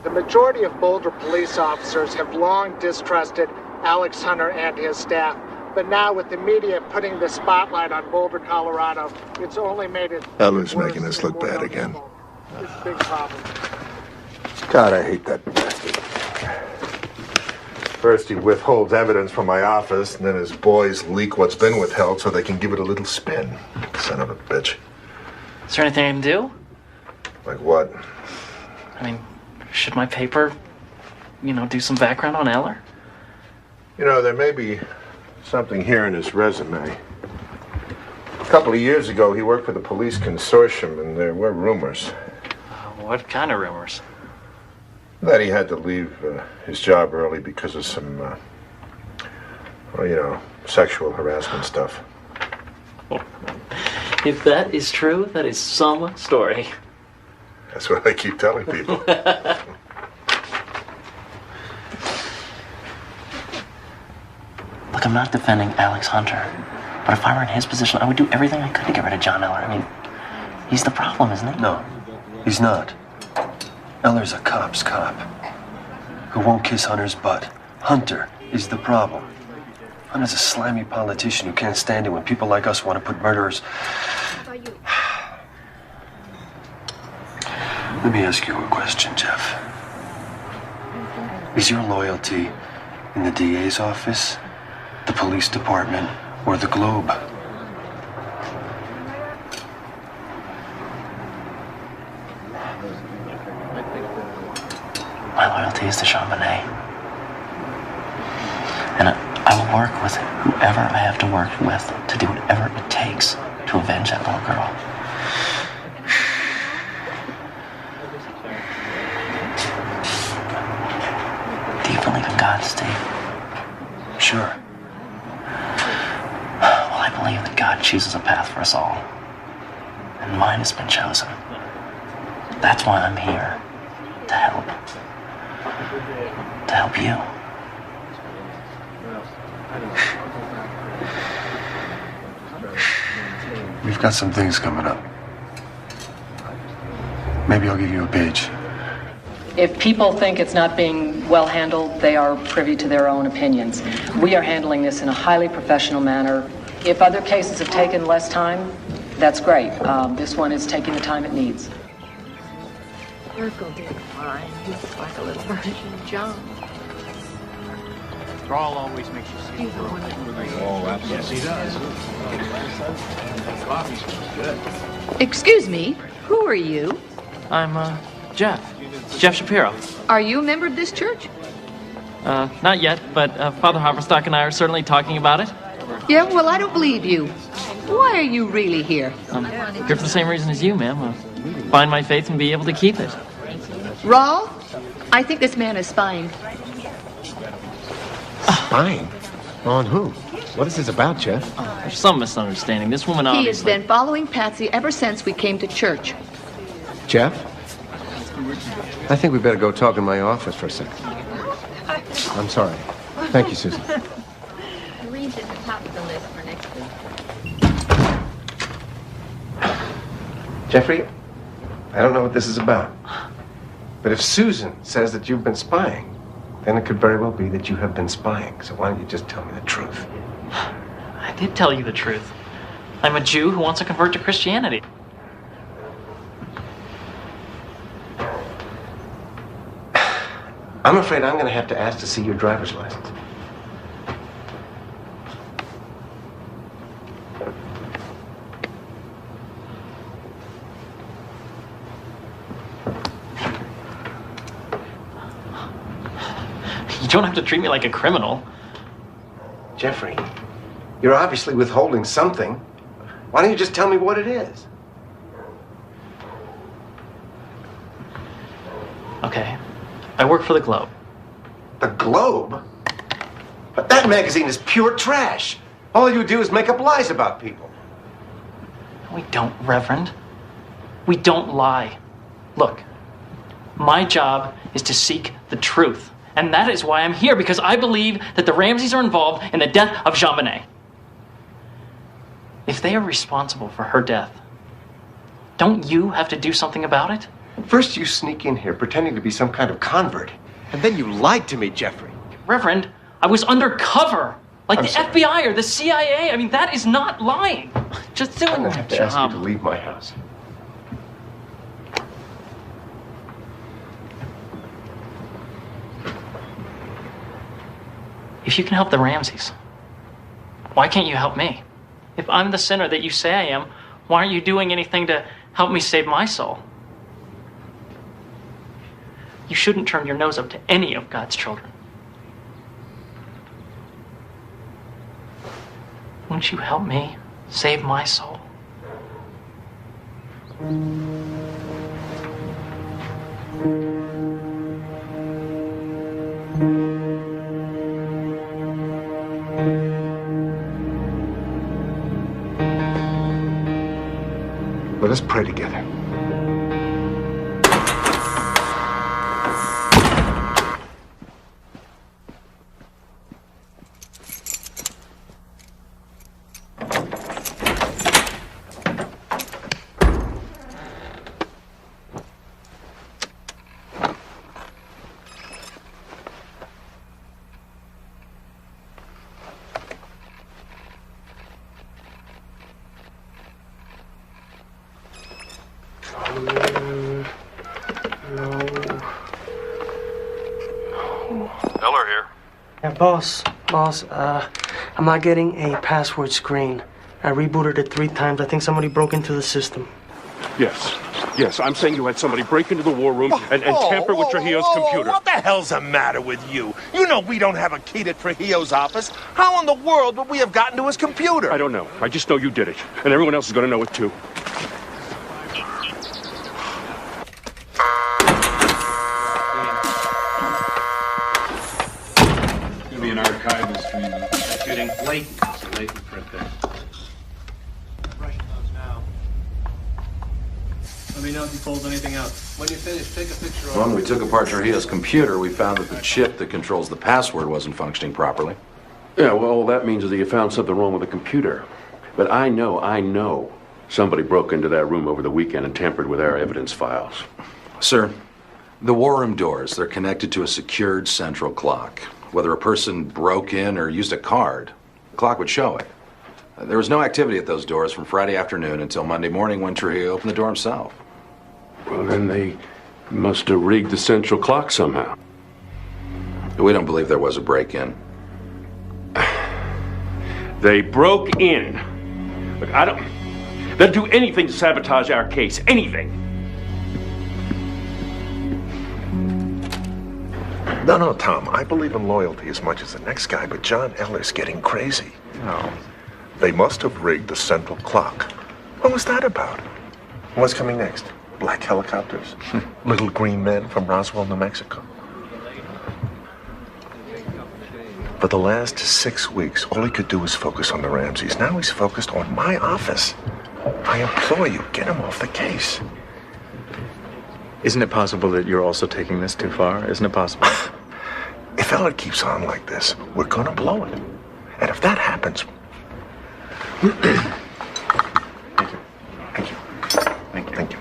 The majority of Boulder police officers have long distrusted Alex Hunter and his staff, but now with the media putting the spotlight on Boulder, Colorado, it's only made it Eller's making us look bad again. It's a big problem. God, I hate that bastard. First he withholds evidence from my office, and then his boys leak what's been withheld so they can give it a little spin. Son of a bitch. Is there anything I can do? Like what? I mean, should my paper, do some background on Eller? You know, there may be something here in his resume. A couple of years ago, he worked for the police consortium, and there were rumors. What kind of rumors? That he had to leave his job early because of some, sexual harassment stuff. If that is true, that is some story. That's what I keep telling people. Look, I'm not defending Alex Hunter, but if I were in his position, I would do everything I could to get rid of John Eller. I mean, he's the problem, isn't he? No, he's not. Eller's a cop's cop who won't kiss Hunter's butt. Hunter is the problem. Hunter's a slimy politician who can't stand it when people like us want to put murderers. Let me ask you a question, Jeff. Is your loyalty in the DA's office, the police department, or the Globe? My loyalty is to JonBenet. And I will work with whoever I have to work with to do whatever it takes to avenge that little girl. Do you believe in God, Steve? Sure. Well, I believe that God chooses a path for us all. And mine has been chosen. That's why I'm here. To help. To help you. We've got some things coming up. Maybe I'll give you a page. If people think it's not being well handled, they are privy to their own opinions. We are handling this in a highly professional manner. If other cases have taken less time, that's great. This one is taking the time it needs. Urkel did fine. He looks like a little version of John. Thrall always makes you see the world. Oh, absolutely. Yes, he does. Good. Excuse me, who are you? I'm, Jeff. Jeff Shapiro. Are you a member of this church? Not yet, but Father Haverstock and I are certainly talking about it. Yeah, well, I don't believe you. Why are you really here? Here for the same reason as you, ma'am. Find my faith and be able to keep it. Rawl, I think this man is spying. Spying? On who? What is this about, Jeff? There's some misunderstanding. This woman He has obviously... been following Patsy ever since we came to church. Jeff? I think we better go talk in my office for a second. I'm sorry. Thank you, Susan. Reed's at the top of the list for next week. Jeffrey, I don't know what this is about. But if Susan says that you've been spying, then it could very well be that you have been spying. So why don't you just tell me the truth? I did tell you the truth. I'm a Jew who wants to convert to Christianity. I'm afraid I'm going to have to ask to see your driver's license. You don't have to treat me like a criminal. Jeffrey, you're obviously withholding something. Why don't you just tell me what it is? Okay. I work for the Globe. The Globe? But that magazine is pure trash. All you do is make up lies about people. We don't, Reverend. We don't lie. Look, my job is to seek the truth. And that is why I'm here, because I believe that the Ramseys are involved in the death of JonBenet. If they are responsible for her death, don't you have to do something about it? First you sneak in here pretending to be some kind of convert. And then you lied to me, Jeffrey. Reverend, I was undercover. Like the sorry. FBI or the CIA. I mean, that is not lying. Just doing I'm going to my have to ask you job. to leave my house. If you can help the Ramseys, why can't you help me? If I'm the sinner that you say I am, why aren't you doing anything to help me save my soul? You shouldn't turn your nose up to any of God's children. Won't you help me save my soul? Let us pray together. Yeah, boss, I'm not getting a password screen. I rebooted it 3 times. I think somebody broke into the system. Yes, I'm saying you had somebody break into the war room and tamper with Trujillo's computer. What the hell's the matter with you? You know we don't have a key to Trujillo's office. How in the world would we have gotten to his computer? I don't know. I just know you did it. And everyone else is going to know it, too. It's going to be an archival stream. Shooting latent. It's a latent print there. Let me know if he pulls anything out. When you finish, take a picture of When we took apart Trujillo's computer, we found that the chip that controls the password wasn't functioning properly. Yeah, well, all that means is that you found something wrong with the computer. But I know somebody broke into that room over the weekend and tampered with our evidence files. Sir, the war room doors, they're connected to a secured central clock. Whether a person broke in or used a card, the clock would show it. There was no activity at those doors from Friday afternoon until Monday morning when Trujillo opened the door himself. Well, then they must have rigged the central clock somehow. We don't believe there was a break-in. They broke in. Look, they'll do anything to sabotage our case. Anything. No, Tom. I believe in loyalty as much as the next guy, but John Eller's getting crazy. No. They must have rigged the central clock. What was that about? What's coming next? Black helicopters? Little green men from Roswell, New Mexico? For the last 6 weeks, all he could do was focus on the Ramseys. Now he's focused on my office. I implore you, get him off the case. Isn't it possible that you're also taking this too far? Isn't it possible? If Eller keeps on like this, we're gonna blow it. And if that happens... Thank you.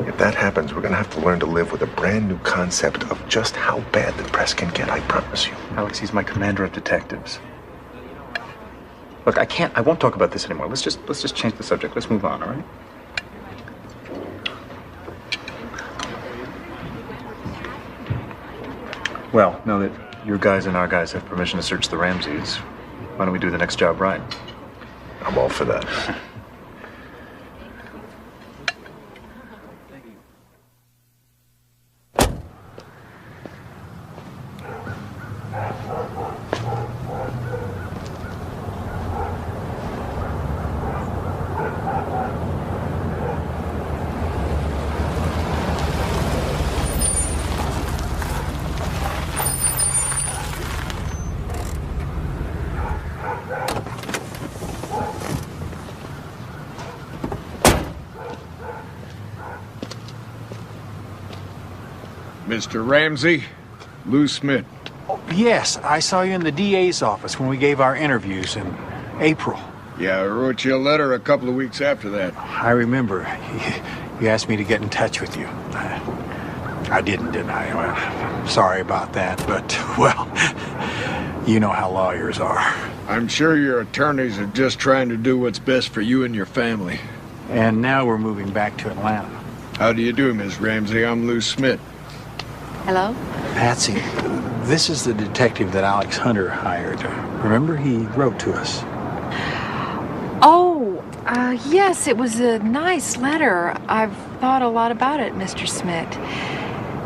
If that happens, we're gonna have to learn to live with a brand new concept of just how bad the press can get, I promise you. Alex, he's my commander of detectives. Look, I won't talk about this anymore. Let's just change the subject. Let's move on, all right? Well, now that your guys and our guys have permission to search the Ramseys, why don't we do the next job right? I'm all for that. Mr. Ramsey, Lou Smith. Oh, yes, I saw you in the DA's office when we gave our interviews in April. Yeah, I wrote you a letter a couple of weeks after that. I remember. You asked me to get in touch with you. I didn't I? Well, sorry about that, but, well, you know how lawyers are. I'm sure your attorneys are just trying to do what's best for you and your family. And now we're moving back to Atlanta. How do you do, Miss Ramsey? I'm Lou Smith. Hello? Patsy, this is the detective that Alex Hunter hired. Remember, he wrote to us. Oh, yes, it was a nice letter. I've thought a lot about it, Mr. Smith.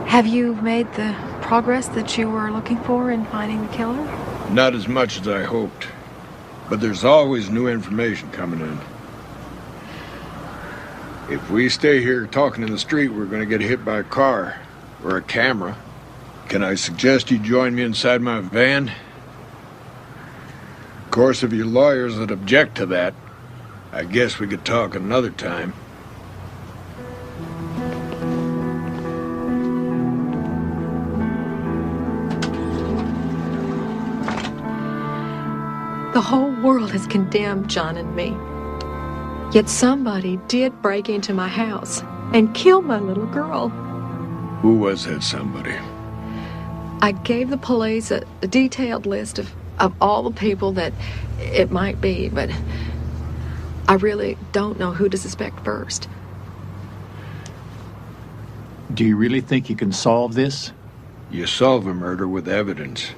Have you made the progress that you were looking for in finding the killer? Not as much as I hoped. But there's always new information coming in. If we stay here talking in the street, we're going to get hit by a car. Or a camera. Can I suggest you join me inside my van? Of course, if your lawyers would object to that, I guess we could talk another time. The whole world has condemned John and me. Yet somebody did break into my house and kill my little girl. Who was that somebody? I gave the police a detailed list of all the people that it might be, but I really don't know who to suspect first. Do you really think you can solve this? You solve a murder with evidence.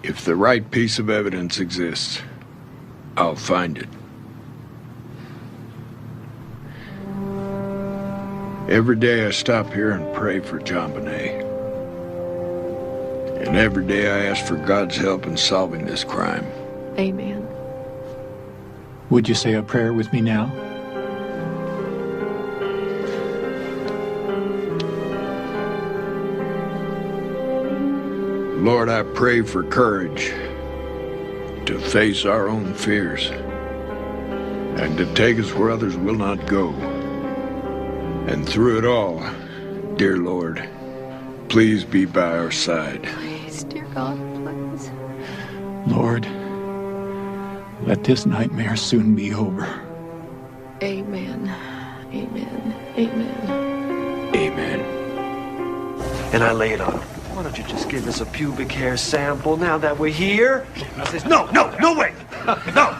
If the right piece of evidence exists, I'll find it. Every day I stop here and pray for JonBenet. And every day I ask for God's help in solving this crime. Amen. Would you say a prayer with me now? Lord, I pray for courage to face our own fears and to take us where others will not go. And through it all, dear Lord, please be by our side. Please, dear God, please. Lord, let this nightmare soon be over. Amen. Amen. Amen. Amen. And I lay it on him. Why don't you just give us a pubic hair sample now that we're here? I says, no way! No!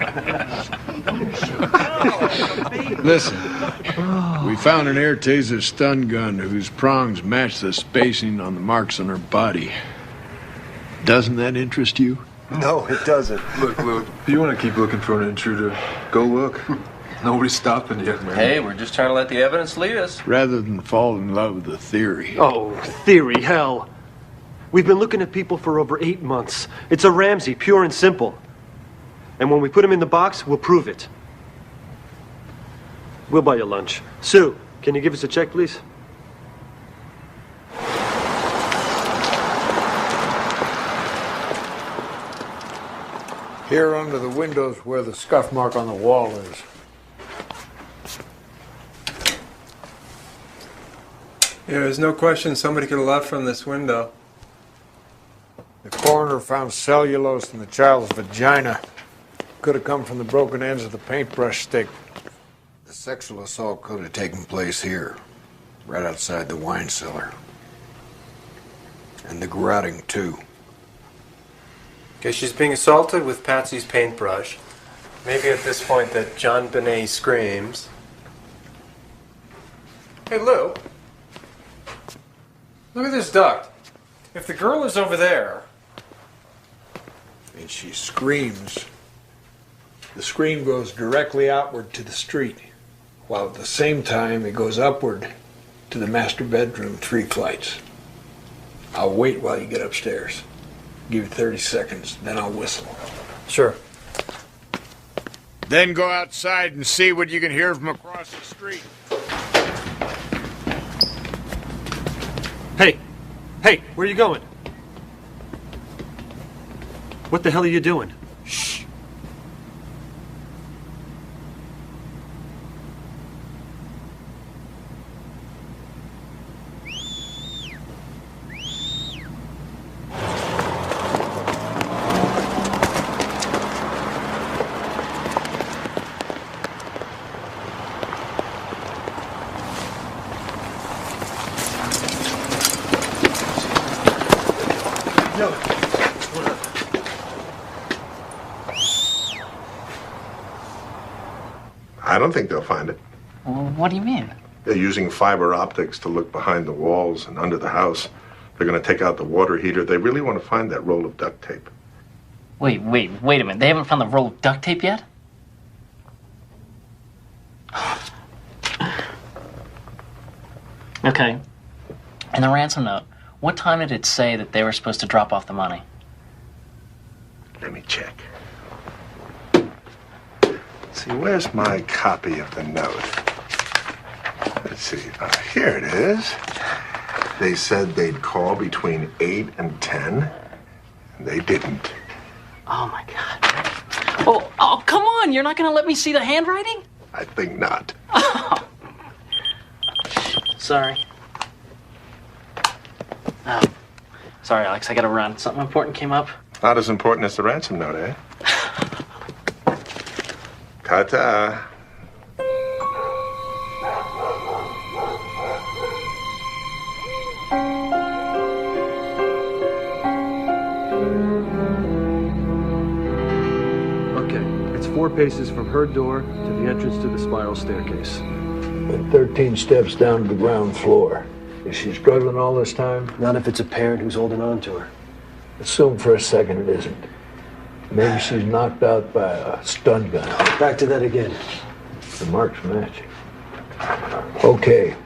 Listen, we found an air taser stun gun whose prongs match the spacing on the marks on her body. Doesn't that interest you? No, it doesn't. Look, if you want to keep looking for an intruder, go look. Nobody's stopping you, man. Hey, we're just trying to let the evidence lead us. Rather than fall in love with the theory. Oh, theory, hell. We've been looking at people for over 8 months. It's a Ramsey, pure and simple. And when we put him in the box, we'll prove it. We'll buy you lunch. Sue, can you give us a check, please? Here under the window's where the scuff mark on the wall is. Yeah, there's no question somebody could have left from this window. The coroner found cellulose in the child's vagina. Could have come from the broken ends of the paintbrush stick. The sexual assault could have taken place here, right outside the wine cellar. And the garroting, too. Okay, she's being assaulted with Patsy's paintbrush. Maybe at this point that JonBenet screams. Hey, Lou. Look at this duct. If the girl is over there... And she screams. The scream goes directly outward to the street, while at the same time it goes upward to the master bedroom 3 flights. I'll wait while you get upstairs. Give you 30 seconds, then I'll whistle. Sure. Then go outside and see what you can hear from across the street. Hey, where are you going? What the hell are you doing? Shh. I don't think they'll find it. Well, what do you mean? They're using fiber optics to look behind the walls and under the house. They're going to take out the water heater. They really want to find that roll of duct tape. Wait a minute. They haven't found the roll of duct tape yet? Okay. And the ransom note, what time did it say that they were supposed to drop off the money? Let me check. See, where's my copy of the note? Let's see. Here it is. They said they'd call between 8 and 10, and they didn't. Oh, my God. Oh, come on. You're not going to let me see the handwriting? I think not. Oh. Sorry. Oh. Sorry, Alex. I got to run. Something important came up. Not as important as the ransom note, eh? Ta-ta. Okay, it's 4 paces from her door to the entrance to the spiral staircase. And 13 steps down to the ground floor. Is she struggling all this time? Not if it's a parent who's holding on to her. Assume for a second it isn't. Maybe she's knocked out by a stun gun. Back to that again. The mark's matching. Okay.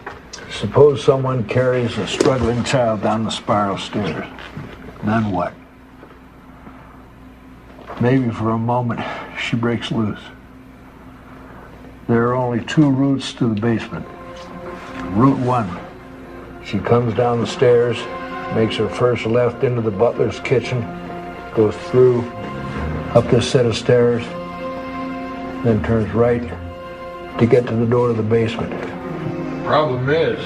Suppose someone carries a struggling child down the spiral stairs. Then what? Maybe for a moment she breaks loose. There are only 2 routes to the basement. Route 1. She comes down the stairs, makes her first left into the butler's kitchen, goes through, up this set of stairs, then turns right to get to the door to the basement. Problem is,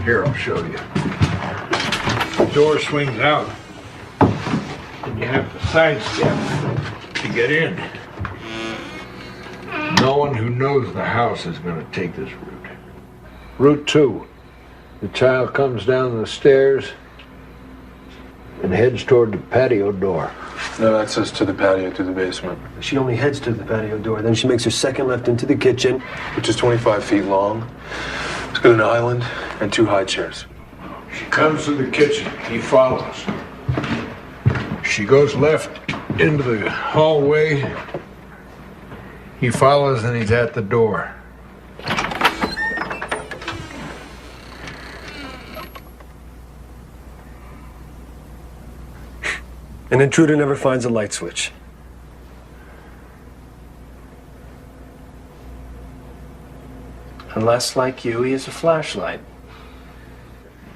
here, I'll show you. The door swings out, and you have to sidestep to get in. No one who knows the house is going to take this route. Route 2. The child comes down the stairs and heads toward the patio door. No access to the patio through the basement. She only heads to the patio door, then she makes her second left into the kitchen. Which is 25 feet long. It's got an island and 2 high chairs. She comes to the kitchen. He follows. She goes left into the hallway. He follows and he's at the door. An intruder never finds a light switch. Unless, like you, he has a flashlight.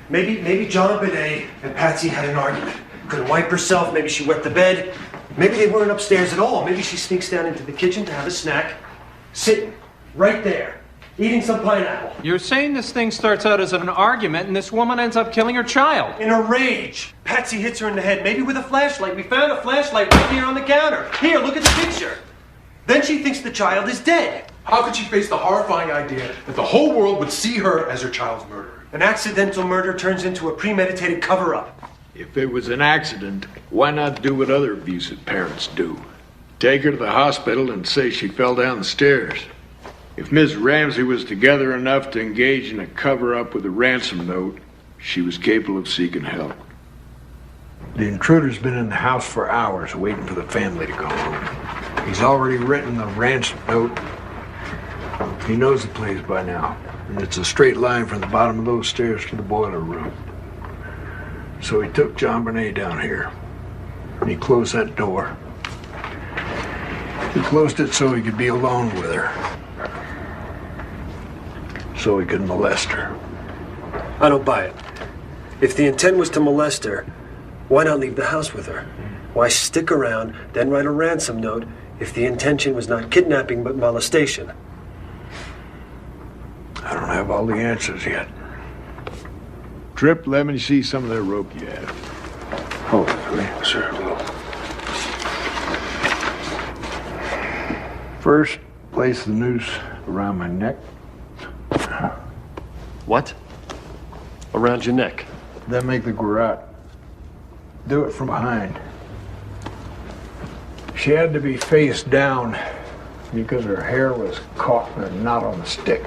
Maybe JonBenet and Patsy had an argument. Couldn't wipe herself, maybe she wet the bed. Maybe they weren't upstairs at all. Maybe she sneaks down into the kitchen to have a snack, sitting right there, eating some pineapple. You're saying this thing starts out as an argument and this woman ends up killing her child. In a rage, Patsy hits her in the head, maybe with a flashlight. We found a flashlight right here on the counter. Here, look at the picture. Then she thinks the child is dead. How could she face the horrifying idea that the whole world would see her as her child's murderer? An accidental murder turns into a premeditated cover-up. If it was an accident, why not do what other abusive parents do? Take her to the hospital and say she fell down the stairs. If Miss Ramsey was together enough to engage in a cover-up with a ransom note, she was capable of seeking help. The intruder's been in the house for hours waiting for the family to come home. He's already written the ransom note. He knows the place by now, and it's a straight line from the bottom of those stairs to the boiler room. So he took JonBenet down here, and he closed that door. He closed it so he could be alone with her, so he could molest her. I don't buy it. If the intent was to molest her, why not leave the house with her? Why stick around, then write a ransom note if the intention was not kidnapping but molestation? I don't have all the answers yet. Trip, let me see some of that rope you have. Hold it for me. Sure. First, place the noose around my neck. What? Around your neck? Then make the garrote. Do it from behind. She had to be face down because her hair was caught in a knot on the stick.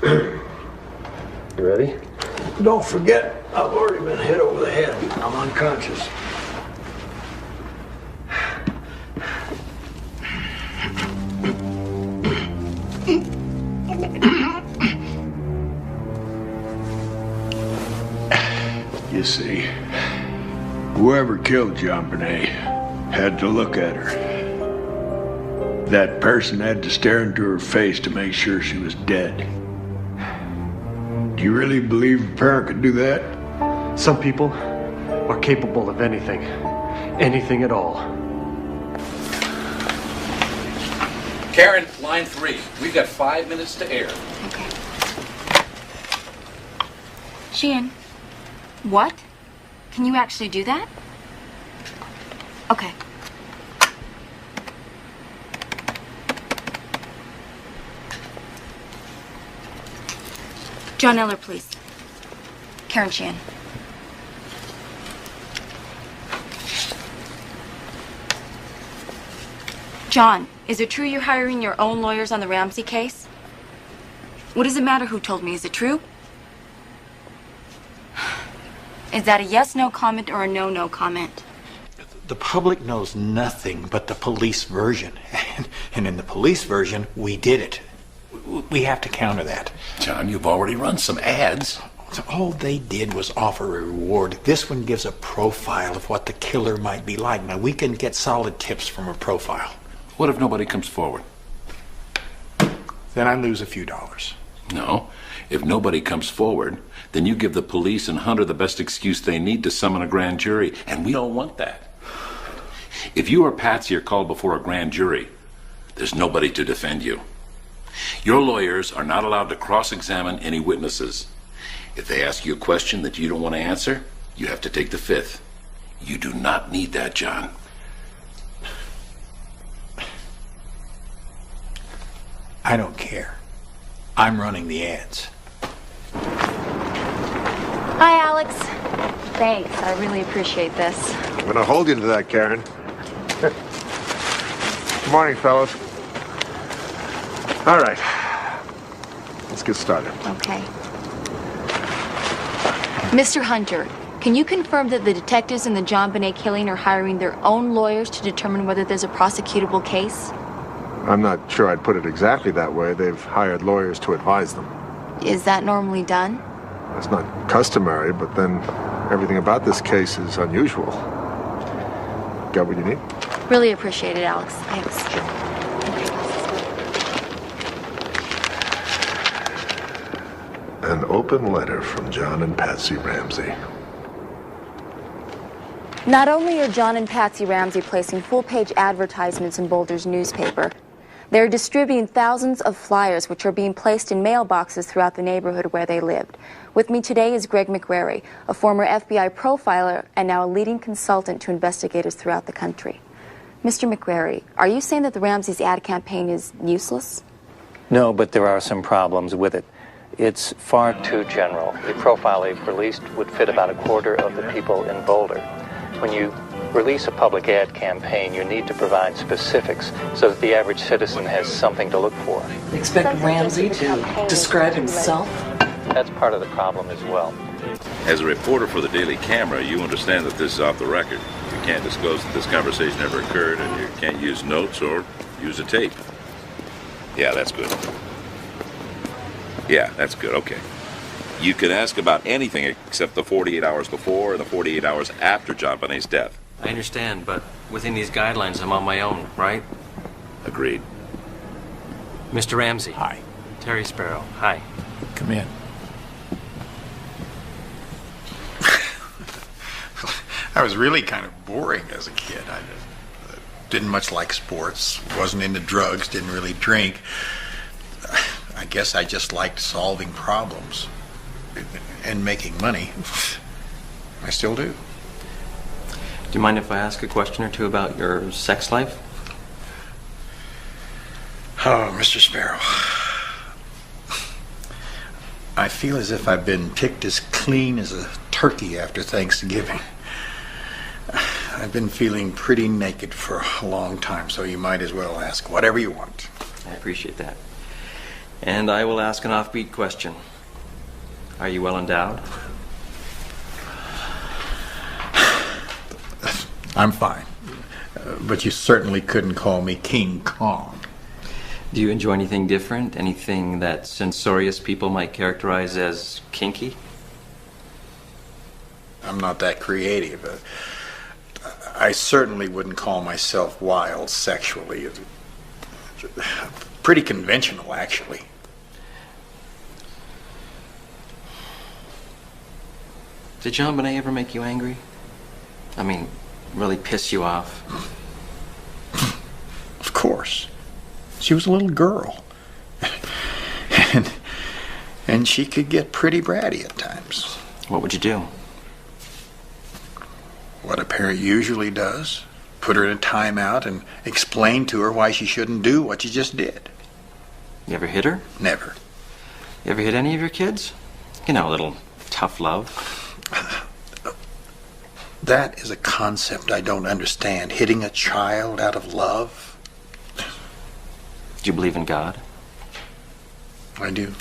You ready? Don't forget, I've already been hit over the head. I'm unconscious. You see, whoever killed JonBenet had to look at her. That person had to stare into her face to make sure she was dead. Do you really believe a parent could do that? Some people are capable of anything. Anything at all. Karen, line 3. We've got 5 minutes to air. Okay. Sheehan, what? Can you actually do that? Okay. John Eller, please. Karen Sheehan. John, is it true you're hiring your own lawyers on the Ramsey case? What does it matter who told me? Is it true? Is that a yes/no comment or a no/no comment? The public knows nothing but the police version. And in the police version, we did it. We have to counter that. John, you've already run some ads. So all they did was offer a reward. This one gives a profile of what the killer might be like. Now, we can get solid tips from a profile. What if nobody comes forward? Then I lose a few dollars. No. If nobody comes forward, then you give the police and Hunter the best excuse they need to summon a grand jury, and we don't want that. If you or Patsy are called before a grand jury, there's nobody to defend you. Your lawyers are not allowed to cross-examine any witnesses. If they ask you a question that you don't want to answer, you have to take the fifth. You do not need that, John. I don't care. I'm running the ads. Hi, Alex. Thanks. I really appreciate this. I'm going to hold you to that, Karen. Good morning, fellas. All right. Let's get started. Okay. Mr. Hunter, can you confirm that the detectives in the JonBenet killing are hiring their own lawyers to determine whether there's a prosecutable case? I'm not sure I'd put it exactly that way. They've hired lawyers to advise them. Is that normally done? It's not customary, but then everything about this case is unusual. Got what you need? Really appreciate it, Alex. Thanks. An open letter from John and Patsy Ramsey. Not only are John and Patsy Ramsey placing full-page advertisements in Boulder's newspaper, they're distributing thousands of flyers which are being placed in mailboxes throughout the neighborhood where they lived. With me today is Greg McQuarrie, a former FBI profiler and now a leading consultant to investigators throughout the country. Mr. McQuarrie, are you saying that the Ramsey's ad campaign is useless? No, but there are some problems with it. It's far too general. The profile they've released would fit about a quarter of the people in Boulder. When you release a public ad campaign, you need to provide specifics so that the average citizen has something to look for. Expect Ramsey to describe himself? That's part of the problem as well. As a reporter for the Daily Camera, you understand that this is off the record. You can't disclose that this conversation ever occurred, and you can't use notes or use a tape. Yeah, that's good. Yeah, that's good. Okay. You can ask about anything except the 48 hours before and the 48 hours after JonBenet's death. I understand, but within these guidelines, I'm on my own, right? Agreed. Mr. Ramsey. Hi. Terry Sparrow. Hi. Come in. I was really kind of boring as a kid. I didn't much like sports, wasn't into drugs, didn't really drink. I guess I just liked solving problems and making money. I still do. Do you mind if I ask a question or two about your sex life? Oh, Mr. Sparrow. I feel as if I've been picked as clean as a turkey after Thanksgiving. I've been feeling pretty naked for a long time, so you might as well ask whatever you want. I appreciate that. And I will ask an offbeat question. Are you well endowed? I'm fine. But you certainly couldn't call me King Kong. Do you enjoy anything different? Anything that censorious people might characterize as kinky? I'm not that creative. I certainly wouldn't call myself wild sexually. Pretty conventional, actually. Did JonBenet ever make you angry? I mean, really piss you off? Of course. She was a little girl. And she could get pretty bratty at times. What would you do? What a parent usually does. Put her in a timeout and explain to her why she shouldn't do what she just did. You ever hit her? Never. You ever hit any of your kids? You know, a little tough love. That is a concept I don't understand. Hitting a child out of love. Do you believe in God? I do.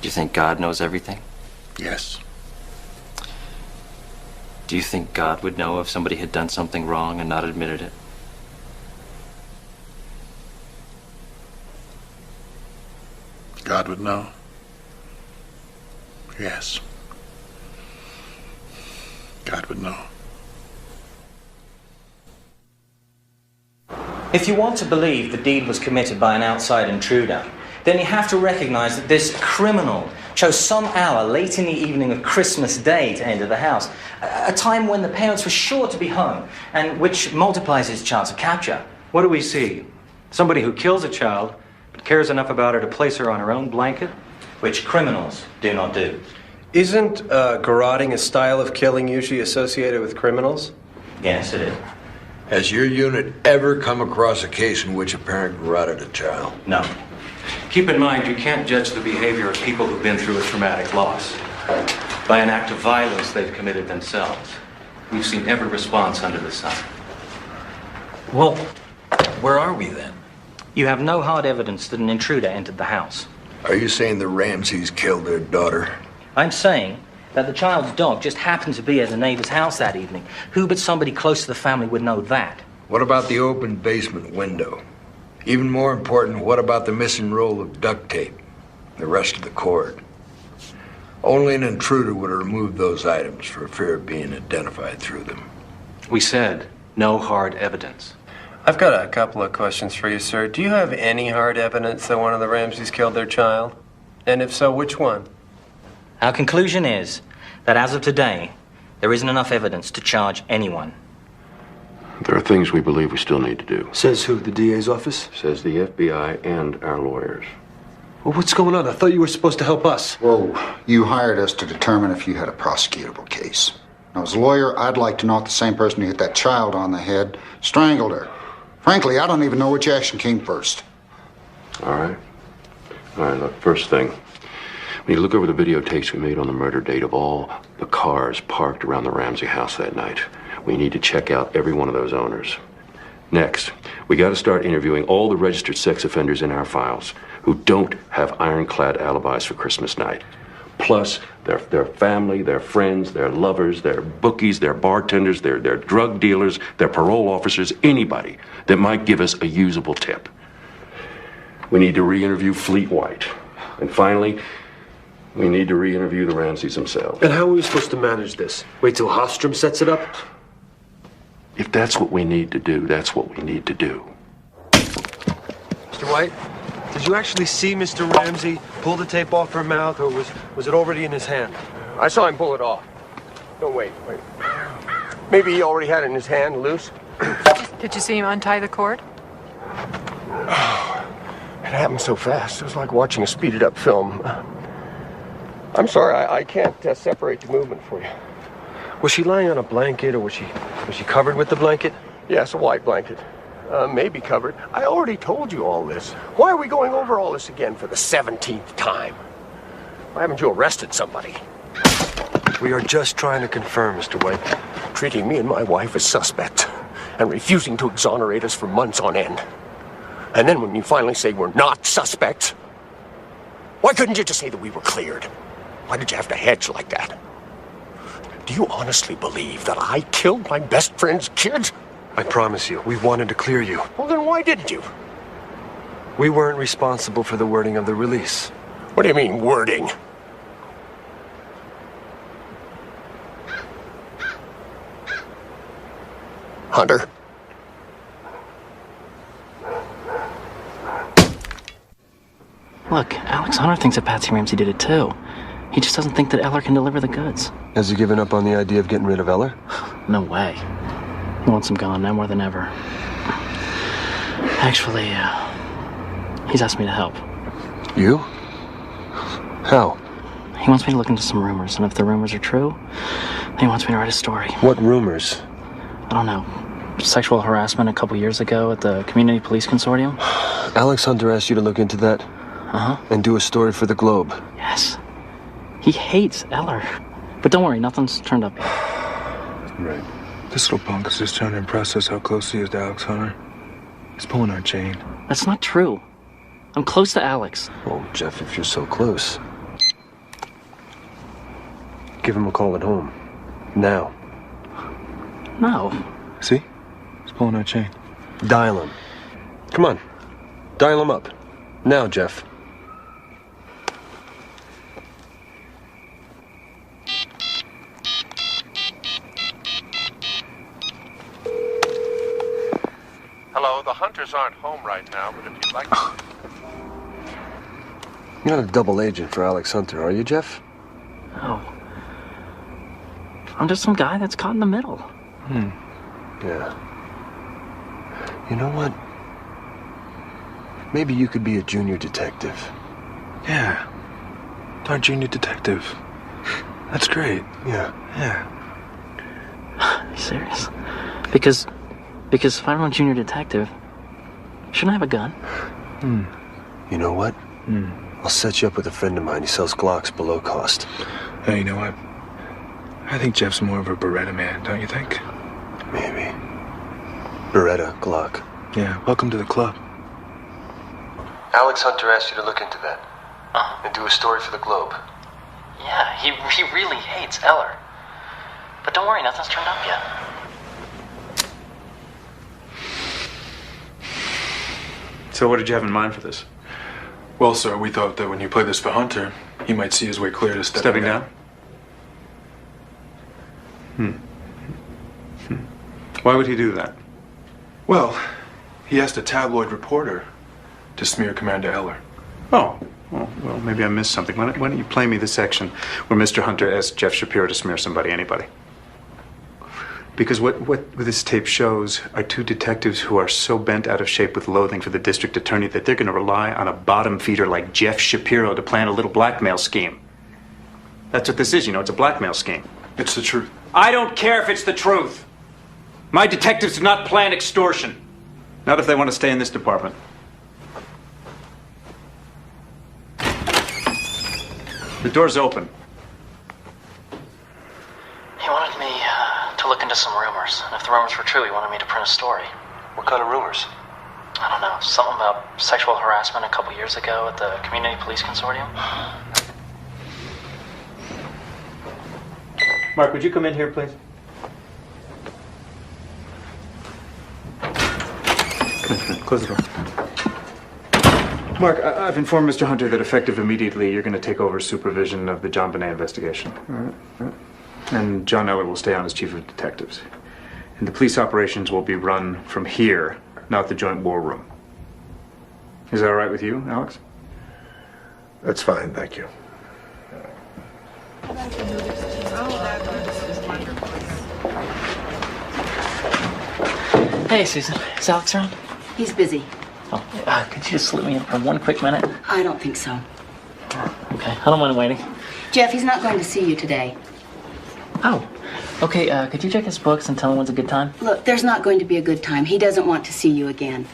Do you think God knows everything? Yes. Do you think God would know if somebody had done something wrong and not admitted it? God would know. Yes. God would know. If you want to believe the deed was committed by an outside intruder, then you have to recognize that this criminal chose some hour late in the evening of Christmas Day to enter the house, a time when the parents were sure to be home, and which multiplies his chance of capture. What do we see? Somebody who kills a child, but cares enough about her to place her on her own blanket? Which criminals do not do. Isn't garroting a style of killing usually associated with criminals? Yes, it is. Has your unit ever come across a case in which a parent garroted a child? No. Keep in mind, you can't judge the behavior of people who've been through a traumatic loss by an act of violence they've committed themselves. We've seen every response under the sun. Well, where are we then? You have no hard evidence that an intruder entered the house. Are you saying the Ramseys killed their daughter? I'm saying that the child's dog just happened to be at the neighbor's house that evening. Who but somebody close to the family would know that? What about the open basement window? Even more important, what about the missing roll of duct tape? The rest of the cord? Only an intruder would have removed those items for fear of being identified through them. We said no hard evidence. I've got a couple of questions for you, sir. Do you have any hard evidence that one of the Ramseys killed their child? And if so, which one? Our conclusion is that as of today, there isn't enough evidence to charge anyone. There are things we believe we still need to do. Says who? The DA's office? Says the FBI and our lawyers. Well, what's going on? I thought you were supposed to help us. Well, you hired us to determine if you had a prosecutable case. Now, as a lawyer, I'd like to know if the same person who hit that child on the head strangled her. Frankly, I don't even know which action came first. All right, look, first thing. When you look over the videotapes we made on the murder date of all the cars parked around the Ramsey house that night, we need to check out every one of those owners. Next, we got to start interviewing all the registered sex offenders in our files who don't have ironclad alibis for Christmas night. Plus, their family, their friends, their lovers, their bookies, their bartenders, their drug dealers, their parole officers, anybody that might give us a usable tip. We need to re-interview Fleet White. And finally, we need to re-interview the Ramseys themselves. And how are we supposed to manage this? Wait till Hofstrom sets it up? If that's what we need to do, that's what we need to do. Mr. White, did you actually see Mr. Ramsey pull the tape off her mouth, or was it already in his hand? I saw him pull it off. No, wait. Maybe he already had it in his hand, loose. Did you see him untie the cord? It happened so fast. It was like watching a speeded up film. I'm sorry, I can't separate the movement for you. Was she lying on a blanket, or was she covered with the blanket? Yes, a white blanket. Maybe covered. I already told you all this. Why are we going over all this again for the 17th time? Why haven't you arrested somebody? We are just trying to confirm, Mr. White. Treating me and my wife as suspects and refusing to exonerate us for months on end. And then when you finally say we're not suspects, why couldn't you just say that we were cleared? Why did you have to hedge like that? Do you honestly believe that I killed my best friend's kids? I promise you, we wanted to clear you. Well, then why didn't you? We weren't responsible for the wording of the release. What do you mean, wording? Hunter? Look, Alex Hunter thinks that Patsy Ramsey did it too. He just doesn't think that Eller can deliver the goods. Has he given up on the idea of getting rid of Eller? No way. He wants him gone now more than ever. Actually, he's asked me to help. You? How? He wants me to look into some rumors, and if the rumors are true, then he wants me to write a story. What rumors? I don't know. Sexual harassment a couple years ago at the Community Police Consortium. Alex Hunter asked you to look into that? Uh-huh. And do a story for the Globe? Yes. He hates Eller. But don't worry, nothing's turned up yet. Right. This little punk is just trying to impress us how close he is to Alex Hunter. He's pulling our chain. That's not true. I'm close to Alex. Oh, Jeff, if you're so close. Give him a call at home. Now. No. See? He's pulling our chain. Dial him. Come on. Dial him up. Now, Jeff. Hello, the Hunters aren't home right now, but if you'd like to... You're not a double agent for Alex Hunter, are you, Jeff? Oh. I'm just some guy that's caught in the middle. Yeah. You know what? Maybe you could be a junior detective. Yeah. Our junior detective. That's great. Yeah. Are you serious? Because if I'm a junior detective, shouldn't I have a gun? You know what? I'll set you up with a friend of mine. He sells Glocks below cost. Hey, you know what? I think Jeff's more of a Beretta man, don't you think? Maybe. Beretta, Glock. Yeah, welcome to the club. Alex Hunter asked you to look into that. And do a story for the Globe. Yeah, he really hates Eller. But don't worry, nothing's turned up yet. So what did you have in mind for this? Well, sir, we thought that when you play this for Hunter, he might see his way clear to stepping down. Why would he do that? Well, he asked a tabloid reporter to smear Commander Eller. Oh, well, maybe I missed something. Why don't you play me the section where Mr. Hunter asked Jeff Shapiro to smear somebody, anybody? Because what this tape shows are two detectives who are so bent out of shape with loathing for the district attorney that they're going to rely on a bottom feeder like Jeff Shapiro to plan a little blackmail scheme. That's what this is, it's a blackmail scheme. It's the truth. I don't care if it's the truth. My detectives do not plan extortion. Not if they want to stay in this department. The door's open. He wanted me to look into some rumors. And if the rumors were true, he wanted me to print a story. What kind of rumors? I don't know, something about sexual harassment a couple years ago at the Community Police Consortium. Mark, would you come in here, please? Close the door. Mark, I've informed Mr. Hunter that effective immediately, you're going to take over supervision of the JonBenet investigation. All right. And John Eller will stay on as chief of detectives. And the police operations will be run from here, not the joint war room. Is that all right with you, Alex? That's fine, thank you. Hey, Susan. Is Alex around? He's busy. Oh, could you just slip me in for one quick minute? I don't think so. Okay, I don't mind waiting. Jeff, he's not going to see you today. Oh, okay, could you check his books and tell him when's a good time? Look, there's not going to be a good time. He doesn't want to see you again.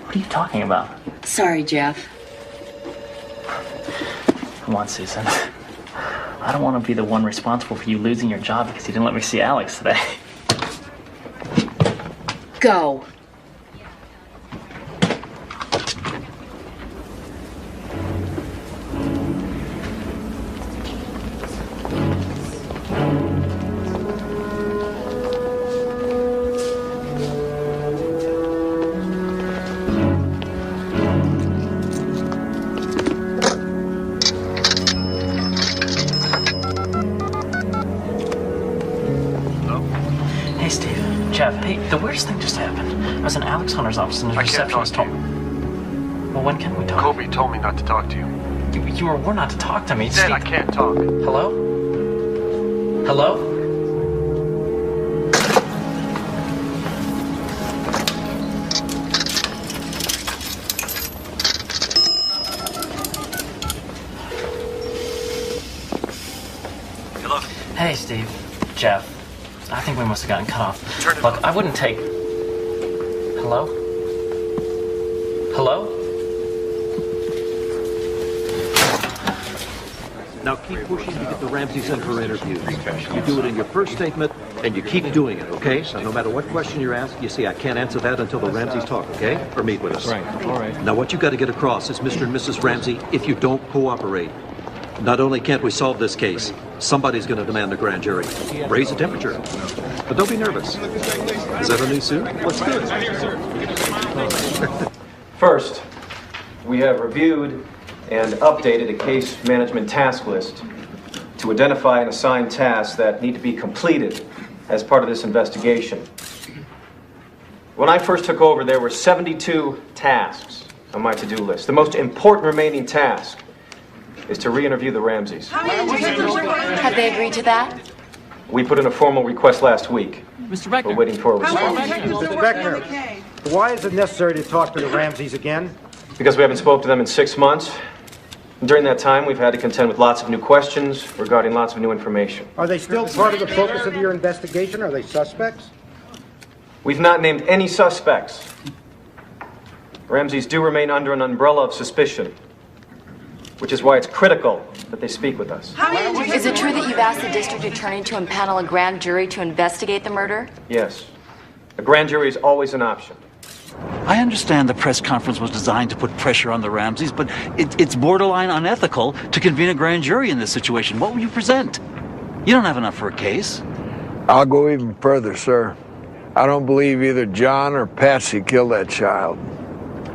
What are you talking about? Sorry, Jeff. Come on, Susan. I don't want to be the one responsible for you losing your job because you didn't let me see Alex today. Go. Hey, Steve. Jeff, hey, the weirdest thing just happened. I was in Alex Hunter's office and his receptionist told me. Well, when can we talk? Kobe told me not to talk to you. You were warned not to talk to me, He Steve. said I can't talk. Hello? Hello? Hello? Hey, Steve. Jeff. I think we must have gotten cut off. Turn it Look, off. I wouldn't take... Hello? Hello? Now keep pushing to get the Ramsey Center interviews. You do it in your first statement, and you keep doing it, okay? So no matter what question you're asked, you see, I can't answer that until the Ramseys talk, okay? Or meet with us. Right, all right. Now what you got to get across is Mr. and Mrs. Ramsey, if you don't cooperate, Not only can't we solve this case, somebody's going to demand a grand jury. Raise the temperature. But don't be nervous. Is that a new suit? What's good? First, we have reviewed and updated a case management task list to identify and assign tasks that need to be completed as part of this investigation. When I first took over, there were 72 tasks on my to-do list. The most important remaining task is to re-interview the Ramseys. Have they agreed to that? We put in a formal request last week. Mr. Beckner. We're waiting for a response. Mr. Beckner, why is it necessary to talk to the Ramseys again? Because we haven't spoke to them in 6 months. During that time, we've had to contend with lots of new questions regarding lots of new information. Are they still part of the focus of your investigation? Are they suspects? We've not named any suspects. Ramseys do remain under an umbrella of suspicion, which is why it's critical that they speak with us. Is it true that you've asked the district attorney to impanel a grand jury to investigate the murder? Yes. A grand jury is always an option. I understand the press conference was designed to put pressure on the Ramseys, but it's borderline unethical to convene a grand jury in this situation. What will you present? You don't have enough for a case. I'll go even further, sir. I don't believe either John or Patsy killed that child.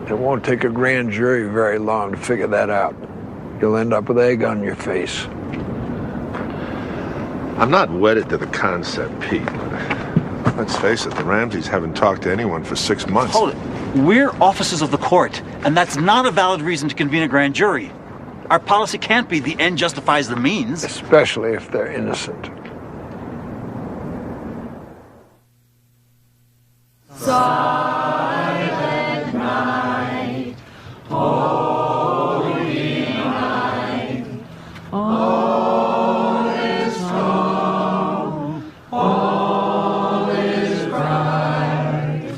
It won't take a grand jury very long to figure that out. You'll end up with egg on your face. I'm not wedded to the concept, Pete. Let's face it, the Ramseys haven't talked to anyone for 6 months. Hold it. We're officers of the court, and that's not a valid reason to convene a grand jury. Our policy can't be the end justifies the means. Especially if they're innocent. Silent night, holy night, all is calm, all is bright,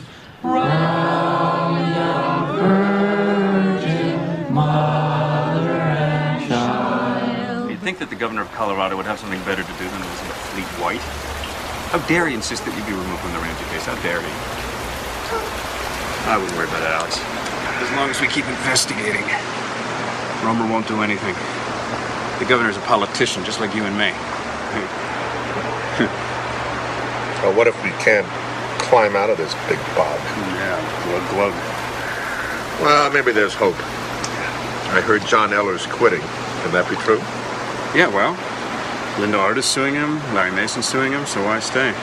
round the Virgin Mother and Child. You'd think that the governor of Colorado would have something better to do than listen to Fleet White. How dare he insist that you be removed from the Ramsey case? How dare he? I wouldn't worry about it, Alex. As long as we keep investigating. Romer won't do anything. The governor's a politician, just like you and me. Well, what if we can't climb out of this big bog? Yeah, glug. Well, maybe there's hope. I heard John Eller's quitting. Can that be true? Yeah, well, Linda Art is suing him, Larry Mason's suing him, so why stay?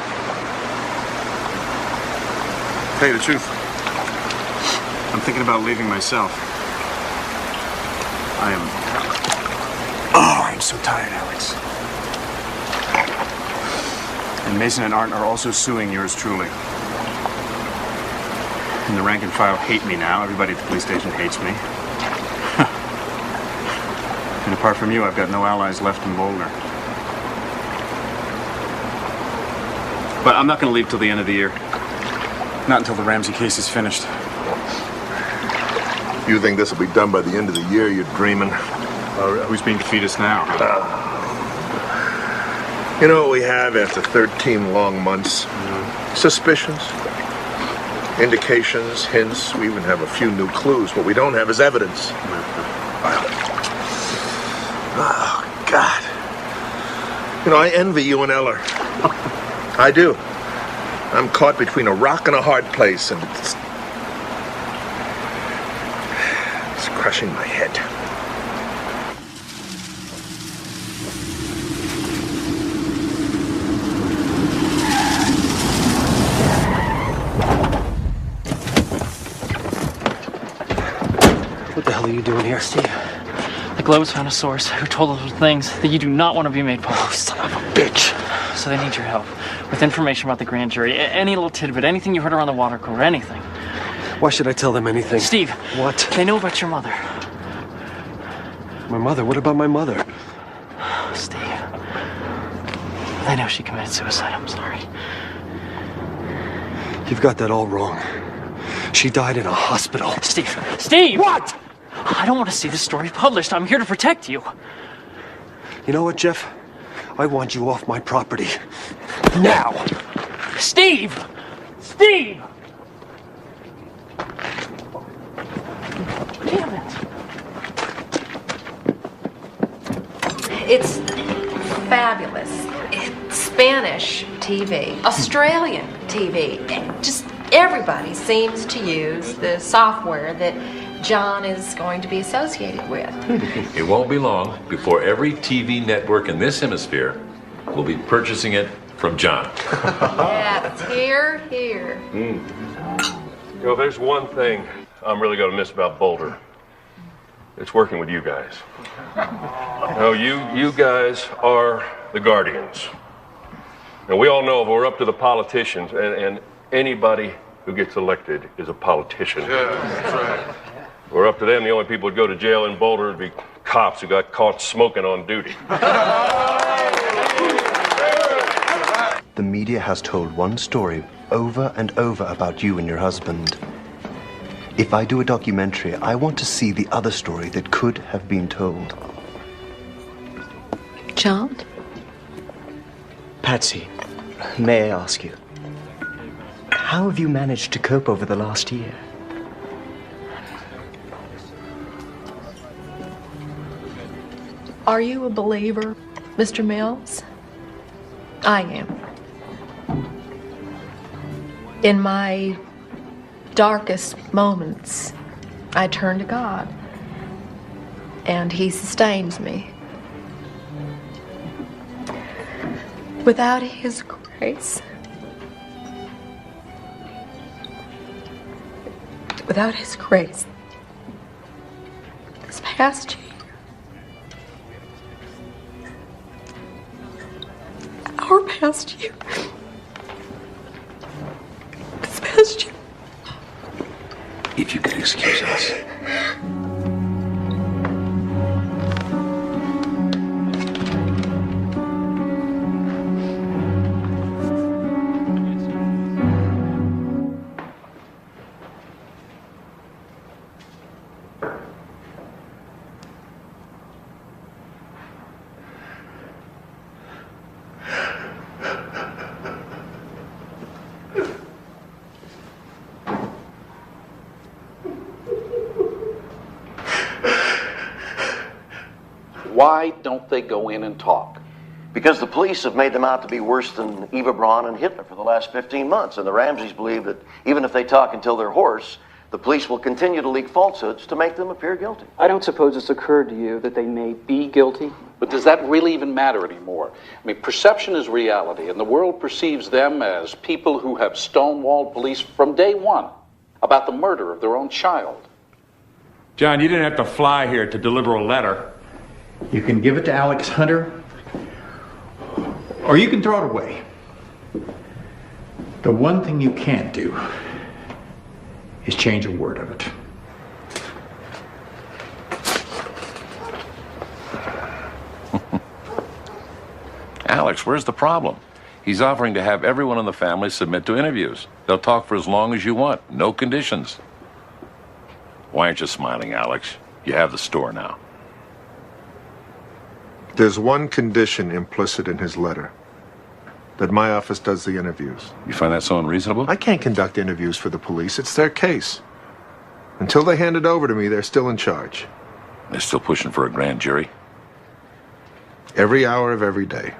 Tell you the truth, I'm thinking about leaving myself. I'm so tired, Alex. And Mason and Art are also suing yours truly. And the rank and file hate me now. Everybody at the police station hates me. And apart from you, I've got no allies left in Boulder. But I'm not going to leave till the end of the year. Not until the Ramsey case is finished. You think this will be done by the end of the year? You're dreaming. Who's being defeatist now? You know what we have after 13 long months? Suspicions, indications, hints. We even have a few new clues. What we don't have is evidence. Oh, God. You know, I envy you and Eller. I do. I'm caught between a rock and a hard place, and it's crushing my head. What the hell are you doing here? Steve, the Globe's found a source who told us things that you do not want to be made public. Oh, son of a bitch. So they need your help with information about the grand jury. Any little tidbit, anything you heard around the water cooler, anything. Why should I tell them anything? Steve. What? They know about your mother. My mother? What about my mother? Steve. They know she committed suicide. I'm sorry. You've got that all wrong. She died in a hospital. Steve! Steve! What? I don't want to see this story published. I'm here to protect you. You know what, Jeff? I want you off my property. Now! Steve! Steve! Damn it! It's fabulous. It's Spanish TV, Australian TV. Just everybody seems to use the software that John is going to be associated with. It won't be long before every TV network in this hemisphere will be purchasing it from John. Yes, here. You know, there's one thing I'm really going to miss about Boulder. It's working with you guys. No, you guys are the guardians. And we all know if we're up to the politicians, and anybody who gets elected is a politician. Yeah, that's right. We're up to them. The only people who'd go to jail in Boulder would be cops who got caught smoking on duty. The media has told one story over and over about you and your husband. If I do a documentary, I want to see the other story that could have been told. John? Patsy, may I ask you, how have you managed to cope over the last year? Are you a believer, Mr. Mills? I am. In my darkest moments, I turn to God, and He sustains me. Without His grace, this past year, our past year, this past year. If you could excuse us. Why don't they go in and talk? Because the police have made them out to be worse than Eva Braun and Hitler for the last 15 months. And the Ramseys believe that even if they talk until they're hoarse, the police will continue to leak falsehoods to make them appear guilty. I don't suppose it's occurred to you that they may be guilty. But does that really even matter anymore? I mean, perception is reality, and the world perceives them as people who have stonewalled police from day one about the murder of their own child. John, you didn't have to fly here to deliver a letter. You can give it to Alex Hunter, or you can throw it away. The one thing you can't do is change a word of it. Alex, where's the problem? He's offering to have everyone in the family submit to interviews. They'll talk for as long as you want, no conditions. Why aren't you smiling, Alex? You have the store now. There's one condition implicit in his letter. That my office does the interviews. You find that so unreasonable? I can't conduct interviews for the police. It's their case. Until they hand it over to me, they're still in charge. They're still pushing for a grand jury? Every hour of every day.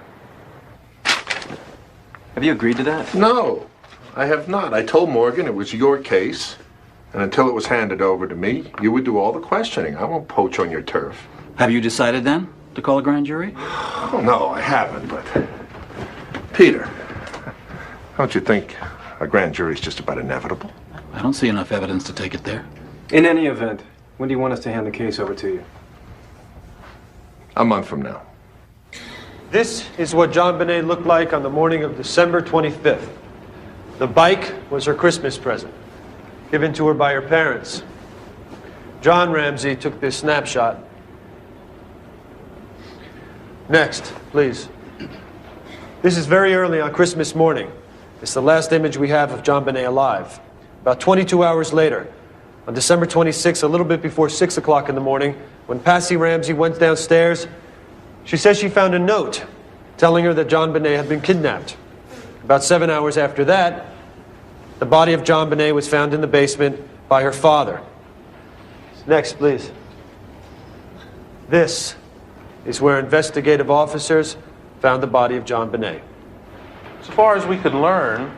Have you agreed to that? No, I have not. I told Morgan it was your case. And until it was handed over to me, you would do all the questioning. I won't poach on your turf. Have you decided then to call a grand jury? Oh, no, I haven't, but... Peter, don't you think a grand jury is just about inevitable? I don't see enough evidence to take it there. In any event, when do you want us to hand the case over to you? A month from now. This is what JonBenet looked like on the morning of December 25th. The bike was her Christmas present, given to her by her parents. John Ramsey took this snapshot. Next, please. This is very early on Christmas morning. It's the last image we have of JonBenet alive. About 22 hours later, on December 26th, a little bit before 6 o'clock in the morning, when Patsy Ramsey went downstairs, she says she found a note telling her that JonBenet had been kidnapped. About 7 hours after that, the body of JonBenet was found in the basement by her father. Next, please. This is where investigative officers found the body of JonBenet. So far as we could learn,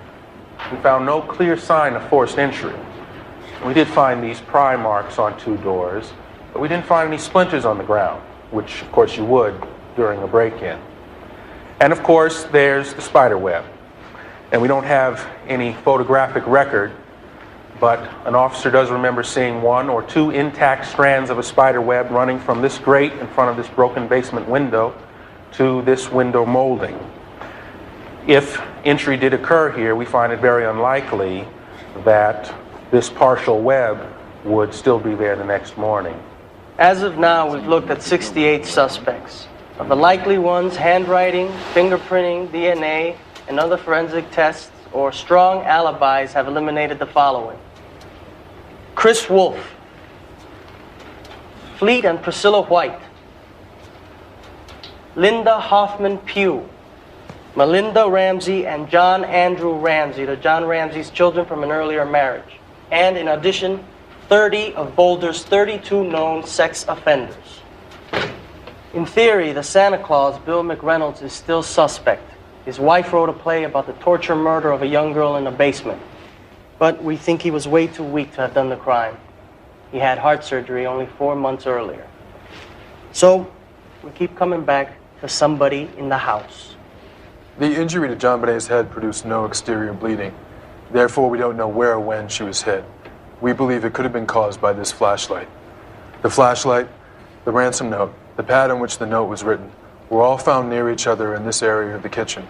we found no clear sign of forced entry. We did find these pry marks on 2 doors, but we didn't find any splinters on the ground, which of course you would during a break-in. And of course, there's the spider web. And we don't have any photographic record, but an officer does remember seeing 1 or 2 intact strands of a spider web running from this grate in front of this broken basement window to this window molding. If entry did occur here, we find it very unlikely that this partial web would still be there the next morning. As of now, we've looked at 68 suspects. Of the likely ones, handwriting, fingerprinting, DNA, and other forensic tests or strong alibis have eliminated the following: Chris Wolf, Fleet and Priscilla White, Linda Hoffman Pugh, Melinda Ramsey, and John Andrew Ramsey. They're John Ramsey's children from an earlier marriage. And in addition, 30 of Boulder's 32 known sex offenders. In theory, the Santa Claus, Bill McReynolds, is still suspect. His wife wrote a play about the torture murder of a young girl in a basement. But we think he was way too weak to have done the crime. He had heart surgery only 4 months earlier. So, we keep coming back to somebody in the house. The injury to JonBenet's head produced no exterior bleeding. Therefore, we don't know where or when she was hit. We believe it could have been caused by this flashlight. The flashlight, the ransom note, the pad on which the note was written, were all found near each other in this area of the kitchen.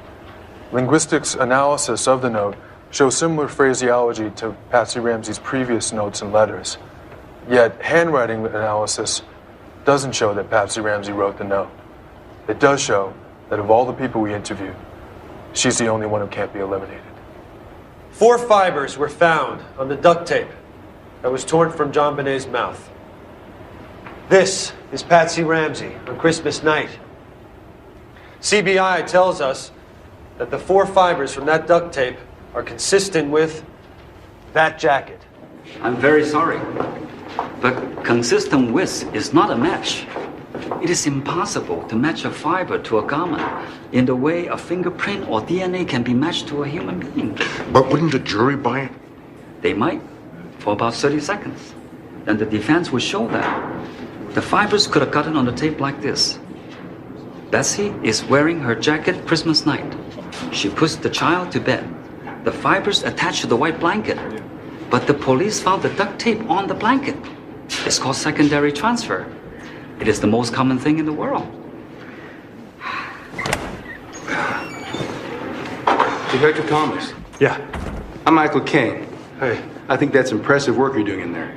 Linguistics analysis of the note shows similar phraseology to Patsy Ramsey's previous notes and letters. Yet, handwriting analysis doesn't show that Patsy Ramsey wrote the note. It does show that of all the people we interviewed, she's the only one who can't be eliminated. 4 fibers were found on the duct tape that was torn from JonBenet's mouth. This is Patsy Ramsey on Christmas night. CBI tells us that the 4 fibers from that duct tape are consistent with that jacket. I'm very sorry, but consistent with is not a match. It is impossible to match a fiber to a garment in the way a fingerprint or DNA can be matched to a human being. But wouldn't the jury buy it? They might, for about 30 seconds. Then the defense would show that the fibers could have gotten on the tape like this. Bessie is wearing her jacket Christmas night. She puts the child to bed. The fibers attached to the white blanket. But the police found the duct tape on the blanket. It's called secondary transfer. It is the most common thing in the world. Detective Thomas. Yeah. I'm Michael Kane. Hey. I think that's impressive work you're doing in there.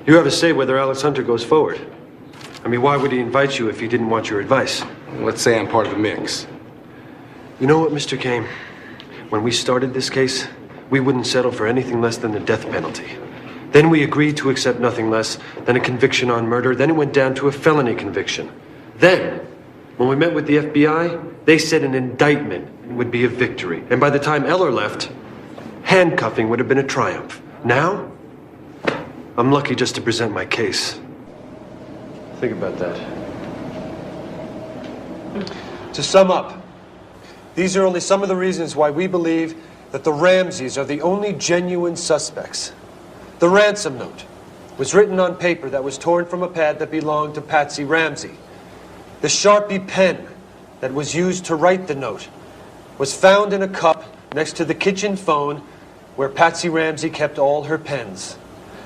You have a say whether Alex Hunter goes forward. I mean, why would he invite you if he didn't want your advice? Let's say I'm part of the mix. You know what, Mr. Kane? When we started this case, we wouldn't settle for anything less than the death penalty. Then we agreed to accept nothing less than a conviction on murder. Then it went down to a felony conviction. Then, when we met with the FBI, they said an indictment would be a victory. And by the time Eller left, handcuffing would have been a triumph. Now, I'm lucky just to present my case. Think about that. To sum up, these are only some of the reasons why we believe that the Ramseys are the only genuine suspects. The ransom note was written on paper that was torn from a pad that belonged to Patsy Ramsey. The Sharpie pen that was used to write the note was found in a cup next to the kitchen phone where Patsy Ramsey kept all her pens.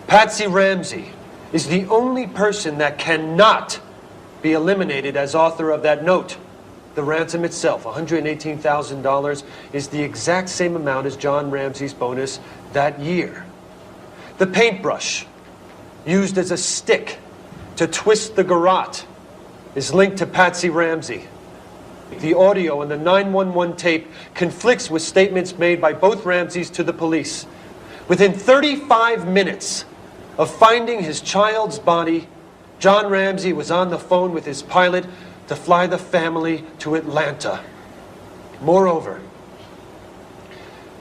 Patsy Ramsey is the only person that cannot be eliminated as author of that note. The ransom itself, $118,000, is the exact same amount as John Ramsey's bonus that year. The paintbrush, used as a stick to twist the garrote, is linked to Patsy Ramsey. The audio on the 911 tape conflicts with statements made by both Ramseys to the police. Within 35 minutes of finding his child's body, John Ramsey was on the phone with his pilot to fly the family to Atlanta. Moreover,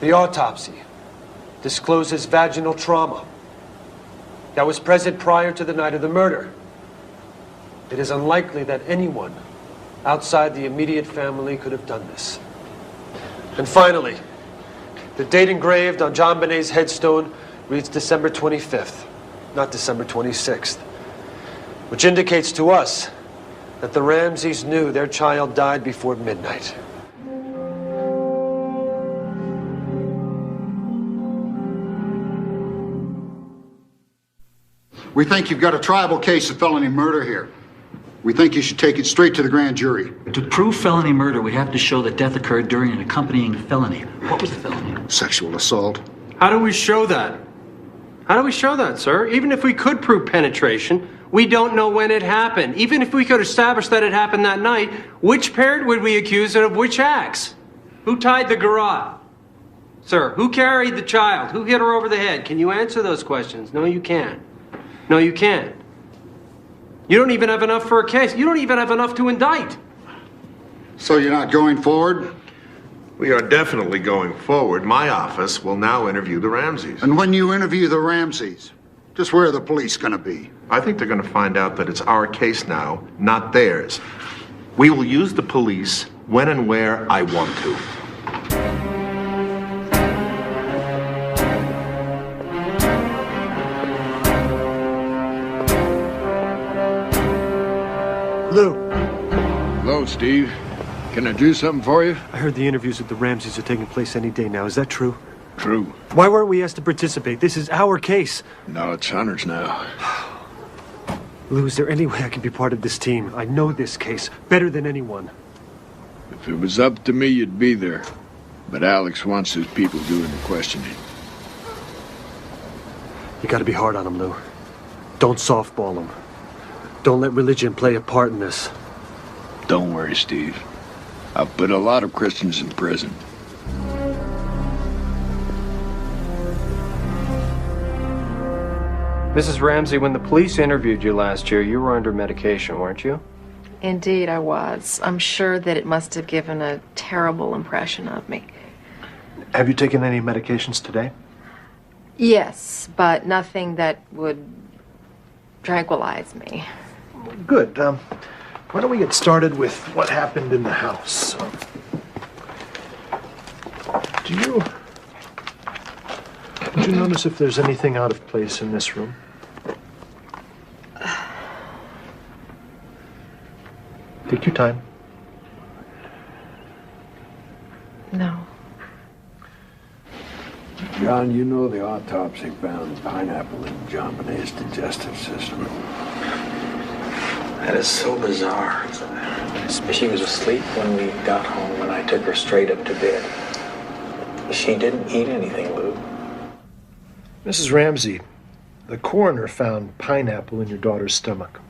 the autopsy discloses vaginal trauma that was present prior to the night of the murder. It is unlikely that anyone outside the immediate family could have done this. And finally, the date engraved on JonBenet's headstone reads December 25th, not December 26th, which indicates to us that the Ramseys knew their child died before midnight. We think you've got a triable case of felony murder here. We think you should take it straight to the grand jury. To prove felony murder, we have to show that death occurred during an accompanying felony. What was the felony? Sexual assault. How do we show that? How do we show that, sir? Even if we could prove penetration, we don't know when it happened. Even if we could establish that it happened that night, which parent would we accuse of which acts? Who tied the garrote? Sir, who carried the child? Who hit her over the head? Can you answer those questions? No, you can't. No, you can't. You don't even have enough for a case. You don't even have enough to indict. So you're not going forward? We are definitely going forward. My office will now interview the Ramseys. And when you interview the Ramseys, just where are the police going to be? I think they're going to find out that it's our case now, not theirs. We will use the police when and where I want to. Lou. Hello, Steve. Can I do something for you? I heard the interviews with the Ramseys are taking place any day now. Is that true? True. Why weren't we asked to participate? This is our case. No, it's Hunter's now. Lou, is there any way I can be part of this team? I know this case better than anyone. If it was up to me, you'd be there. But Alex wants his people doing the questioning. You gotta be hard on him, Lou. Don't softball him. Don't let religion play a part in this. Don't worry, Steve. I've put a lot of Christians in prison. Mrs. Ramsey, when the police interviewed you last year, you were under medication, weren't you? Indeed, I was. I'm sure that it must have given a terrible impression of me. Have you taken any medications today? Yes, but nothing that would tranquilize me. Good. Why don't we get started with what happened in the house? Did you notice if there's anything out of place in this room? Take your time. No. John, you know the autopsy found pineapple in JonBenet's digestive system. That is so bizarre. She was asleep when we got home, and I took her straight up to bed. She didn't eat anything, Lou. Mrs. Ramsey, the coroner found pineapple in your daughter's stomach.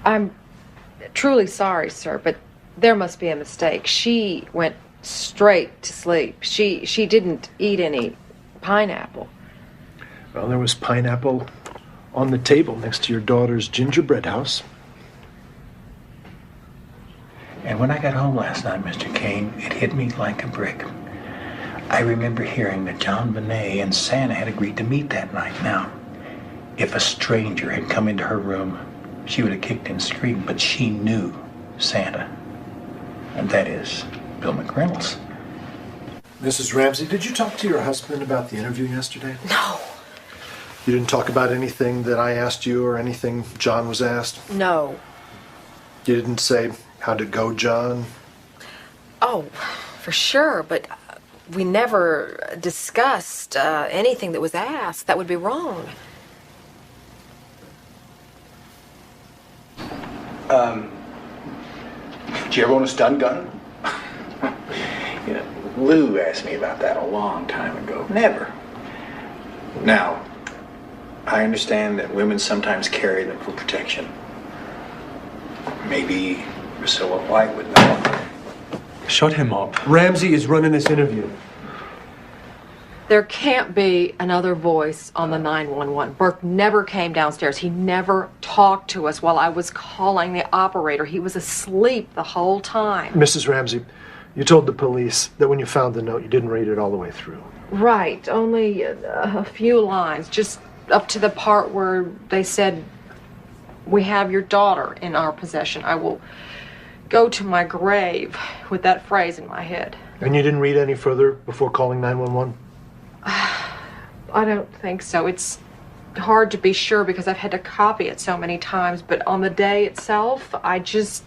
I'm truly sorry, sir, but there must be a mistake. She went straight to sleep. She didn't eat any pineapple. Well, there was pineapple on the table next to your daughter's gingerbread house. And when I got home last night, Mr. Kane, it hit me like a brick. I remember hearing that JonBenet and Santa had agreed to meet that night. Now, if a stranger had come into her room, she would have kicked and screamed, but she knew Santa. And that is Bill McReynolds. Mrs. Ramsey, did you talk to your husband about the interview yesterday? No. You didn't talk about anything that I asked you or anything John was asked? No. You didn't say, how'd it go, John? Oh, for sure, but we never discussed anything that was asked. That would be wrong. Did you ever own a stun gun? You know, Lou asked me about that a long time ago. Never. Now, I understand that women sometimes carry them for protection. Maybe Priscilla White would know. Shut him up. Ramsey is running this interview. There can't be another voice on the 911. Burke never came downstairs. He never talked to us while I was calling the operator. He was asleep the whole time. Mrs. Ramsey, you told the police that when you found the note, you didn't read it all the way through. Right, only a few lines, just up to the part where they said, "We have your daughter in our possession." I will go to my grave with that phrase in my head. And you didn't read any further before calling 911? I don't think so. It's hard to be sure because I've had to copy it so many times, but on the day itself, I just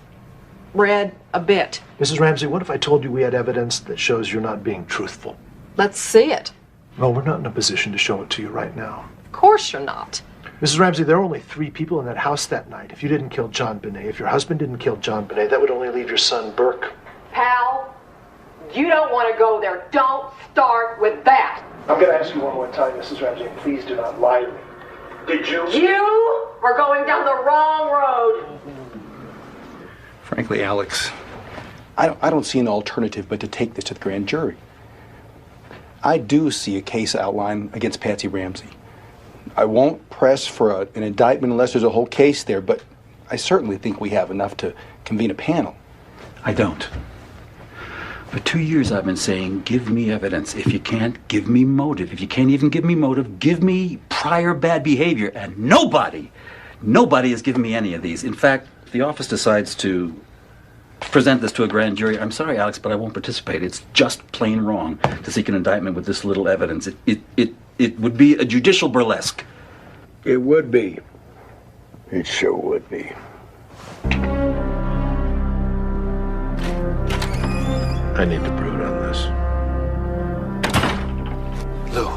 read a bit. Mrs. Ramsey, what if I told you we had evidence that shows you're not being truthful? Let's see it. Well, we're not in a position to show it to you right now. Of course you're not. Mrs. Ramsey, there are only 3 people in that house that night. If you didn't kill JonBenet, if your husband didn't kill JonBenet, that would only leave your son, Burke. Pal, you don't want to go there. Don't start with that. I'm going to ask you one more time, Mrs. Ramsey, and please do not lie to me. Did you? You are going down the wrong road. Frankly, Alex, I don't see an alternative but to take this to the grand jury. I do see a case outline against Patsy Ramsey. I won't press for an indictment unless there's a whole case there, but I certainly think we have enough to convene a panel. I don't. For 2 years I've been saying, give me evidence. If you can't, give me motive. If you can't even give me motive, give me prior bad behavior. And nobody has given me any of these. In fact, if the office decides to present this to a grand jury, I'm sorry, Alex, but I won't participate. It's just plain wrong to seek an indictment with this little evidence. It would be a judicial burlesque. It would be. It sure would be. I need to brood on this. Lou,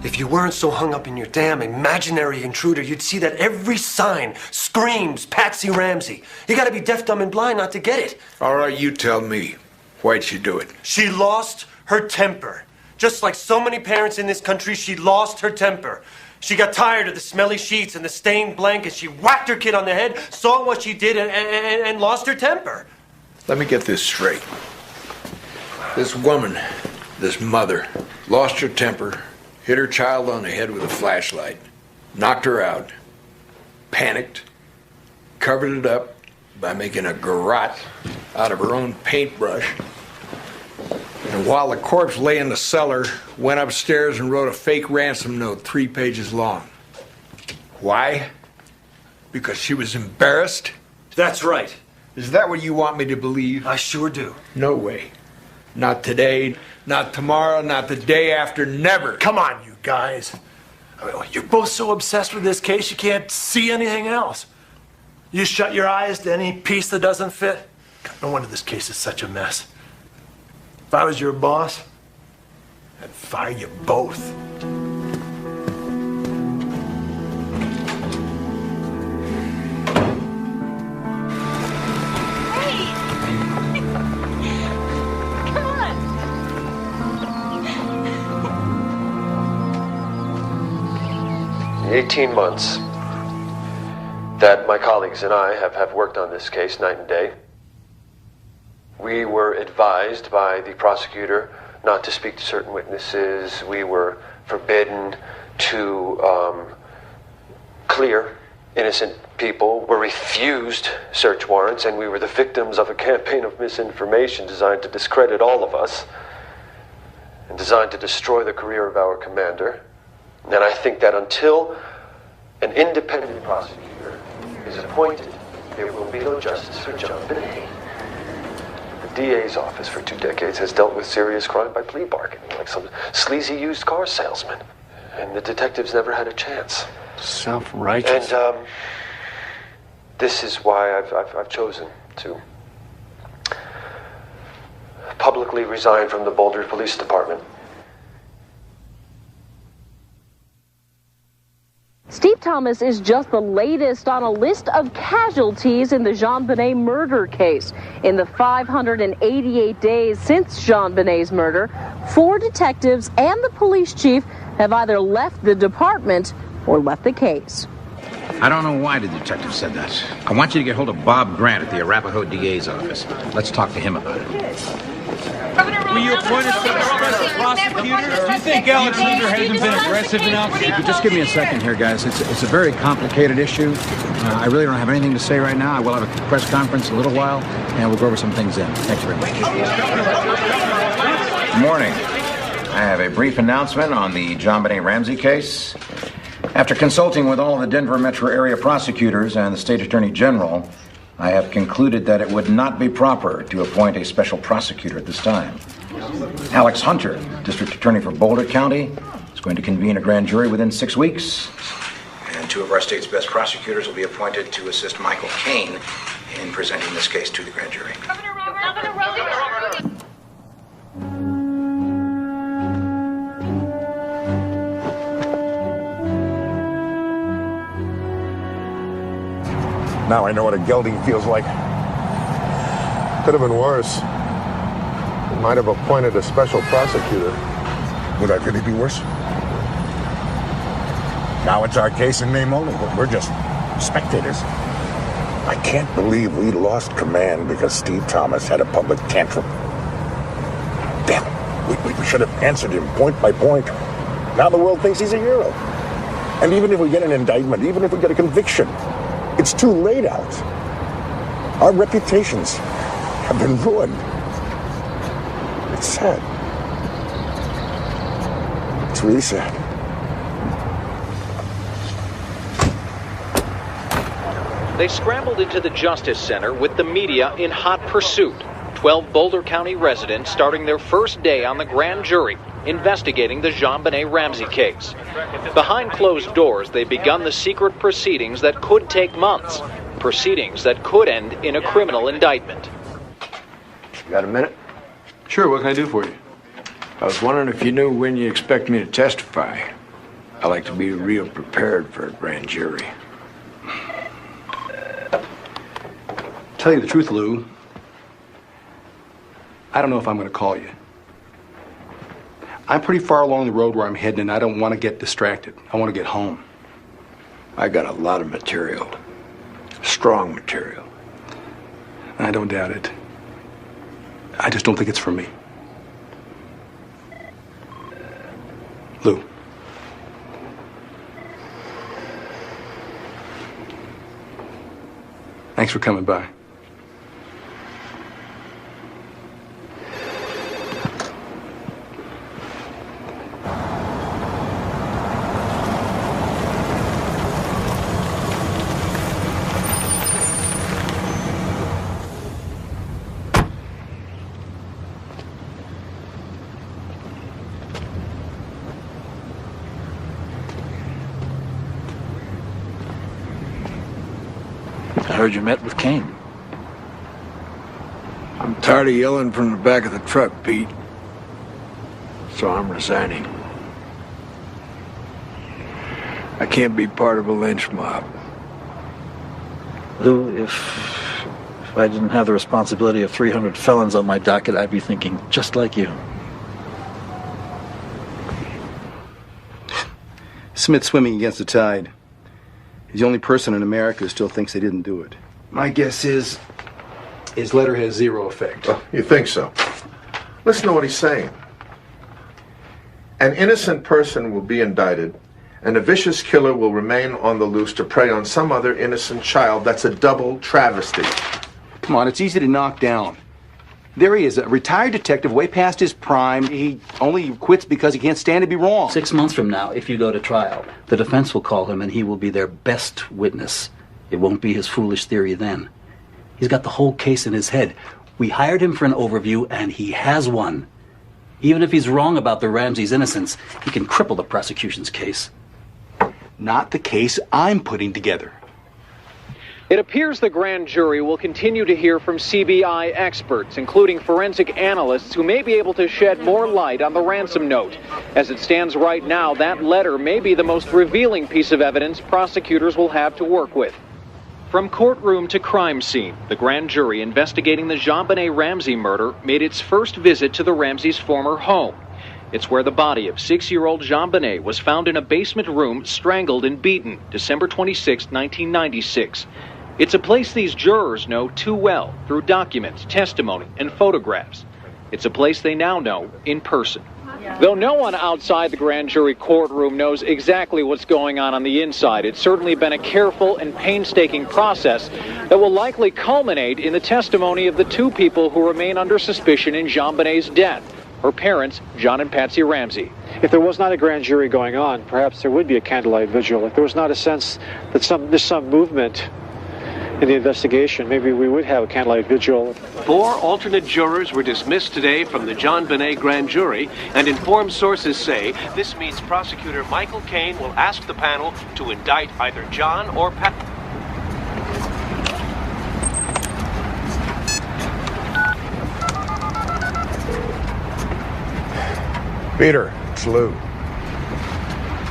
if you weren't so hung up in your damn imaginary intruder, you'd see that every sign screams Patsy Ramsey. You gotta be deaf, dumb, and blind not to get it. All right, you tell me. Why'd she do it? She lost her temper. Just like so many parents in this country, she lost her temper. She got tired of the smelly sheets and the stained blankets. She whacked her kid on the head, saw what she did, and lost her temper. Let me get this straight. This woman, this mother, lost her temper, hit her child on the head with a flashlight, knocked her out, panicked, covered it up by making a garrote out of her own paintbrush, and while the corpse lay in the cellar, went upstairs and wrote a fake ransom note 3 pages long. Why? Because she was embarrassed? That's right. Is that what you want me to believe? I sure do. No way. Not today, not tomorrow, not the day after, never. Come on, you guys. I mean, you're both so obsessed with this case, you can't see anything else. You shut your eyes to any piece that doesn't fit. No wonder this case is such a mess. If I was your boss, I'd fire you both. The 18 months that my colleagues and I have worked on this case night and day, we were advised by the prosecutor not to speak to certain witnesses. We were forbidden to clear innocent people. We refused search warrants, and we were the victims of a campaign of misinformation designed to discredit all of us and designed to destroy the career of our commander. And I think that until an independent prosecutor is appointed, there will be no justice for JonBenet. The DA's office for 2 decades has dealt with serious crime by plea bargaining, like some sleazy used car salesman. And the detectives never had a chance. Self-righteous. And this is why I've chosen to publicly resign from the Boulder Police Department. Steve Thomas is just the latest on a list of casualties in the JonBenet murder case. In the 588 days since JonBenet's murder, 4 detectives and the police chief have either left the department or left the case. I don't know why the detective said that. I want you to get hold of Bob Grant at the Arapahoe DA's office. Let's talk to him about it. Were you appointed special prosecutor? Do you think Alex Hunter hasn't been aggressive enough? Just give me a second here, guys. It's a very complicated issue. I really don't have anything to say right now. I will have a press conference in a little while, and we'll go over some things then. Thanks very much. Good morning. I have a brief announcement on the JonBenet Ramsey case. After consulting with all of the Denver metro area prosecutors and the state attorney general, I have concluded that it would not be proper to appoint a special prosecutor at this time. Alex Hunter, district attorney for Boulder County, is going to convene a grand jury within 6 weeks. And 2 of our state's best prosecutors will be appointed to assist Michael Caine in presenting this case to the grand jury. Now I know what a gelding feels like. Could have been worse. We might have appointed a special prosecutor. Would that really be worse? Now it's our case in name only. We're just spectators. I can't believe we lost command because Steve Thomas had a public tantrum. Damn, we should have answered him point by point. Now the world thinks he's a hero. And even if we get an indictment, even if we get a conviction, it's too late out. Our reputations have been ruined. It's sad. It's really sad. They scrambled into the Justice Center with the media in hot pursuit. 12 Boulder County residents starting their first day on the grand jury investigating the JonBenet Ramsey case. Behind closed doors, they've begun the secret proceedings that could take months. Proceedings that could end in a criminal indictment. You got a minute? Sure, what can I do for you? I was wondering if you knew when you expect me to testify. I like to be real prepared for a grand jury. Tell you the truth, Lou, I don't know if I'm going to call you. I'm pretty far along the road where I'm heading, and I don't want to get distracted. I want to get home. I got a lot of material. Strong material. I don't doubt it. I just don't think it's for me. Lou. Thanks for coming by. I heard you met with Caine. I'm tired of yelling from the back of the truck, Pete. So I'm resigning. I can't be part of a lynch mob. Lou, if I didn't have the responsibility of 300 felons on my docket, I'd be thinking just like you. Smith's swimming against the tide. He's the only person in America who still thinks they didn't do it. My guess is his letter has zero effect. Oh, you think so? Listen to what he's saying. An innocent person will be indicted, and a vicious killer will remain on the loose to prey on some other innocent child. That's a double travesty. Come on, it's easy to knock down. There he is, a retired detective way past his prime. He only quits because he can't stand to be wrong. 6 months from now, if you go to trial, the defense will call him and he will be their best witness. It won't be his foolish theory then. He's got the whole case in his head. We hired him for an overview and he has one. Even if he's wrong about the Ramsey's innocence, he can cripple the prosecution's case. Not the case I'm putting together. It appears the grand jury will continue to hear from CBI experts, including forensic analysts who may be able to shed more light on the ransom note. As it stands right now, that letter may be the most revealing piece of evidence prosecutors will have to work with. From courtroom to crime scene, the grand jury investigating the JonBenet Ramsey murder made its first visit to the Ramseys' former home. It's where the body of 6-year-old JonBenet was found in a basement room, strangled and beaten, December 26, 1996. It's a place these jurors know too well through documents, testimony, and photographs. It's a place they now know in person. Though no one outside the grand jury courtroom knows exactly what's going on the inside, it's certainly been a careful and painstaking process that will likely culminate in the testimony of the 2 people who remain under suspicion in JonBenet's death, her parents, John and Patsy Ramsey. If there was not a grand jury going on, perhaps there would be a candlelight vigil. If there was not a sense that there's some movement in the investigation, maybe we would have a candlelight vigil. 4 alternate jurors were dismissed today from the JonBenet grand jury, and informed sources say this means prosecutor Michael Caine will ask the panel to indict either John or Pat. Peter, it's Lou.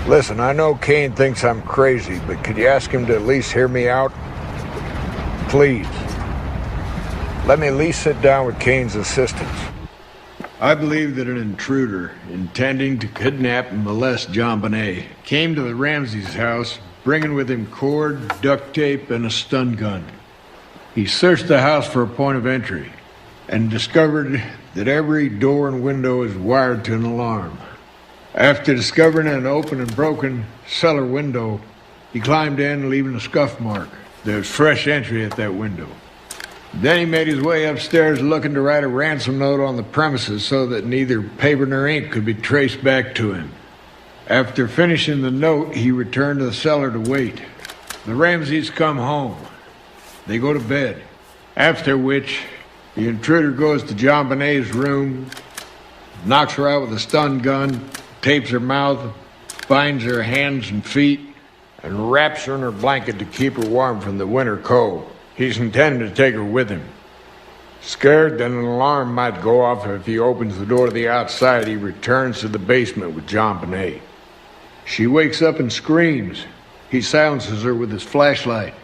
Listen, I know Caine thinks I'm crazy, but could you ask him to at least hear me out? Please. Let me at least sit down with Caine's assistants. I believe that an intruder intending to kidnap and molest JonBenet came to the Ramseys' house, bringing with him cord, duct tape, and a stun gun. He searched the house for a point of entry and discovered that every door and window is wired to an alarm. After discovering an open and broken cellar window, he climbed in, leaving a scuff mark. There's fresh entry at that window. Then he made his way upstairs looking to write a ransom note on the premises so that neither paper nor ink could be traced back to him. After finishing the note, he returned to the cellar to wait. The Ramseys come home. They go to bed, after which the intruder goes to JonBenet's room, knocks her out with a stun gun, tapes her mouth, binds her hands and feet, and wraps her in her blanket to keep her warm from the winter cold. He's intending to take her with him. Scared that an alarm might go off if he opens the door to the outside, he returns to the basement with JonBenet. She wakes up and screams. He silences her with his flashlight,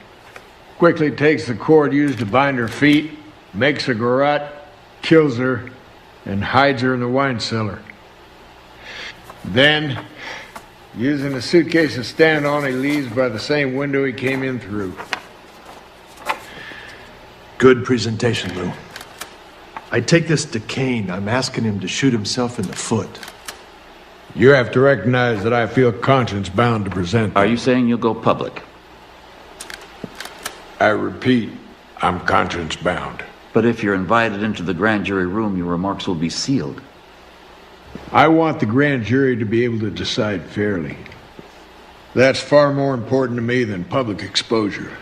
quickly takes the cord used to bind her feet, makes a garrote, kills her, and hides her in the wine cellar. Then, using a suitcase to stand on, he leaves by the same window he came in through. Good presentation, Lou. I take this to Caine. I'm asking him to shoot himself in the foot. You have to recognize that I feel conscience-bound to present. Are you saying you'll go public? I repeat, I'm conscience-bound. But if you're invited into the grand jury room, your remarks will be sealed. I want the grand jury to be able to decide fairly. That's far more important to me than public exposure.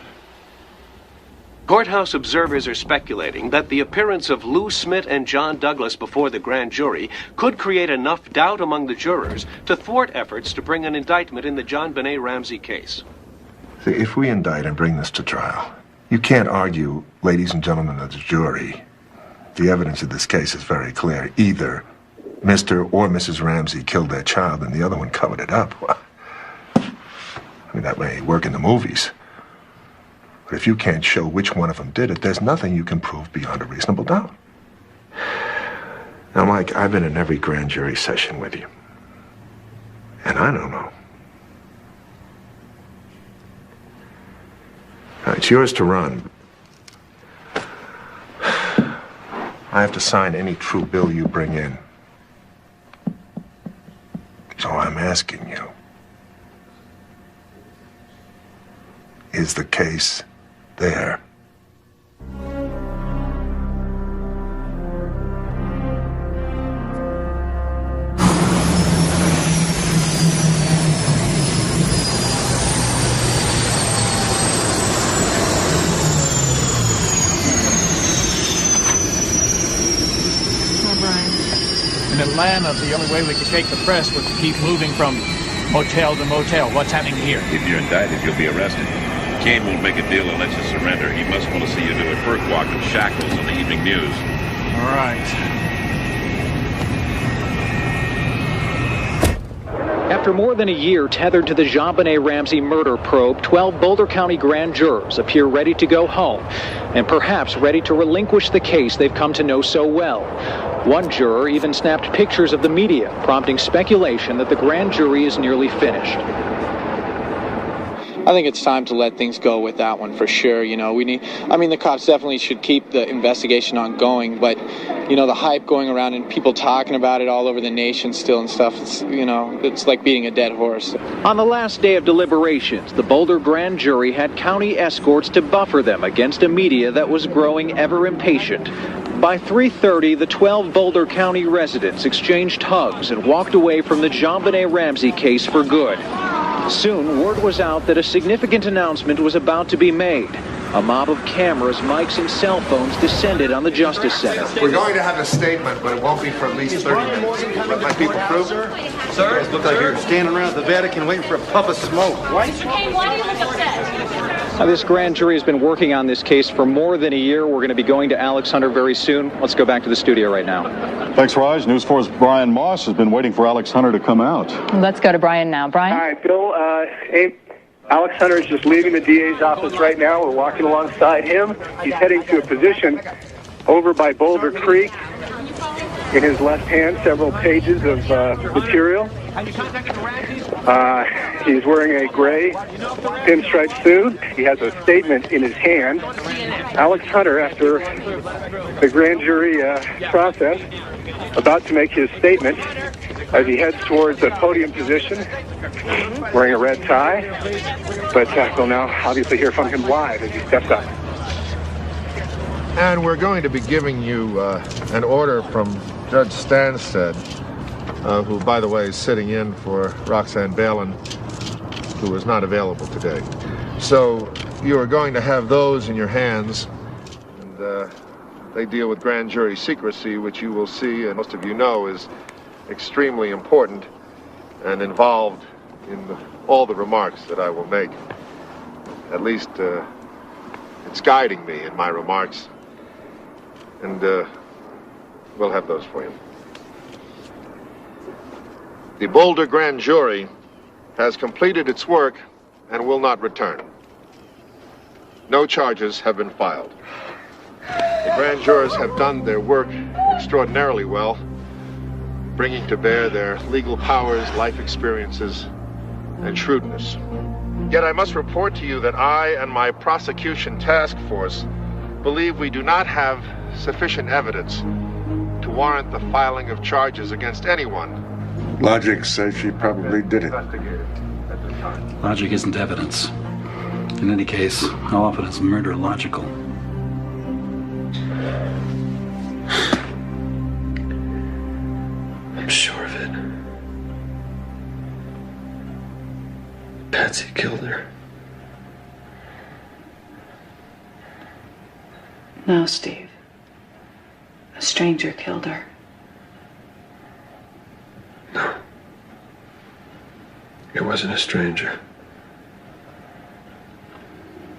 Courthouse observers are speculating that the appearance of Lou Smith and John Douglas before the grand jury could create enough doubt among the jurors to thwart efforts to bring an indictment in the JonBenet Ramsey case. See, if we indict and bring this to trial, you can't argue, ladies and gentlemen of the jury, the evidence of this case is very clear. Either Mr. or Mrs. Ramsey killed their child and the other one covered it up. Well, I mean, that may work in the movies. But if you can't show which one of them did it, there's nothing you can prove beyond a reasonable doubt. Now, Mike, I've been in every grand jury session with you. And I don't know. Now, it's yours to run. I have to sign any true bill you bring in. So I'm asking you, is the case there? In Atlanta, the only way we could take the press was to keep moving from motel to motel. What's happening here? If you're indicted, you'll be arrested. Caine won't make a deal unless you surrender. He must want to see you do a perk walk in shackles on the evening news. All right. After more than a year tethered to the JonBenet Ramsey murder probe, 12 Boulder County grand jurors appear ready to go home and perhaps ready to relinquish the case they've come to know so well. One juror even snapped pictures of the media, prompting speculation that the grand jury is nearly finished. I think it's time to let things go with that one for sure. You know, the cops definitely should keep the investigation ongoing, but, the hype going around and people talking about it all over the nation still and stuff, it's like beating a dead horse. On the last day of deliberations, the Boulder grand jury had county escorts to buffer them against a media that was growing ever impatient. By 3:30, the 12 Boulder County residents exchanged hugs and walked away from the JonBenet Ramsey case for good. Soon, word was out that a significant announcement was about to be made. A mob of cameras, mics, and cell phones descended on the Justice Center. We're going to have a statement, but it won't be for at least 30 minutes. Let my people through. Sir? You guys look like you're standing around the Vatican waiting for a puff of smoke. What? Hey, why do you look upset? This grand jury has been working on this case for more than a year. We're going to be going to Alex Hunter very soon. Let's go back to the studio right now. Thanks, Raj. News 4's Brian Moss has been waiting for Alex Hunter to come out. Let's go to Brian now. Brian? Hi, Bill. Alex Hunter is just leaving the DA's office right now. We're walking alongside him. He's heading to a position over by Boulder Creek. In his left hand, several pages of material. He's wearing a gray pinstripe suit. He has a statement in his hand. Alex Hunter, after the grand jury process, about to make his statement as he heads towards a podium position, wearing a red tie. But we'll now obviously hear from him live as he steps up. And we're going to be giving you an order from Judge Stansted, who, by the way, is sitting in for Roxanne Balin, who is not available today. So you are going to have those in your hands, and they deal with grand jury secrecy, which you will see, and most of you know, is extremely important and involved in all the remarks that I will make. At least it's guiding me in my remarks, and we'll have those for you. The Boulder Grand Jury has completed its work and will not return. No charges have been filed. The grand jurors have done their work extraordinarily well, bringing to bear their legal powers, life experiences, and shrewdness. Yet I must report to you that I and my prosecution task force believe we do not have sufficient evidence to warrant the filing of charges against anyone. Logic says she probably did it. Logic isn't evidence. In any case, how often is murder logical? I'm sure of it. Patsy killed her. No, Steve. A stranger killed her. No. It wasn't a stranger.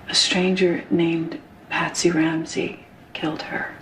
A stranger named Patsy Ramsey killed her.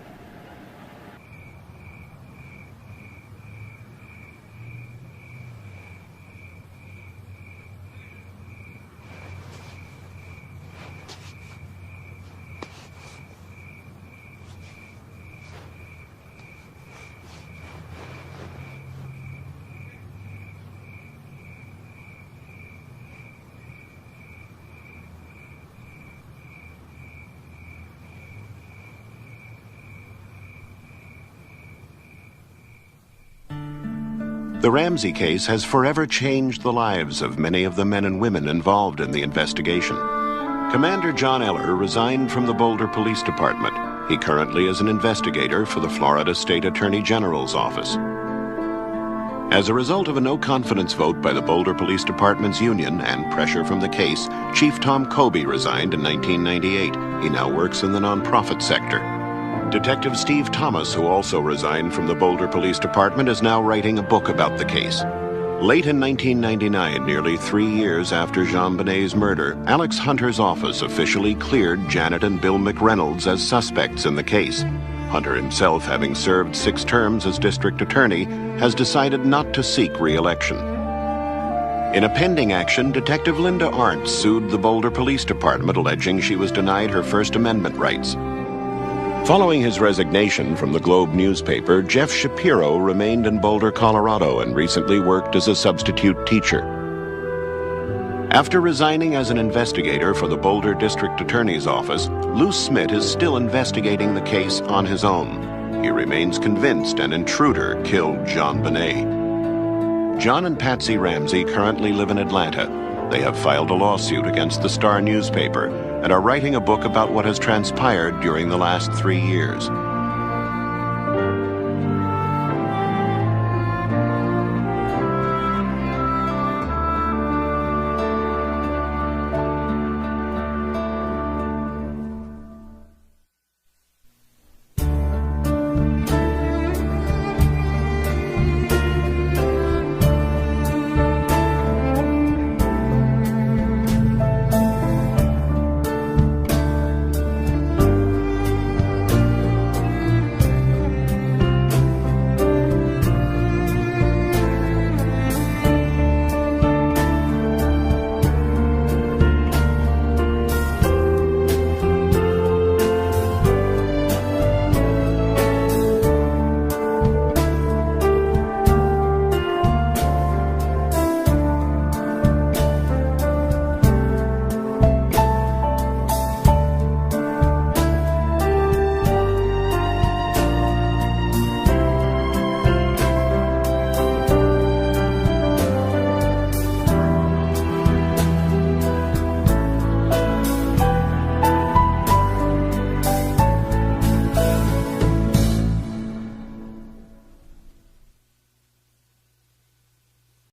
The Ramsey case has forever changed the lives of many of the men and women involved in the investigation. Commander John Eller resigned from the Boulder Police Department. He currently is an investigator for the Florida State Attorney General's office. As a result of a no-confidence vote by the Boulder Police Department's union and pressure from the case, Chief Tom Kobe resigned in 1998. He now works in the nonprofit sector. Detective Steve Thomas, who also resigned from the Boulder Police Department, is now writing a book about the case. Late in 1999, nearly 3 years after JonBenet's murder, Alex Hunter's office officially cleared Janet and Bill McReynolds as suspects in the case. Hunter himself, having served 6 terms as district attorney, has decided not to seek re-election. In a pending action, Detective Linda Arndt sued the Boulder Police Department, alleging she was denied her First Amendment rights. Following his resignation from the Globe newspaper, Jeff Shapiro remained in Boulder, Colorado, and recently worked as a substitute teacher. After resigning as an investigator for the Boulder District Attorney's Office, Lou Smith is still investigating the case on his own. He remains convinced an intruder killed JonBenet. John and Patsy Ramsey currently live in Atlanta. They have filed a lawsuit against the Star newspaper and are writing a book about what has transpired during the last 3 years.